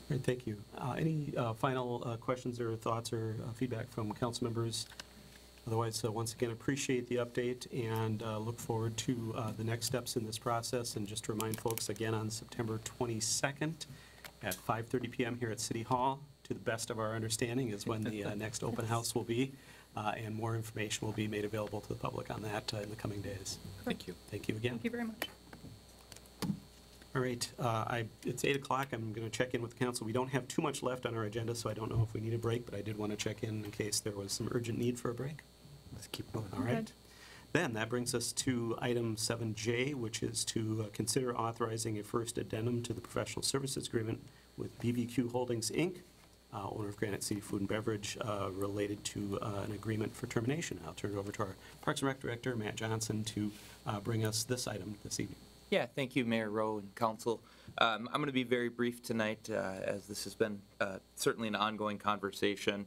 Great, thank you. Any final questions or thoughts or feedback from council members? Otherwise, once again, appreciate the update and look forward to the next steps in this process. And just to remind folks, again, on September 22nd at 5:30 p.m. here at City Hall, to the best of our understanding, is when the next open house will be. And more information will be made available to the public on that in the coming days. Thank you. Thank you again. Thank you very much. All right, it's 8 o'clock. I'm going to check in with the council. We don't have too much left on our agenda, so I don't know if we need a break, but I did want to check in case there was some urgent need for a break. Let's keep moving. All right. Then that brings us to item 7J, which is to consider authorizing a first addendum to the professional services agreement with BBQ Holdings, Inc., owner of Granite City Food and Beverage, related to an agreement for termination. I'll turn it over to our Parks and Rec Director, Matt Johnson, to bring us this item this evening. Yeah, thank you, Mayor Rowe and Council. I'm going to be very brief tonight, as this has been certainly an ongoing conversation.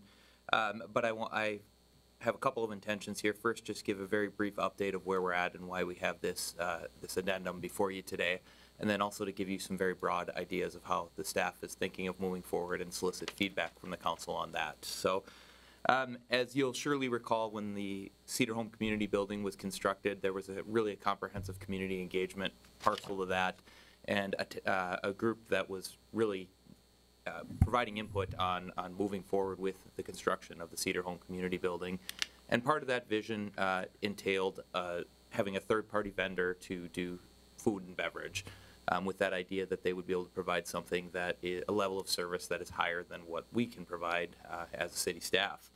But I have a couple of intentions here. First, just give a very brief update of where we're at and why we have this addendum before you today, and then also to give you some very broad ideas of how the staff is thinking of moving forward and solicit feedback from the council on that. So, as you'll surely recall, when the Cedar Home Community Building was constructed, there was really a comprehensive community engagement parcel to that, and a group that was really providing input on moving forward with the construction of the Cedar Home Community Building. And part of that vision entailed having a third-party vendor to do food and beverage, with that idea that they would be able to provide something that is a level of service that is higher than what we can provide as a city staff.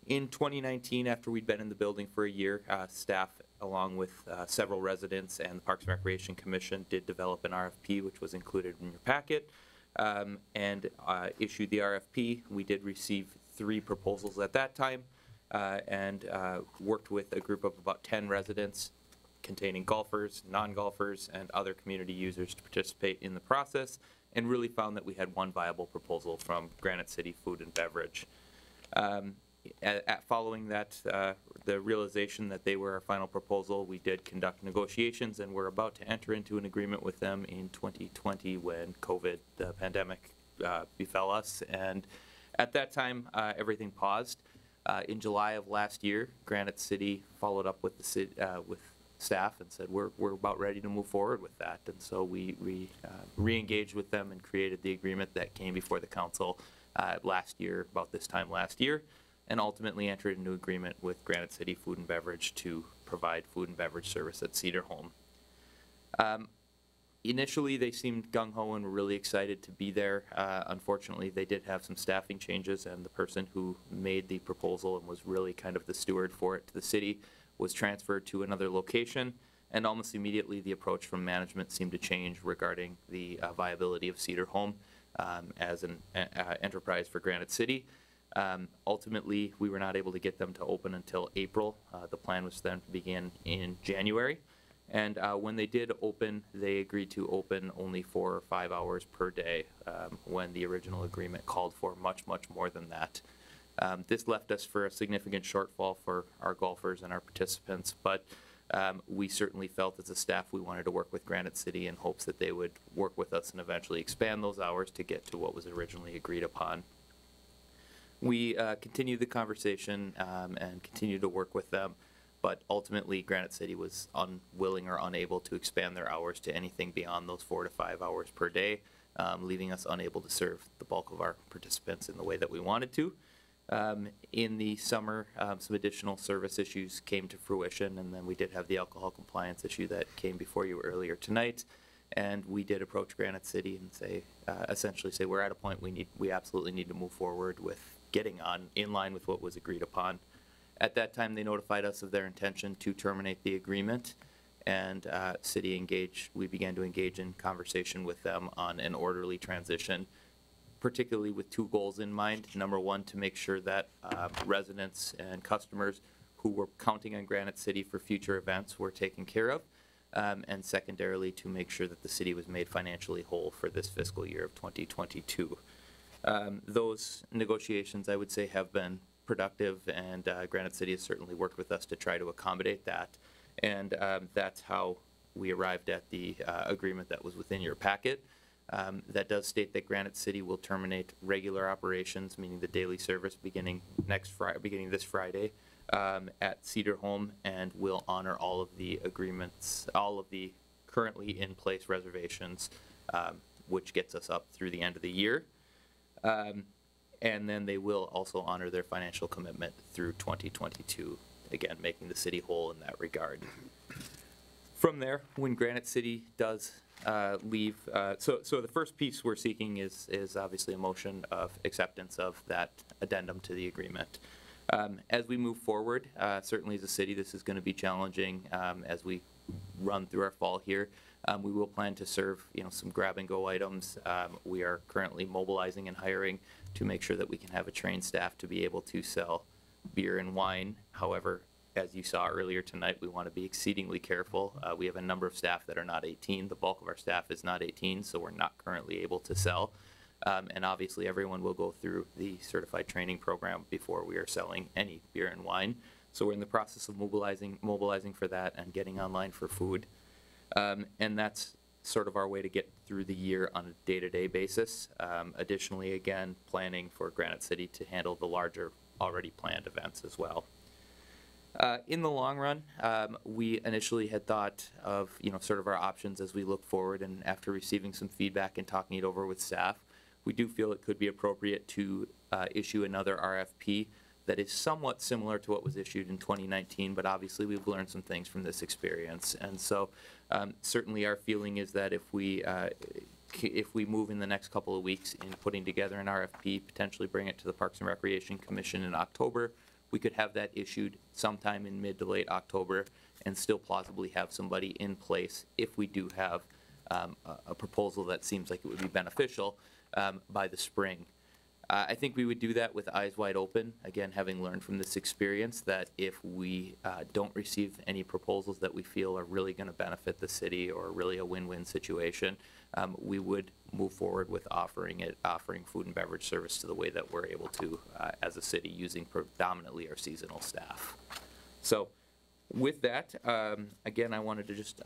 In 2019, after we'd been in the building for a year, staff, along with several residents and the Parks and Recreation Commission, did develop an RFP, which was included in your packet, and issued the RFP. We did receive 3 proposals at that time, and worked with a group of about 10 residents containing golfers, non-golfers, and other community users to participate in the process, and really found that we had one viable proposal from Granite City Food and Beverage. Following that, the realization that they were our final proposal, we did conduct negotiations, and we're about to enter into an agreement with them in 2020 when COVID, the pandemic, befell us. And at that time, everything paused. In July of last year, Granite City followed up with the city, with staff and said, we're about ready to move forward with that. And so we re-engaged with them and created the agreement that came before the council last year, about this time last year, and ultimately entered into agreement with Granite City Food and Beverage to provide food and beverage service at Cedar Home. Initially, they seemed gung-ho and were really excited to be there. Unfortunately, they did have some staffing changes, and the person who made the proposal and was really kind of the steward for it to the city was transferred to another location, and almost immediately the approach from management seemed to change regarding the viability of Cedar Home as an enterprise for Granite City. Ultimately, we were not able to get them to open until April. The plan was then to begin in January. And when they did open, they agreed to open only 4 or 5 hours per day, when the original agreement called for much, much more than that. This left us for a significant shortfall for our golfers and our participants, but we certainly felt as a staff we wanted to work with Granite City in hopes that they would work with us and eventually expand those hours to get to what was originally agreed upon. We continued the conversation and continued to work with them, but ultimately Granite City was unwilling or unable to expand their hours to anything beyond those 4 to 5 hours per day, leaving us unable to serve the bulk of our participants in the way that we wanted to. In the summer, some additional service issues came to fruition, and then we did have the alcohol compliance issue that came before you earlier tonight. And we did approach Granite City and say, essentially say, we're at a point we absolutely need to move forward with getting in line with what was agreed upon. At that time, they notified us of their intention to terminate the agreement, and we began to engage in conversation with them on an orderly transition, particularly with 2 goals in mind. Number 1, to make sure that residents and customers who were counting on Granite City for future events were taken care of, and secondarily to make sure that the city was made financially whole for this fiscal year of 2022. Those negotiations, I would say, have been productive, and Granite City has certainly worked with us to try to accommodate that, and that's how we arrived at the agreement that was within your packet. That does state that Granite City will terminate regular operations, meaning the daily service beginning this Friday at Cedar Home, and will honor all of the agreements, all of the currently in place reservations, which gets us up through the end of the year. And then they will also honor their financial commitment through 2022, again, making the city whole in that regard. From there, when Granite City does leave, so the first piece we're seeking is obviously a motion of acceptance of that addendum to the agreement. As we move forward, certainly as a city, this is going to be challenging as we run through our fall here. We will plan to serve, some grab-and-go items. We are currently mobilizing and hiring to make sure that we can have a trained staff to be able to sell beer and wine. However, as you saw earlier tonight, we want to be exceedingly careful. We have a number of staff that are not 18. The bulk of our staff is not 18, so we're not currently able to sell. And obviously, everyone will go through the certified training program before we are selling any beer and wine. So we're in the process of mobilizing for that and getting online for food. And that's sort of our way to get through the year on a day-to-day basis. Additionally, again, planning for Granite City to handle the larger already planned events as well. In the long run, we initially had thought of, sort of our options as we look forward, and after receiving some feedback and talking it over with staff, we do feel it could be appropriate to issue another RFP that is somewhat similar to what was issued in 2019, but obviously we've learned some things from this experience. And so certainly our feeling is that if we move in the next couple of weeks in putting together an RFP, potentially bring it to the Parks and Recreation Commission in October, we could have that issued sometime in mid to late October and still plausibly have somebody in place if we do have a proposal that seems like it would be beneficial by the spring. I think we would do that with eyes wide open, again, having learned from this experience that if we don't receive any proposals that we feel are really going to benefit the city or really a win-win situation, we would move forward with offering food and beverage service to the way that we're able to as a city, using predominantly our seasonal staff. So with that, again, I wanted to just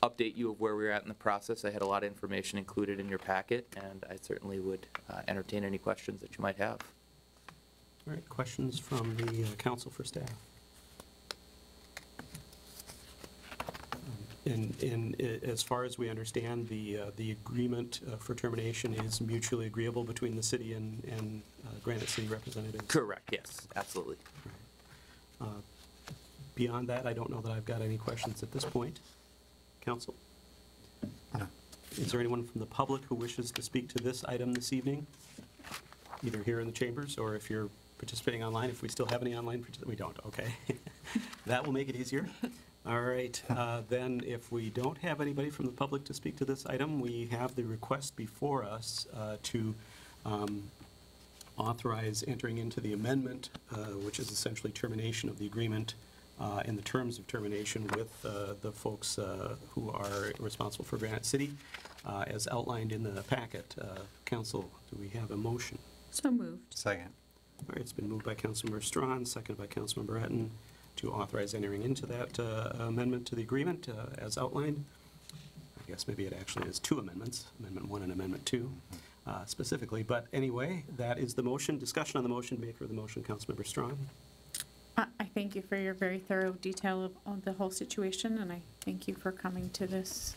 update you of where we're at in the process. I had a lot of information included in your packet, and I certainly would entertain any questions that you might have. All right, questions from the council for staff? And as far as we understand, the agreement for termination is mutually agreeable between the city and Granite City representatives? Correct, yes, absolutely. Beyond that, I don't know that I've got any questions at this point. Council? No. Is there anyone from the public who wishes to speak to this item this evening? Either here in the chambers, or if you're participating online, if we still have any online participants? We don't, okay. That will make it easier. All right, then if we don't have anybody from the public to speak to this item, we have the request before us to authorize entering into the amendment, which is essentially termination of the agreement and the terms of termination with the folks who are responsible for Granite City, as outlined in the packet. Council, do we have a motion? So moved. Second. All right, it's been moved by Councilmember Strawn, seconded by Councilmember Etten, to authorize entering into that amendment to the agreement as outlined. I guess maybe it actually is two amendments, Amendment 1 and Amendment 2 specifically. But anyway, that is the motion. Discussion on the motion. Maker of the motion, Councilmember Strawn. I thank you for your very thorough detail of the whole situation, and I thank you for coming to this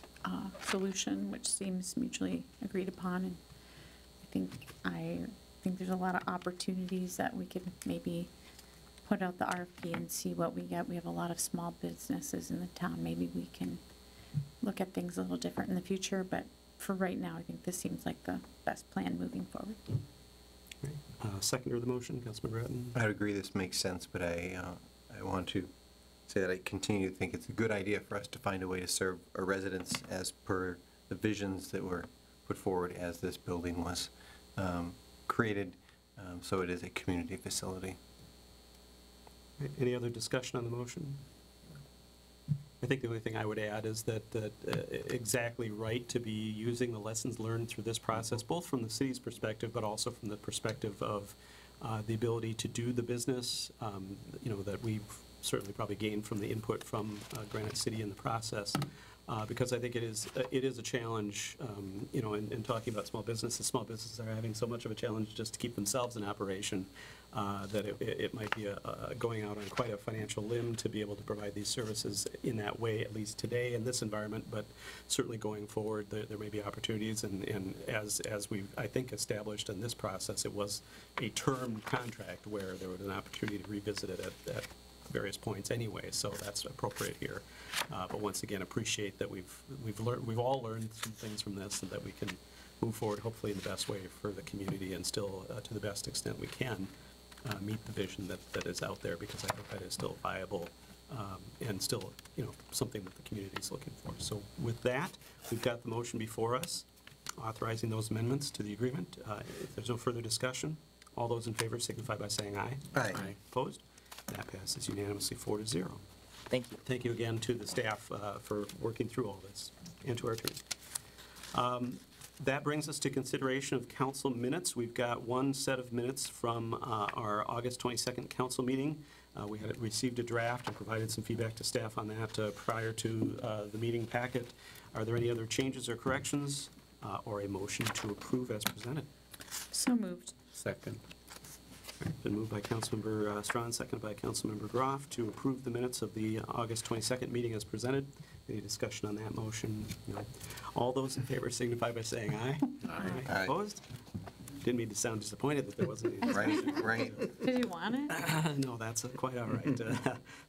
solution, which seems mutually agreed upon. And I think there's a lot of opportunities that we could maybe put out the RFP and see what we get. We have a lot of small businesses in the town. Maybe we can look at things a little different in the future, but for right now, I think this seems like the best plan moving forward. Seconder of the motion, Councilmember Etten. I would agree this makes sense, but I want to say that I continue to think it's a good idea for us to find a way to serve our residents as per the visions that were put forward as this building was created, so it is a community facility. Any other discussion on the motion? I think the only thing I would add is that exactly right to be using the lessons learned through this process, both from the city's perspective, but also from the perspective of the ability to do the business, that we've certainly probably gained from the input from Granite City in the process. Because I think it is a challenge, in talking about small businesses are having so much of a challenge just to keep themselves in operation that it might be going out on quite a financial limb to be able to provide these services in that way, at least today in this environment, but certainly going forward, there may be opportunities, and as we've, I think, established in this process, it was a term contract where there was an opportunity to revisit it at various points anyway, so that's appropriate here. But once again, appreciate that we've all learned some things from this, and that we can move forward hopefully in the best way for the community, and still to the best extent we can meet the vision that is out there, because I think that is still viable and still something that the community is looking for. So with that, we've got the motion before us authorizing those amendments to the agreement. If there's no further discussion, all those in favor signify by saying aye. Aye. Opposed? That passes unanimously 4-0. Thank you. Thank you again to the staff for working through all this, and to our attorney. That brings us to consideration of council minutes. We've got one set of minutes from our August 22nd council meeting. We had received a draft and provided some feedback to staff on that prior to the meeting packet. Are there any other changes or corrections or a motion to approve as presented? So moved. Second. Been moved by Councilmember Strawn, seconded by Councilmember Groff to approve the minutes of the August 22nd meeting as presented. Any discussion on that motion? No. All those in favor signify by saying aye. Aye. Aye. Opposed? Didn't mean to sound disappointed that there wasn't any discussion. Right. Did you want it? No, that's quite all right.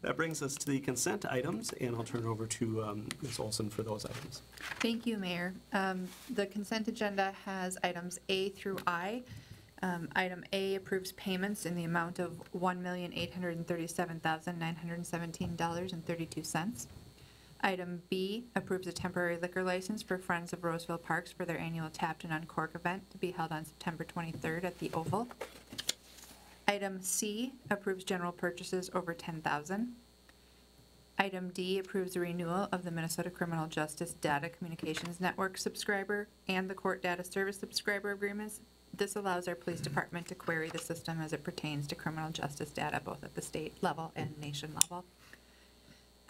That brings us to the consent items, and I'll turn it over to Ms. Olson for those items. Thank you, Mayor. The consent agenda has items A through I. Item A approves payments in the amount of $1,837,917.32. Item B approves a temporary liquor license for Friends of Roseville Parks for their annual Tapped and Uncork event to be held on September 23rd at the Oval. Item C approves general purchases over $10,000. Item D approves the renewal of the Minnesota Criminal Justice Data Communications Network subscriber and the Court Data Service subscriber agreements. This allows our police department to query the system as it pertains to criminal justice data, both at the state level and nation level.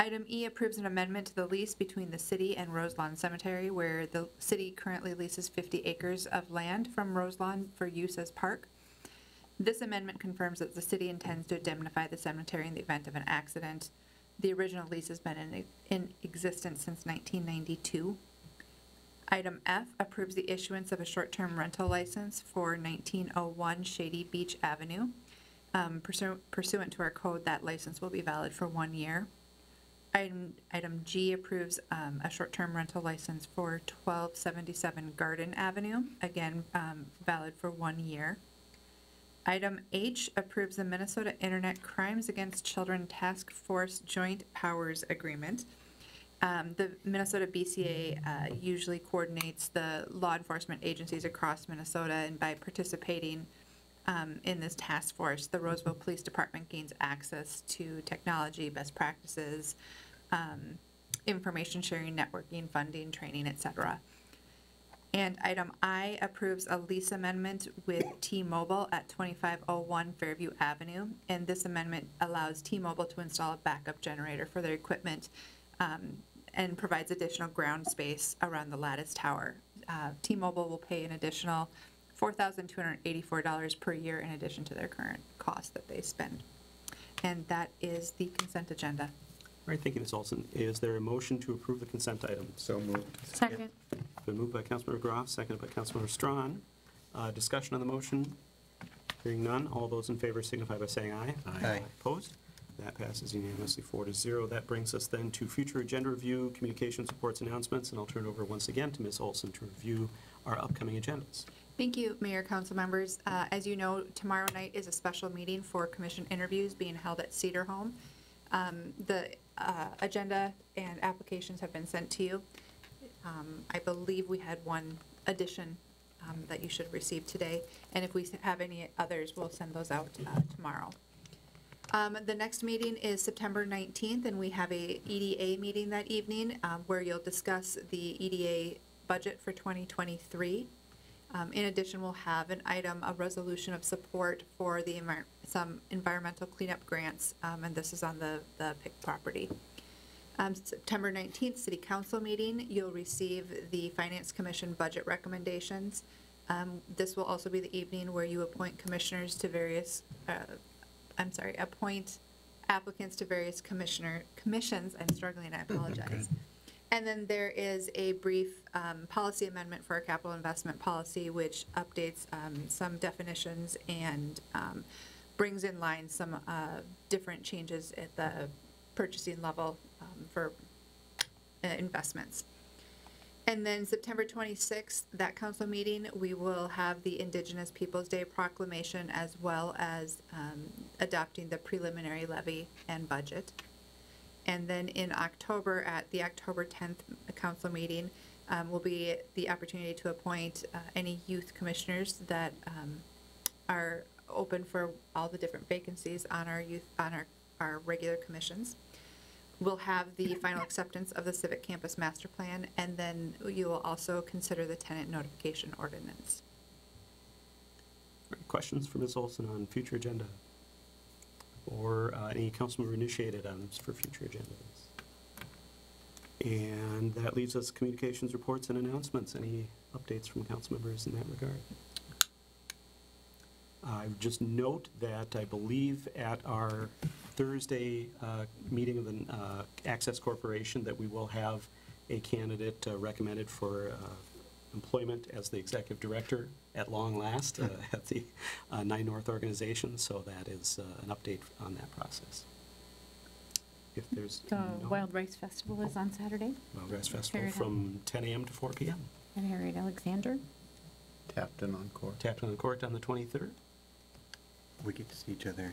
Item E approves an amendment to the lease between the city and Roselawn Cemetery, where the city currently leases 50 acres of land from Roselawn for use as park. This amendment confirms that the city intends to indemnify the cemetery in the event of an accident. The original lease has been in existence since 1992. Item F approves the issuance of a short-term rental license for 1901 Shady Beach Avenue. Pursuant to our code, that license will be valid for 1 year. Item G approves a short-term rental license for 1277 Garden Avenue, again valid for 1 year. Item H approves the Minnesota Internet Crimes Against Children Task Force Joint Powers Agreement. The Minnesota BCA usually coordinates the law enforcement agencies across Minnesota, and by participating in this task force, the Roseville Police Department gains access to technology, best practices, information sharing, networking, funding, training, etc. And item I approves a lease amendment with T-Mobile at 2501 Fairview Avenue, and this amendment allows T-Mobile to install a backup generator for their equipment and provides additional ground space around the Lattice Tower. T-Mobile will pay an additional $4,284 per year in addition to their current cost that they spend. And that is the consent agenda. All right, thank you, Ms. Olson. Is there a motion to approve the consent items? So moved. Second. Been moved by Councilmember Groff, seconded by Councilmember Strawn. Discussion on the motion? Hearing none, all those in favor signify by saying aye. Aye. Opposed? That passes unanimously 4-0. That brings us then to future agenda review, communications, reports, announcements, and I'll turn it over once again to Ms. Olson to review our upcoming agendas. Thank you, Mayor, council members. As you know, tomorrow night is a special meeting for commission interviews being held at Cedar Home. The agenda and applications have been sent to you. I believe we had one addition that you should receive today, and if we have any others, we'll send those out tomorrow. The next meeting is September 19th, and we have a EDA meeting that evening where you'll discuss the EDA budget for 2023. In addition, we'll have an item, a resolution of support for the some environmental cleanup grants, and this is on the PIC property. September 19th, City Council meeting, you'll receive the Finance Commission budget recommendations. This will also be the evening where you appoint commissioners to various, appoint applicants to various commissions. I'm struggling, I apologize. And then there is a brief policy amendment for our capital investment policy, which updates some definitions and brings in line some different changes at the purchasing level for investments. And then September 26th, that council meeting, we will have the Indigenous Peoples Day proclamation as well as adopting the preliminary levy and budget. And then in October, at the October 10th council meeting, will be the opportunity to appoint any youth commissioners that are open for all the different vacancies on our regular commissions. we'll have the final acceptance of the Civic Campus Master Plan, and then you will also consider the tenant notification ordinance. Questions for Ms. Olson on future agenda? Or any councilmember-initiated items for future agendas? And that leaves us communications, reports, and announcements. Any updates from council members in that regard? I would just note that I believe at our Thursday meeting of the Access Corporation that we will have a candidate recommended for employment as the executive director at long last at the 9 North organization. So that is an update on that process. If there's The Wild Rice Festival is on Saturday. Wild Rice Festival Harriet from 10 a.m. to 4 p.m. And Harriet Alexander. Tapton on court. Tapton on Court on the 23rd. We get to see each other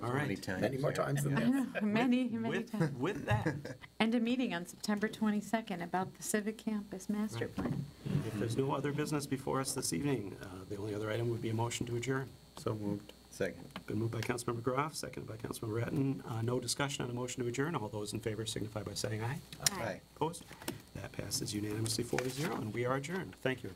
All many right. times. Many more times than I that. know, many times. With that, And a meeting on September 22nd about the Civic Campus Master Right. Plan. if there's no other business before us this evening, the only other item would be a motion to adjourn. So moved. Second. Been moved by Councilmember Groff, seconded by Councilmember Ratten. No discussion on a motion to adjourn. All those in favor signify by saying aye. Aye. Opposed? That passes unanimously 4-0, and we are adjourned. Thank you.